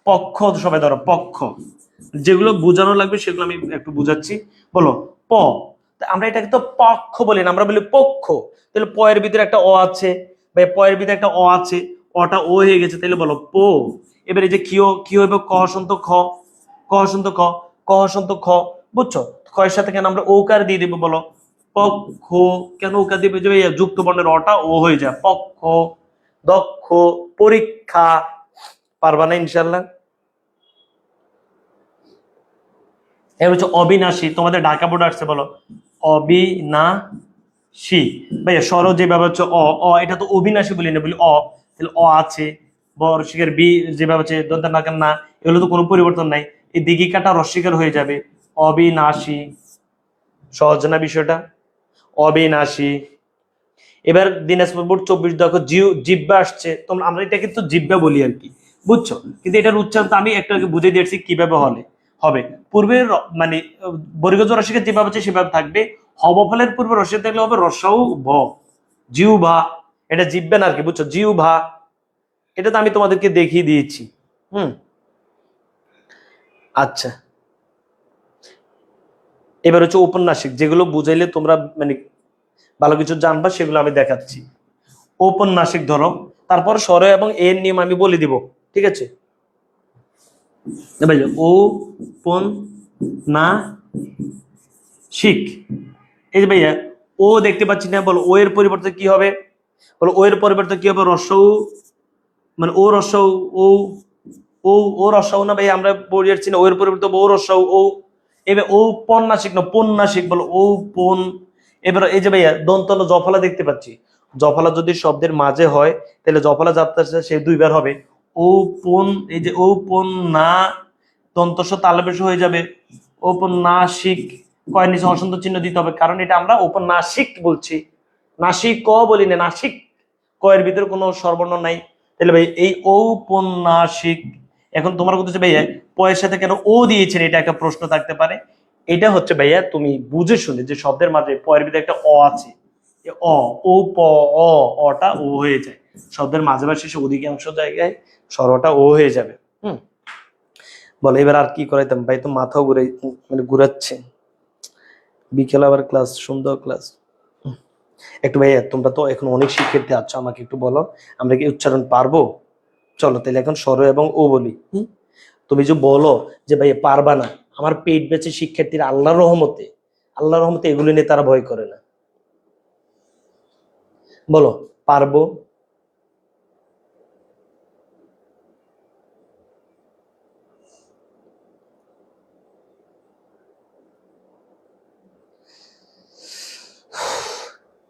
পক্ষ, সবাই ধরো পক্ষ, যেগুলো বোঝানো লাগবে সেগুলো আমি একটু বুঝাচ্ছি। বলো প, আমরা এটাকে তো পক্ষ বলি না, আমরা বলি পক্ষ। তাহলে প এর ভিতরে একটা অ আছে, বা প এর ভিতরে একটা অ আছে, অটা ও হয়ে গেছে, তাহলে বলো পো। এবার এই যে কিও, কি হইবে? ক হসন্ত খ, ক হসন্ত খ, ক হসন্ত খ। বুঝছো? খয়ের সাথে কেন আমরা ওকার দিয়ে দিব? বলো পক্ষ, কেন ওকার দিবে? যে যুক্ত বর্ণের অটা ও হয়ে যায়, পক্ষ। দক্ষ, পরীক্ষা, পারবা না ইনশাল্লাহ। এবার হচ্ছে অবিনাশী, তোমাদের ঢাকা বোর্ড আসছে, বলো অবিনাশী। ভাইয়া স্বর যেভাবে হচ্ছে অ, অ এটা তো অবিনাশী বলি না, বলি অ, তাহলে অ আছে। বর্ষিকের বি যেভাবে হচ্ছে দন্তের নাকের না, এগুলো তো কোনো পরিবর্তন নাই, এই দিঘিকাটা রস্বীকার হয়ে যাবে, অবিনাশী। সহজ না বিষয়টা? অবিনাশী। এবার দিনাজপুর বোর্ড 24 দেখো জিব্বা আসছে, তোমরা আমরা এটা কিন্তু জিব্বা বলি আর কি, বুঝছো? কিন্তু এটার উচ্চারণ তো আমি একটু আগে বুঝে দিয়েছি কিভাবে হলে হবে। পূর্বের মানে বর্গজ রসিকের যেভাবে আছে সেভাবে থাকবে, হব ফলের পূর্বে রসিক থাকলে হবে রসাউ ভ, জিউ ভা, এটা জিব্বা না আর কি, বুঝছো? জিউ ভা, এটা তো আমি তোমাদেরকে দেখিয়ে দিয়েছি। হুম, আচ্ছা। এবার হচ্ছে ঔপন্যাসিক, যেগুলো বুঝাইলে তোমরা মানে ভালো কিছু জানবা, সেগুলো আমি দেখাচ্ছি। ঔপন্যাসিক ধরো, তারপর স্বর এবং এর নিয়ম আমি বলে দিব, ঠিক আছে? ভাই ও পন না শিখ, এই যে ভাইয়া ও দেখতে পাচ্ছি না, বলো ও এর পরিবর্তে কি হবে? বলো ও এর পরিবর্তে কি হবে? রসৌ, মানে ও রসৌ, ও ও ও রসৌ না ভাই, আমরা পড়ে যাচ্ছি না, ও এর পরিবর্তে ও রসৌ ও। এবার ও পন্নাসিক না পন্নাসিক, বলো ও পন। এবার এই যে ভাইয়া দন্তন জফলা দেখতে পাচ্ছি, জফলা যদি শব্দের মাঝে হয় তাহলে জফলা যাত্রা সে দুইবার হবে, ও পন। এই যে ও পন না, দন্তস্ব তালবেশ হয়ে যাবে, ঔপন্যাসিক। কয় নিচে অসন্ত চিহ্ন দিতে হবে, কারণ এটা আমরা ঔপন্যাসিক বলছি, নাসিক ক বলি না, নাসিক। কয়ের ভিতরে কোনো স্বরবর্ণ নাই, তাহলে ভাই এই ঔপন্যাসিক। এখন তোমার কথা হচ্ছে ভাইয়া পয়ের সাথে কেন ও দিয়েছেন, এটা একটা প্রশ্ন থাকতে পারে। এটা হচ্ছে ভাইয়া তুমি বুঝে শুনে যে শব্দের মাঝে পয়ের ভিতরে একটা অ আছে, অ, ও প, অ, অটা ও হয়ে যায়, শব্দের মাঝে বা শেষে অধিকাংশ জায়গায় স্বরটা ও হয়ে যাবে। হুম, বলো এবার আর কি করাইতাম ভাই? তো মাথাও ঘুরে মানে ঘুরাচ্ছে, বিকেল আবার ক্লাস, সুন্দর ক্লাস। একটু ভাইয়া তোমরা তো এখন অনেক শিক্ষার্থী আছো, আমাকে একটু বলো আমরা কি উচ্চারণ পারবো? চলো তাহলে এখন স্বর এবং ও বলি। তুমি যে বলো যে ভাই পারবা না, আমার পেট বেঁচে শিক্ষার্থীরা আল্লাহর রহমতে এগুলো নিয়ে তারা ভয় করে না। বলো পারবো।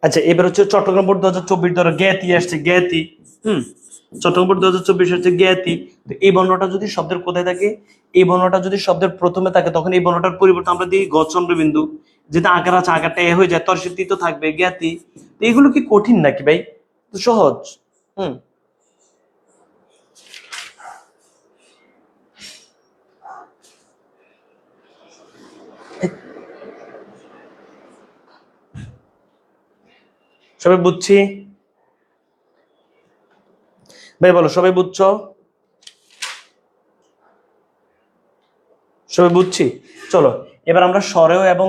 আচ্ছা এবার হচ্ছে চট্টগ্রাম বোর্ড 2024 ধরো জ্ঞাতি আসছে, জ্ঞাতি। চট্টগ্রাম বোর্ড 2024 হচ্ছে জ্ঞাতি। তো এই বর্ণটা যদি শব্দের কোথায় থাকে, এই বর্ণটা যদি শব্দের প্রথমে থাকে, তখন এই বর্ণটার পরিবর্তে আমরা দিই গ চন্দ্রবিন্দু। যেটা আকার আছে আকারটা এ হয়ে যায়, তর্ষিত তো থাকবে জ্ঞাতি। তো এগুলো কি কঠিন নাকি ভাই? তো সহজ। হুম সবাই বুঝছি ভাই? বলো সবাই বুঝছো? সবাই বুঝছি। চলো এবার আমরা স্বরেও এবং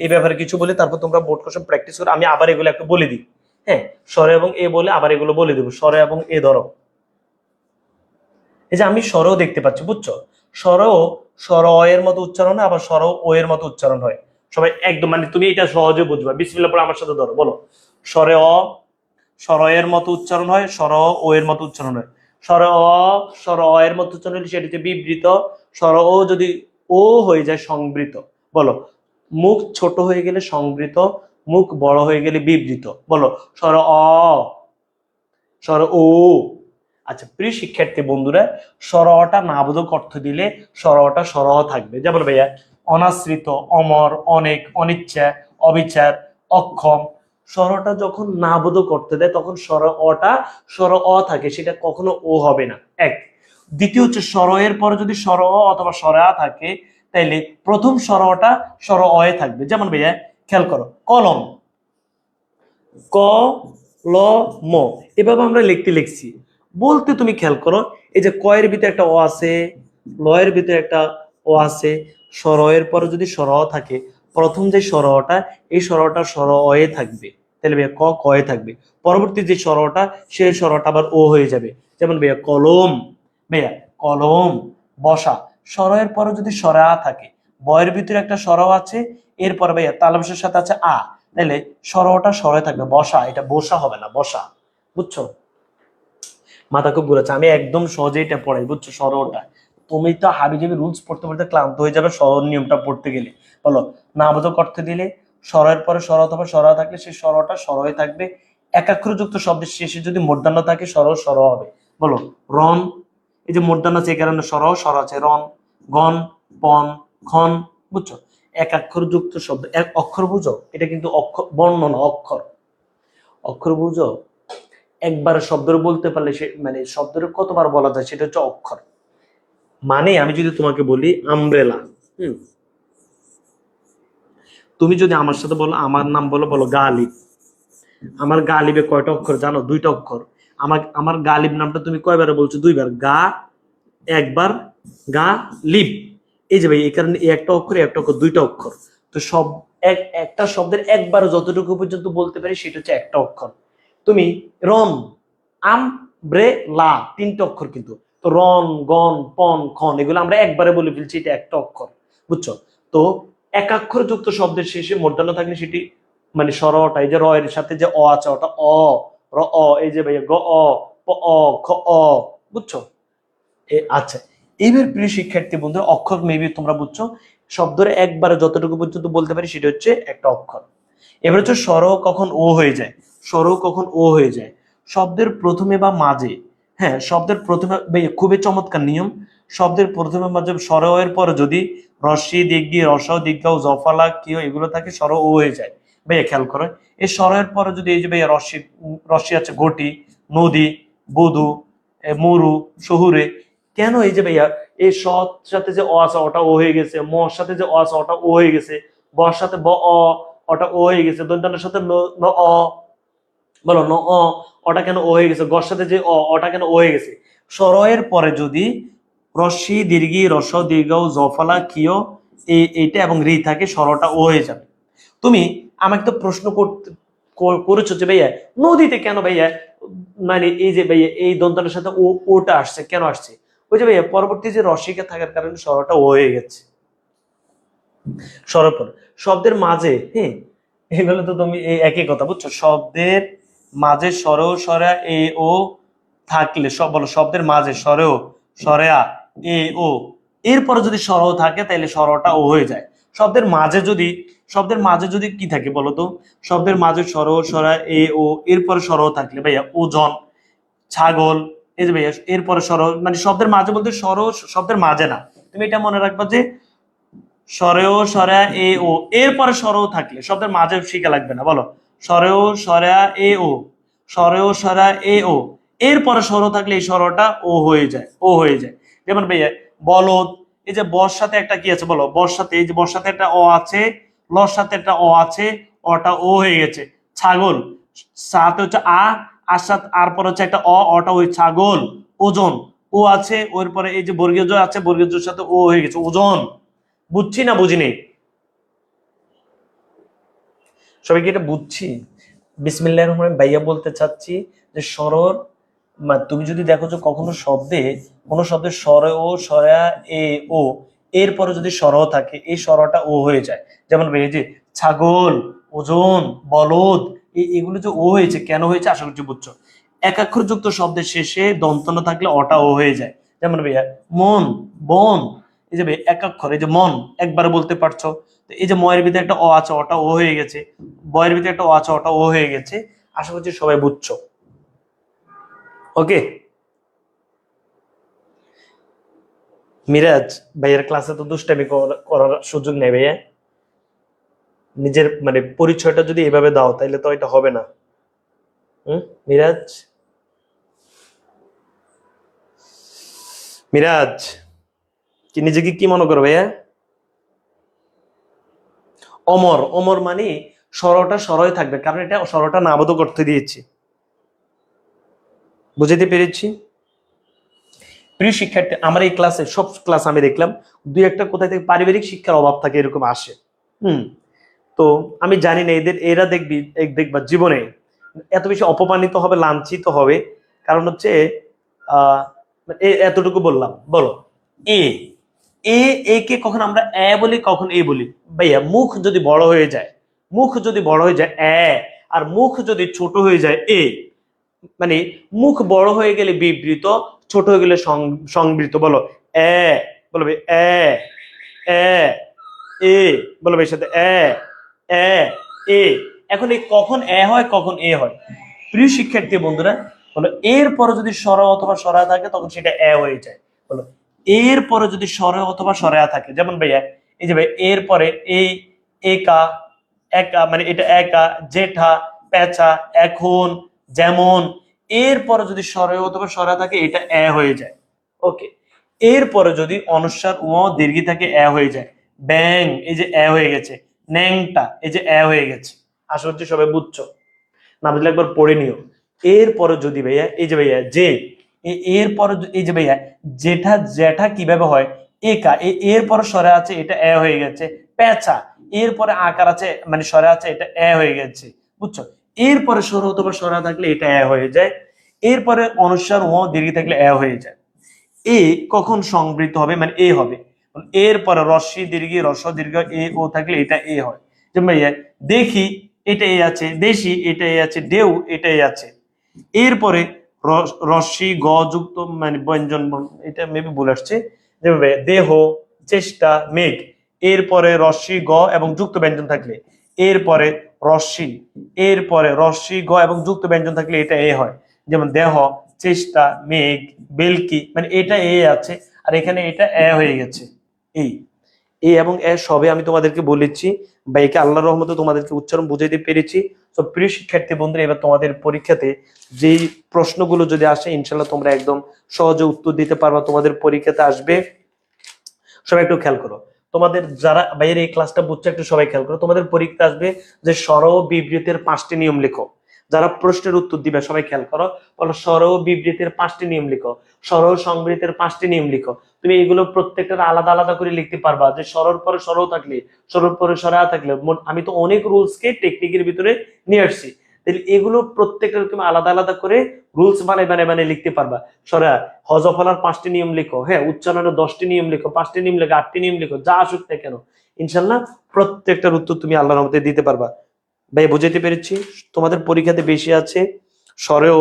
এ ব্যাপারে কিছু বলি, তারপর তোমরা বোর্ড কোশ্চেন প্র্যাকটিস করো। আমি আবার এগুলো একটু বলে দিই। হ্যাঁ, স্বরে এবং এ বলে আবার এগুলো বলে দেবো। স্বরে এবং এ ধরো, এই যে আমি স্বরেও দেখতে পাচ্ছি, বুঝছো? স্বরেও স্বর অ এর মতো উচ্চারণ হয়, আবার স্বর ও এর মতো উচ্চারণ হয়। সবাই একদম মানে তুমি এটা সহজে বুঝবা। বিসমিল্লাহ পড়ে আমার সাথে ধরো, বলো স্বরে অ স্বর এর মতো উচ্চারণ হয়, স্বর ও এর মতো উচ্চারণ হয়। স্বর অ স্বর অ এর মতো উচ্চারণ হলে সেটি হচ্ছে বিবৃত। স্বর ও যদি ও হয়ে যায় সংবৃত। বলো মুখ ছোট হয়ে গেলে সংবৃত, মুখ বড় হয়ে গেলে বিবৃত। বলো স্বর অ স্বর ও। আচ্ছা প্রিয় শিক্ষার্থী বন্ধুরা, স্বরটা নাবোধক অর্থ দিলে স্বরটা স্বর থাকবে। যেমন ভাইয়া অনাশ্রিত, অমর, অনেক, অনিচ্ছা, অবিচার, অক্ষম। স্বরটা যখন নাবোধক অর্থ দেয় তখন স্বর অটা স্বর অ থাকে, সেটা কখনো ও হবে না। এক। দ্বিতীয় হচ্ছে স্বর এর পরে যদি স্বর অ অথবা স্বর আ থাকে, তাইলে প্রথম স্বরটা স্বর অয়ে থাকবে। যেমন ভাইয়া খেয়াল করো, কলম, ক ল ম, এভাবে আমরা লিখছি। বলতে তুমি খেয়াল করো, এই যে কয়ের ভিতরে একটা অ আছে, লয়ের ভিতরে একটা ও আছে, স্বর এর পরে যদি স্বর অ থাকে, প্রথম যে স্বরটা এই স্বরটা স্বর অয়ে থাকবে, তাহলে ভাইয়া ক কয়ে থাকবে। পরবর্তী যে স্বরটা সেই স্বরটা আবার ও হয়ে যাবে। যেমন ভাইয়া কলম, ভাইয়া কলম। বসা, স্বর এর পরে যদি স্বর আ থাকে, বয়ের ভিতরে একটা স্বর আছে, এরপরে ভাইয়া তালবেশের সাথে আছে আ, তাহলে স্বরটা স্বরে থাকবে। বসা, এটা বসা হবে না, বসা। বুঝছো? মাথা খুব ঘুরাচ্ছে, আমি একদম সহজে এটা পড়াই, বুঝছো? স্বরটা তুমি তো হাবিজাবি রুলস পড়তে পড়তে ক্লান্ত হয়ে যাবে স্বর নিয়মটা পড়তে গেলে। বলো নাবোধক অর্থে দিলে স্বরের পরে স্বর অথবা স্বরা থাকলে সেই স্বরটা স্বর হয়ে থাকবে। একাক্ষরযুক্ত শব্দের শেষে যদি মূর্ধন্য থাকে স্বর স্বর হবে। বলো রন, এই যে মূর্ধন্য আছে এই কারণে স্বর স্বর আছে। রন, গণ, পন, খন। বুঝছো? একাক্ষরযুক্ত শব্দ, এক অক্ষর বুঝো, এটা কিন্তু অক্ষর বর্ণ না, অক্ষর। অক্ষর বুঝো, একবার শব্দের বলতে পারলে সে মানে শব্দের কতবার বলা যায় সেটা হচ্ছে অক্ষর। মানে আমি যদি তোমাকে বলি আমব্রেলা, তুমি যদি আমার সাথে বলো আমার নাম বলো, বলো গালিব। আমার গালিবে কয়টা অক্ষর জানো? 2টা অক্ষর। আমার গালিব নামটা তুমি কয়বার বলছো? 2বার। গা একবার, গা লিব। এই যে ভাই এই কারণে এই একটা অক্ষর একটা অক্ষর 2টা অক্ষর। তো সব একটা শব্দের একবার যতটুকু পর্যন্ত বলতে পারি সেটা হচ্ছে একটা অক্ষর। তুমি রন, আম, ব্রে, লা 3টে অক্ষর কিন্তু। তো রন, গন, পন, খন এগুলো আমরা একবারে বলে ফেলছি, এটা একটা অক্ষর। বুঝছো? তো একাক্ষর যুক্ত শব্দের শেষে মূর্ধন্য থাকলে সেটি মানে স্বরটা, এই যে র এর সাথে যে অ আছে ওটা অ, র অ, এই যে ভাইয়া গ অ, প অ, খ অ। বুঝছো? আচ্ছা এইবার প্রিয় শিক্ষার্থী বন্ধুরা, অক্ষর মেবি তোমরা বুঝছো। শব্দের একবারে যতটুকু পর্যন্ত বলতে পারি সেটা হচ্ছে একটা অক্ষর। এবার হচ্ছে স্বর কখন ও হয়ে যায়, স্বর কখন ও হয়ে যায় শব্দের প্রথমে বা মাঝে। হ্যাঁ, শব্দের প্রথমে খুবই চমৎকার নিয়ম। শব্দের প্রথমে মাঝে স্বর ও এর পরে যদি রস্যি, দীর্ঘি, রসাও, দীর্ঘাও, জফলা, কিও এগুলো থাকে স্বর ও হয়ে যায়। ভাইয়া খেয়াল করো, এই স্বর এর পরে যদি এই যে ভাইয়া রস্যি, রস্যি আছে ঘটি, নদী, বধু, মরু, শহুরে। কেন এই যে ভাইয়া এই সৎ সাথে যে অ আছে ওটা ও হয়ে গেছে, মর সাথে যে অ আছে ওটা ও হয়ে গেছে, বর সাথে ব অ ওটা ও হয়ে গেছে, দন্তানের সাথে ন অ। বলো ন অ ওটা কেন ও হয়ে গেছে, গর সাথে যে অ ওটা কেন ও হয়ে গেছে? স্বরের পরে যদি রস্যি, দীর্ঘি, রস, দীর্ঘ, জফলা, কিয় এইটা এবং রি থাকে স্বরটা ও হয়ে যাবে। তুমি আমাকে তো প্রশ্ন করেছো যে ভাইয়া নদীতে কেন ভাইয়া মানে এই যে ভাইয়া এই দন্তটার সাথে ওটা আসছে কেন আসছে, ওই যে ভাইয়া পরবর্তী যে রসিকা থাকার কারণে স্বরটা ও হয়ে গেছে। স্বরপর শব্দের মাঝে, হ্যাঁ এগুলো তো তুমি এই একই কথা বুঝছো, শব্দের মাঝে স্বরেও সরা এ ও থাকলে সব বলো শব্দের মাঝে স্বরেও সরেয়া এ ও এরপরে যদি স্বরও থাকে তাহলে স্বরটা ও হয়ে যায়। শব্দের মাঝে যদি কি থাকে বলো তো, শব্দের মাঝে স্বর সরা এ ও এরপরে স্বরও থাকলে ভাইয়া ওজন, ছাগল, এই যে ভাইয়া এরপরে স্বর মানে শব্দের মাঝে বলতে স্বর শব্দের মাঝে না, তুমি এটা মনে রাখবা যে স্বরেও সরা এ ও এরপরে স্বরও থাকলে শব্দের মাঝে শিখা লাগবে না, বলো স্বরেও সরা এ ও, স্বরেও সরা এ ও এরপরে স্বর থাকলে এই স্বরটা ও হয়ে যায়, ও হয়ে যায়। যেমন ভাইয়া বলদ, এই যে বর সাথে একটা কি আছে বলো, বর সাথে এই যে বর সাথে একটা অ আছে, লর সাথে একটা অ আছে, অটা ও হয়ে গেছে। ছাগল সাথে হচ্ছে আর সাথে আর পর হচ্ছে একটা অটা ওই ছাগল। ওজন ও আছে, ওর পরে এই যে বর্গীয় জ আছে, বর্গীয় জোর সাথে ও হয়ে গেছে ওজন। বুঝছি না বুঝিনি, সবাই কি এটা বুঝছি? বিসমিল্লাহির রহমানির রহিম ভাইয়া বলতে চাচ্ছি যে স্বরর তুমি যদি দেখো যে কখনো কোনো শব্দের স্বরে ও সরা এ ও এরপরে যদি স্বর থাকে এই স্বরটা ও হয়ে যায়। যেমন এই যে ছাগল, ওজন, বলদ, এগুলো যে ও হয়েছে কেন হয়েছে আশা করছি বুঝছো। একাক্ষর যুক্ত শব্দের শেষে দন্ত না থাকলে অটা ও হয়ে যায়। যেমন ভাইয়া মন, বন, এই যে ভাই একাক্ষর এই যে মন একবার বলতে পারছো, তো এই যে ময়ের ভিতরে একটা অ আছে ওটা ও হয়ে গেছে, বয়ের ভিতরে একটা অ আছে ওটা ও হয়ে গেছে। আশা করছি সবাই বুঝছো। ওকে মিরাজ ভাইয়ের ক্লাসে তো দুষ্টামি করার সুযোগ নেই ভাইয়া, নিজের মানে পরিচয়টা যদি এভাবে দাও তাহলে তো এটা হবে না। মিরাজ, মিরাজ কি নিজেকে কি মনে করো ভাইয়া? অমর, অমর মানে স্বরটা স্বরই থাকবে কারণ এটা স্বরটা নাবোধ করতে দিয়েছি, বুঝাতে পেরেছি? প্রিয় শিক্ষার্থী আমার এই ক্লাসে সব ক্লাস আমি দেখলাম দুই একটা কোথায় থেকে পারিবারিক শিক্ষার অভাব থাকে এরকম আসে। তো আমি জানি না এরা দেখবা জীবনে এত বেশি অপমানিত হবে, লাঞ্ছিত হবে, কারণ হচ্ছে আহ এতটুকু বললাম। বলো এ এ কে কখন আমরা এ বলি কখন এ বলি ভাইয়া, মুখ যদি বড় হয়ে যায়, মুখ যদি বড় হয়ে যায় এ, আর মুখ যদি ছোট হয়ে যায় এ, মানে মুখ বড় হয়ে গেলে বিবৃত, ছোট হয়ে গেলে সংবৃত। বলো এ, বলবে এ এ এ, বলবে এর সাথে এ এ এ। এখন এই কখন এ হয় কখন এ হয়, প্রিয় শিক্ষার্থী বন্ধুরা বলো এর পরে যদি স্বর অথবা সরা থাকে তখন সেটা এ হয়ে যায়। বলো এর পরে যদি স্বর অথবা সরা থাকে, যেমন ভাইয়া এই যে ভাই এর পরে এই একা, একা মানে এটা একা, জেঠা, পেঁচা, এখন, যেমন, এরপরে যদি স্বরে অথবা সরা থাকে এটা এ হয়ে যায়। ওকে এরপরে যদি অনুস্বার ও দীর্ঘি থাকে এ হয়ে যায়। ব্যাং এই যে এ হয়ে গেছে, ন্যাংটা এই যে এ হয়ে গেছে। আশা করছি সবাই বুঝছো, না বুঝলে একবার পড়ে নিও। এরপরে যদি ভাইয়া এই যে ভাইয়া যে এরপরে এই যে ভাইয়া জেঠা, জেঠা কিভাবে হয় একা, এরপরে স্বরে আছে এটা এ হয়ে গেছে। পেঁচা এরপরে আকার আছে মানে স্বরে আছে এটা এ হয়ে গেছে, বুঝছো? এরপরে স্বর অথবা স্বরা থাকলে এটা এ হয়ে যায়, এরপরে অনুস্বার ও দীর্ঘ থাকলে এ হয়ে যায়। এ কখন সংবৃত হবে মানে এ হবে, এরপরে রস্যি দীর্ঘি রস্য দীর্ঘ এ ও থাকলে এটা এ হয়। যেমন ভাইয়া দেখি এটা এ আছে, দেশি এটা এ আছে, ডেউ এটা এ আছে। এরপরে রস্যি গ যুক্ত মানে ব্যঞ্জন, এটা মেবি ভুল আসছে, যেমন ভাইয়া দেহ, চেষ্টা, মেঘ, এরপরে রস্যি গ এবং যুক্ত ব্যঞ্জন থাকলে এরপরে রস্যি, এরপরে রস্যি গ এবং যুক্ত ব্যঞ্জন থাকলে এটা এ হয়। যেমন দেহ, চেষ্টা, মেঘ, বেলকি মানে এটা এ আছে, আর এখানে এটা এ হয়ে গেছে। এই এ এবং এ সবে আমি তোমাদেরকে বলেছি বা একে আল্লাহর রহমতে তোমাদেরকে উচ্চারণ বুঝাইতে পেরেছি। তো প্রিয় শিক্ষার্থী বন্ধুরা এবার তোমাদের পরীক্ষাতে যেই প্রশ্নগুলো যদি আসে ইনশাল্লাহ তোমরা একদম সহজে উত্তর দিতে পারবা, তোমাদের পরীক্ষাতে আসবে। সবাই একটু খেয়াল করো, তোমাদের যারা বাইরে এই ক্লাসটা বুঝছে একটু সবাই খেয়াল করো, তোমাদের পরীক্ষা আসবে যে স্বর ও বিবৃতির 5টি নিয়ম লিখো। যারা প্রশ্নের উত্তর দিবে সবাই খেয়াল করো, বলো স্বর ও বিবৃতির 5টি নিয়ম লিখো, স্বর ও সংবৃতির 5টি নিয়ম লিখো। তুমি এগুলো প্রত্যেকটা আলাদা আলাদা করে লিখতে পারবা, যে স্বরের পরে স্বর থাকলে, স্বরের পরে স্বরা থাকলে। আমি তো অনেক রুলস কে টেকনিকের ভিতরে নিয়ে আসছি, তাহলে এগুলো প্রত্যেকটা তুমি আলাদা আলাদা করে রুলস বানায় লিখতে পারবা। সরা হজফলার 5টি নিয়ম লিখো, হ্যাঁ উচ্চারণের 10টি নিয়ম লিখো, 5টি নিয়ম লিখো, 8টি নিয়ম লিখো, যা আসুক না কেন ইনশাল্লাহ প্রত্যেকটার উত্তর তুমি আল্লাহর রহমতে দিতে পারবা। ভাই বুঝাইতে পেরেছি? তোমাদের পরীক্ষাতে বেশি আছে সরেও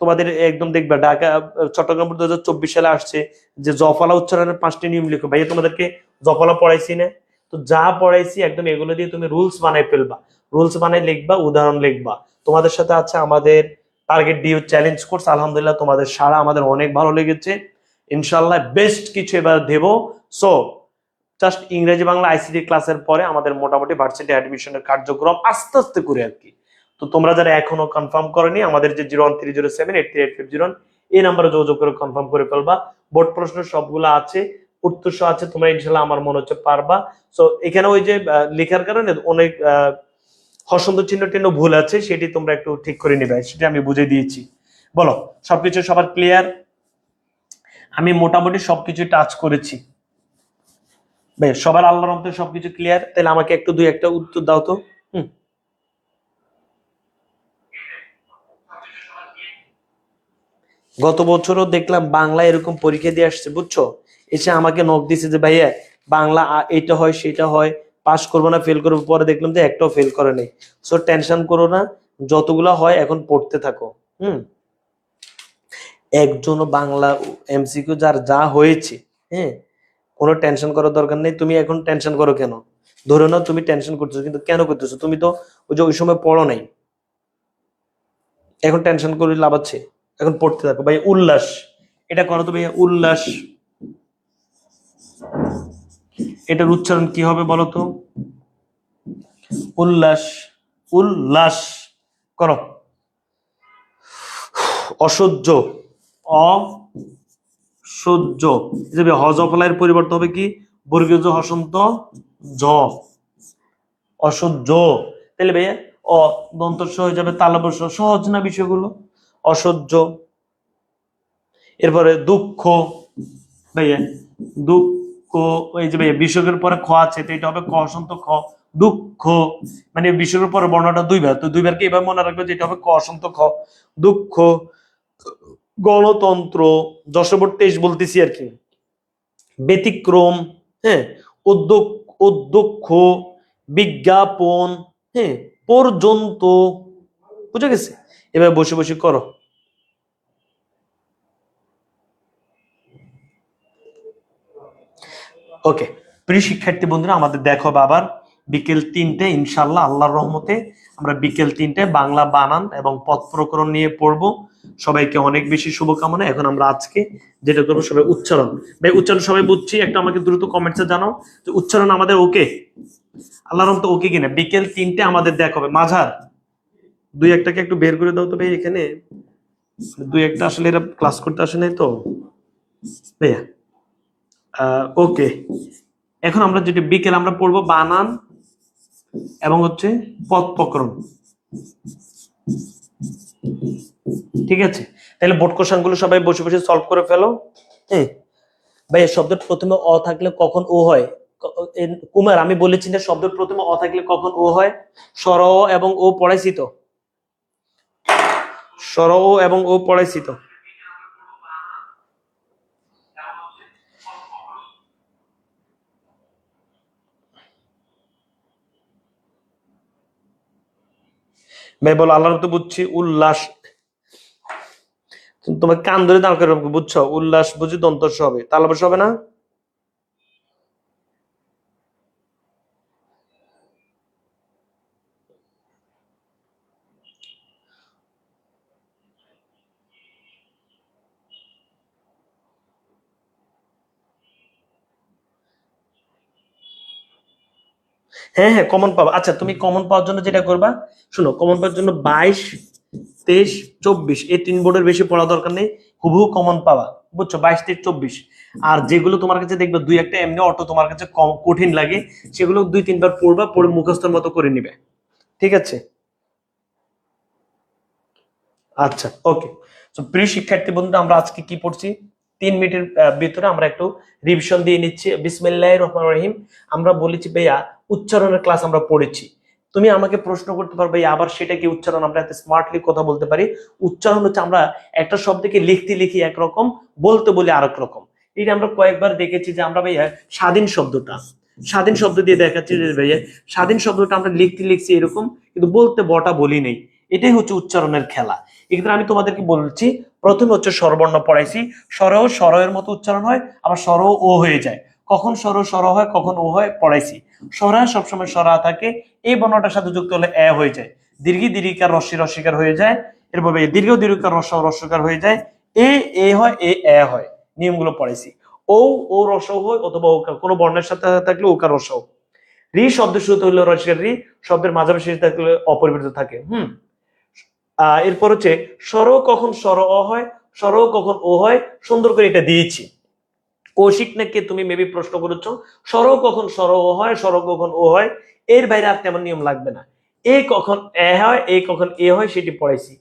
তোমাদের একদম দেখবা ঢাকা চট্টগ্রাম 2024 সালে আসছে যে জফলা উচ্চারণের 5টি নিয়ম লিখো। ভাইয়া তোমাদেরকে জফলা পড়াইছি না? তো যা পড়াইছি একদম এগুলো দিয়ে তুমি রুলস বানাই ফেলবা, রুলস বানাই লিখবা, উদাহরণ লিখবা। তোমাদের সাথে আছে আমাদের টার্গেট ডিউ চ্যালেঞ্জ কোর্স, আলহামদুলিল্লাহ তোমাদের সারা আমাদের অনেক ভালো লেগেছে, ইনশাল্লাহ বেস্ট কিছু এবার দেব। সো জাস্ট ইংরেজি বাংলা আইসিটি ক্লাসের পরে আমাদের মোটামুটি ভার্সিটি অ্যাডমিশনের কার্যক্রম আস্তে আস্তে করে আর কি। তো তোমরা যারা এখনো কনফার্ম করনি আমাদের যে 01307838501 এই নাম্বারে যোগাযোগ করে কনফার্ম করে ফেলবা। বোর্ড প্রশ্ন সবগুলো আছে, উত্তর আছে, তোমরা ইনশাল্লাহ আমার মনে হচ্ছে পারবা। সো এখানে ওই যে লেখার কারণে অনেক হসন্ত চিহ্ন টিহ্ন ভুল আছে, সেটি তোমরা একটু ঠিক করে নিবে, সেটা আমি বুঝে দিয়েছি। বলো সবকিছু সবার ক্লিয়ার? আমি মোটামুটি সবকিছু টাচ করেছি ভাই, সবার আল্লাহর রহমতে সবকিছু ক্লিয়ার? তাহলে আমাকে একটু দুই একটা উত্তর দাও তো। গত বছরও দেখলাম বাংলা এরকম পরীক্ষা দিয়ে আসছে বুঝছো, এসে আমাকে নক দিছে যে ভাইয়া বাংলা এটা হয় সেটা হয়, পাস করবো না ফেল করবো, পরে দেখলাম যে একটাও ফেল করে নেই। সো টেনশন করো না, যতগুলা হয় এখন পড়তে থাকো। একজনও বাংলা এমসিকিউ যার যা হয়েছে, হ্যাঁ কোনো টেনশন করার দরকার নেই। তুমি এখন টেনশন করো কেন? ধরে নাও তুমি টেনশন করতেছো, কিন্তু কেন করতেছো? তুমি তো ওই সময় পড়ো নাই, এখন টেনশন করে লাভ আছে? এখন পড়তে থাকো ভাই। উল্লাস, এটা করো তো ভাইয়া, উল্লাস। এটার উচ্চারণ কি হবে বলো তো? উল্লাস, উল্লাস করো। অসহ্য, অসহ্য, হজফলাইয়ের পরিবর্তন হবে কি? বর্গীয় জ হসন্ত জ, অসহ্য। তাহলে ভাইয়া অ দন্তস্ব হয়ে যাবে তালবস্য, সহজ না বিষয়গুলো? অসহ্য। এরপরে দুঃখ, ভাইয়া দুঃখ, এই যে ভাইয়া বিসর্গের পরে খ আছে, তো এটা হবে ক অসন্ত খ, দুঃখ। মানে বিসর্গের পরে বর্ণটা দুইবার, তো দুইবারকে এভাবে মনে রাখবে যে এটা হবে ক অসন্ত খ, দুঃখ। গণতন্ত্র, যশোবর 23 বলতেছি আর কি। ব্যতিক্রম, হ্যাঁ অধ্যক্ষ, বিজ্ঞাপন, হ্যাঁ পর্যন্ত। বুঝে গেছে? এবার বসে বসে করো। ওকে প্রিয় শিক্ষার্থী বন্ধুরা, আমাদের দেখো আবার বিকেল 3টে ইনশাল্লাহ আল্লাহর রহমতে আমরা বিকেল 3টে বাংলা বানান এবং পদ প্রকরণ নিয়ে পড়বো। সবাইকে অনেক বেশি শুভকামনা। এখন আমরা আজকে যেটা করবো সবাই উচ্চারণ। ভাই উচ্চারণ সবাই বুঝছি? একটু আমাকে দ্রুত কমেন্টসে জানাও যে উচ্চারণ আমাদের ওকে, আল্লাহর রহমতে ওকে কিনা। বিকেল 3টে আমাদের দেখা হবে। মাঝার দুই একটাকে একটু বের করে দাও তো ভাই, এখানে দুই একটা আসলে এরা ক্লাস করতে আসে নাই তো ভাইয়া। ওকে, এখন আমরা যেটা বিকেল আমরা পড়বো বানান এবং হচ্ছে পদ প্রকরণ, ঠিক আছে? তাহলে বোর্ড কোশ্চেন গুলো সবাই বসে বসে সলভ করে ফেলো। হ্যাঁ ভাইয়া, শব্দের প্রথমে অ থাকলে কখন ও হয়? কুমার আমি বলেছি না, শব্দের প্রথমে অ থাকলে কখন ও হয়? স্বর অ এবং ও পড়াইছি তো, স্বর ও এবং ও পড়াইছি তো। ভাই বলো আল্লাহর তো বুঝছি। উল্লাস, তোমার কান ধরে দাঁড় করে বুঝছো? উল্লাস বুঝি দন্তস্ব হবে, তালবস্য হবে না? হ্যাঁ হ্যাঁ কমন পাবা। আচ্ছা তুমি কমন পাওয়ার জন্য যেটা করবা, শোনো, কমন পাওয়ার জন্য 22, 23, 24 এই 3 বোর্ডের বেশি পড়া দরকার নেই, হুবহু কমন পাবা বুঝছো? 22, 23, 24। আর যেগুলো তোমার কাছে দেখবে দুই একটা এমনি অটো তোমার কাছে কঠিন লাগে, সেগুলো 2-3 বার পড়বা, পড়ে মুখস্থের মতো করে নিবে, ঠিক আছে? আচ্ছা ওকে। তো প্রিয় শিক্ষার্থী বন্ধুরা, আমরা আজকে কি পড়ছি 3 মিনিটের ভিতরে আমরা একটু রিভিশন দিয়ে নিচ্ছি। বিসমিল্লাহির রহমানির রহিম। আমরা বলেছি ভাইয়া উচ্চারণের ক্লাস আমরা পড়েছি, তুমি আমাকে প্রশ্ন করতে পারবে আবার সেটা কি উচ্চারণ, আমরা এত স্মার্টলি কথা বলতে পারি। উচ্চারণ হচ্ছে আমরা একটা শব্দকে লিখতে লিখি একরকম, বলতে বলি আরেক রকম। এটা আমরা কয়েকবার দেখেছি যে আমরা ভাইয়া স্বাধীন শব্দটা, স্বাধীন শব্দ দিয়ে দেখাচ্ছি যে ভাইয়া স্বাধীন শব্দটা আমরা লিখতে লিখছি এরকম, কিন্তু বলতে বটা বলি নেই। এটাই হচ্ছে উচ্চারণের খেলা। এক্ষেত্রে আমি তোমাদেরকে বলছি, প্রথমে হচ্ছে স্বরবর্ণ পড়াইছি, স্বরেও স্বরের মতো উচ্চারণ হয়, আবার স্বরও ও হয়ে যায়। কখন স্বর স্বর হয়, কখন ও হয় পড়াইছি। স্বরা সবসময় স্বরা থাকে, এই বর্ণটার সাথে যুক্ত হলে এ হয়ে যায়। দীর্ঘি দীর্ঘিকার রস্যি রস্যিকার হয়ে যায়, এরভাবে দীর্ঘ দীর্ঘকার রস্য রস্যকার হয়ে যায়, এ হয় এ হয়। নিয়মগুলো পড়াইছি। ও রস্য হয় অথবা ওকার, কোনো বর্ণের সাথে থাকলে ওকার রস্য। রি শব্দের শুরুতে হলে রস্যের রি, শব্দের মাঝামাঝি শেষে থাকলে অপরিবর্তিত থাকে। এরপর হচ্ছে স্বর কখন স্বর অ হয়, স্বর কখন ও হয়, সুন্দর করে এটা দিয়েছি। কৌশিক নাকি তুমি মেবি প্রশ্ন করেছো স্বর কখন স্বর ও হয়, স্বর কখন ও হয়, এর বাইরে আর তেমন নিয়ম লাগবে না। এ কখন এ হয়, এ কখন এ হয় সেটি পড়াইছি।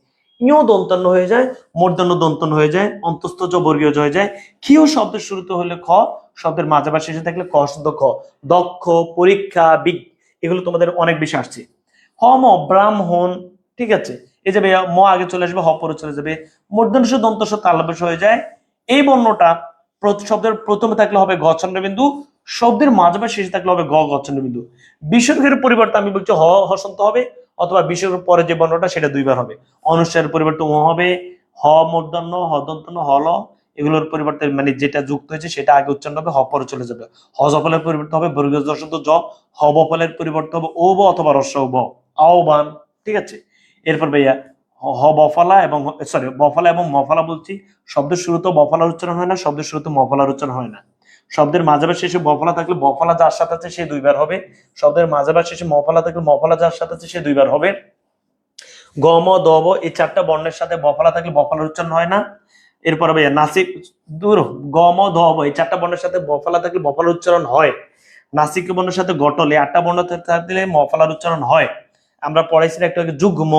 ইয় দন্তান্ন হয়ে যায়, মূর্ধন্য দন্তান্ন হয়ে যায়, অন্তস্থ জ বর্গীয় জ হয়ে যায়। ক্ষীয় শব্দের শুরুতে হলে খ, শব্দের মাঝে বা শেষে থাকলে ক শব্দ খ। দক্ষ, পরীক্ষা, বিগ, এগুলো তোমাদের অনেক বেশি আসছে। হম, ব্রাহ্মণ, ঠিক আছে। এই যে ভাইয়া ম আগে চলে আসবে, হ পরে চলে যাবে। মূর্ধন্য দন্তস তালব্য হয়ে যায়। এই বর্ণটা শব্দের প্রথমে থাকলে হবে গ চন্দ্রবিন্দু, শব্দের মাঝে বা শেষে থাকলে হবে গ গ চন্দ্রবিন্দু। বিসর্গের পরিবর্তে আমি বলছি হ হসন্ত হবে, অথবা বিসর্গের পরে যে বর্ণটা সেটা দুইবার হবে। অনুসারের পরিবর্তে ও হবে, হ মূর্ধন্য, হ দন্তন্য, হল, এগুলোর পরিবর্তে মানে যেটা যুক্ত হয়েছে সেটা আগে উচ্চারণ হবে, হ পরে চলে যাবে। হ জফলের পরিবর্তে হবে বর্গীয় জ শব্দ জ, হ বফলের পরিবর্তে হবে ও ব অথবা রস্য ব, আহ্বান, ঠিক আছে। এরপর ভাইয়া হ বফলা এবং সরি বফলা এবং মফলা বলছি, শব্দের শুরুতে বফলার উচ্চারণ হয় না, শব্দের শুরুতে মফলার উচ্চারণ হয় না। শব্দের মাঝে বা শেষে বফলা থাকলে বফলা যার সাথে আছে সে দুইবার হবে, শব্দের মাঝে বা শেষে মফলা থাকলে মফলা যার সাথে আছে সে দুইবার হবে। গম দব এই চারটা বর্ণের সাথে বফলা থাকলে বফলার উচ্চারণ হয় না। এরপর ভাইয়া নাসিক দূর, গম ধব এই চারটা বর্ণের সাথে বফলা থাকলে বফলার উচ্চারণ হয়। নাসিক বর্ণের সাথে গটল এই আটটা বর্ণ থাকলে মফলার উচ্চারণ হয়। আমরা পড়াইছি একটা যুগ্ম,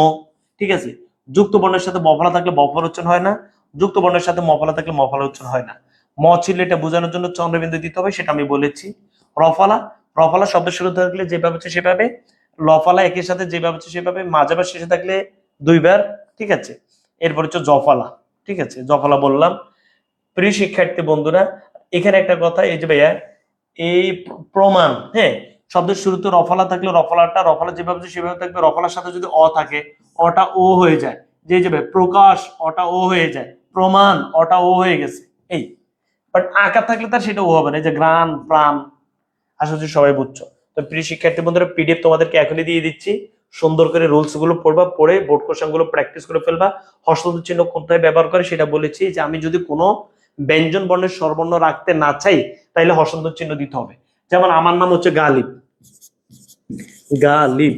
ঠিক আছে। যুক্ত বর্ণের সাথে বফলা থাকলে বফলার উচ্চারণ হয় না, যুক্ত বর্ণের সাথে মফলা থাকলে মফলার উচ্চারণ হয় না। ম ছিল এটা বোঝানোর জন্য চন্দ্রবিন্দু দিতে হবে, সেটা আমি বলেছি। রফলা, রফলা শব্দের শুরু থাকলে যেভাবে হচ্ছে সেভাবে, লফলা একের সাথে যেভাবে হচ্ছে সেভাবে, মাঝে বা শেষে থাকলে দুইবার, ঠিক আছে। এরপর হচ্ছে জফলা, ঠিক আছে, জফলা বললাম। প্রিয় শিক্ষার্থী বন্ধুরা, এখানে একটা কথা, এই যে ভাইয়া এই প্রমাণ, হ্যাঁ, শব্দের শুরুতে রফলা থাকলে রফলাটা রফলা যেভাবে সেভাবে থাকবে, রফলার সাথে যদি অ থাকে অটা ও হয়ে যায়। যে যাবে প্রকাশ, অটা ও হয়ে যায়। প্রমাণ, অটা ও হয়ে গেছে। এই বাট আকার থাকলে তার সেটা ও হবে না। এই যে গ্রাণ, প্রাণ, আশা করি সবাই বুঝছো। তো প্রিয় শিক্ষার্থী বন্ধুরা, পিডিএফ তোমাদেরকে এখনই দিয়ে দিচ্ছি। সুন্দর করে রুলস গুলো পড়বা, পড়ে বোর্ড কোশ্চেন গুলো প্র্যাকটিস করে ফেলবা। হস্তদ চিহ্ন কোথায় ব্যবহার করে সেটা বলেছি, যে আমি যদি কোনো ব্যঞ্জন বর্ণের স্বরবর্ণ রাখতে না চাই তাহলে হস্তদ চিহ্ন দিতে হবে। যেমন আমার নাম হচ্ছে গালিব, গালিব।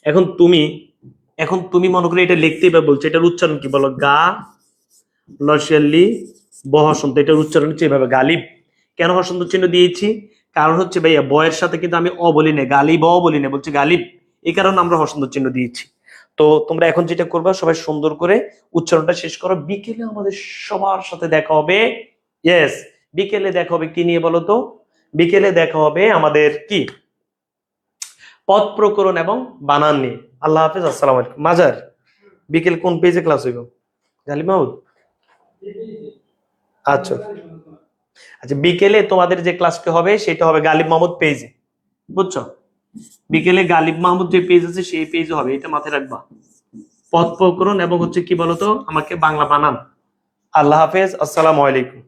এখন তুমি মনে করে এটা লিখতেই বা বলছো, এটার উচ্চারণ কি বলো? গা লসলি বহসন্ত, এটার উচ্চারণ হচ্ছে এভাবে গালিব। কেন হসন্ত চিহ্ন দিয়েছি? কারণ হচ্ছে ভাইয়া বয়ের সাথে কিন্তু আমি অ বলি না, গালিব অ বলি না, বলছি গালিব, এই কারণে আমরা হসন্ত চিহ্ন দিয়েছি। তো তোমরা এখন যেটা করবা, সবাই সুন্দর করে উচ্চারণটা শেষ করো। বিকেলে আমাদের সবার সাথে দেখা হবে। ইয়েস, বিকেলে দেখা হবে কি নিয়ে বলো তো? বিকেলে দেখা হবে আমাদের কি পদ প্রকরণ এবং বানান নিয়ে। আল্লাহ হাফেজ, আসসালামু আলাইকুম। মাজার, বিকেল কোন পেজে ক্লাস হইব? গালিব মাহমুদ, আচ্ছা আচ্ছা, বিকেলে তোমাদের যে ক্লাসটা হবে সেটা হবে গালিব মাহমুদ পেজে, বুঝছো? বিকেলে গালিব মাহমুদ যে পেজ আছে সেই পেজে হবে, এটা মাথায় রাখবা। পদ প্রকরণ এবং হচ্ছে কি বলতো আমাকে বাংলা বানান। আল্লাহ হাফেজ, আসসালামু আলাইকুম।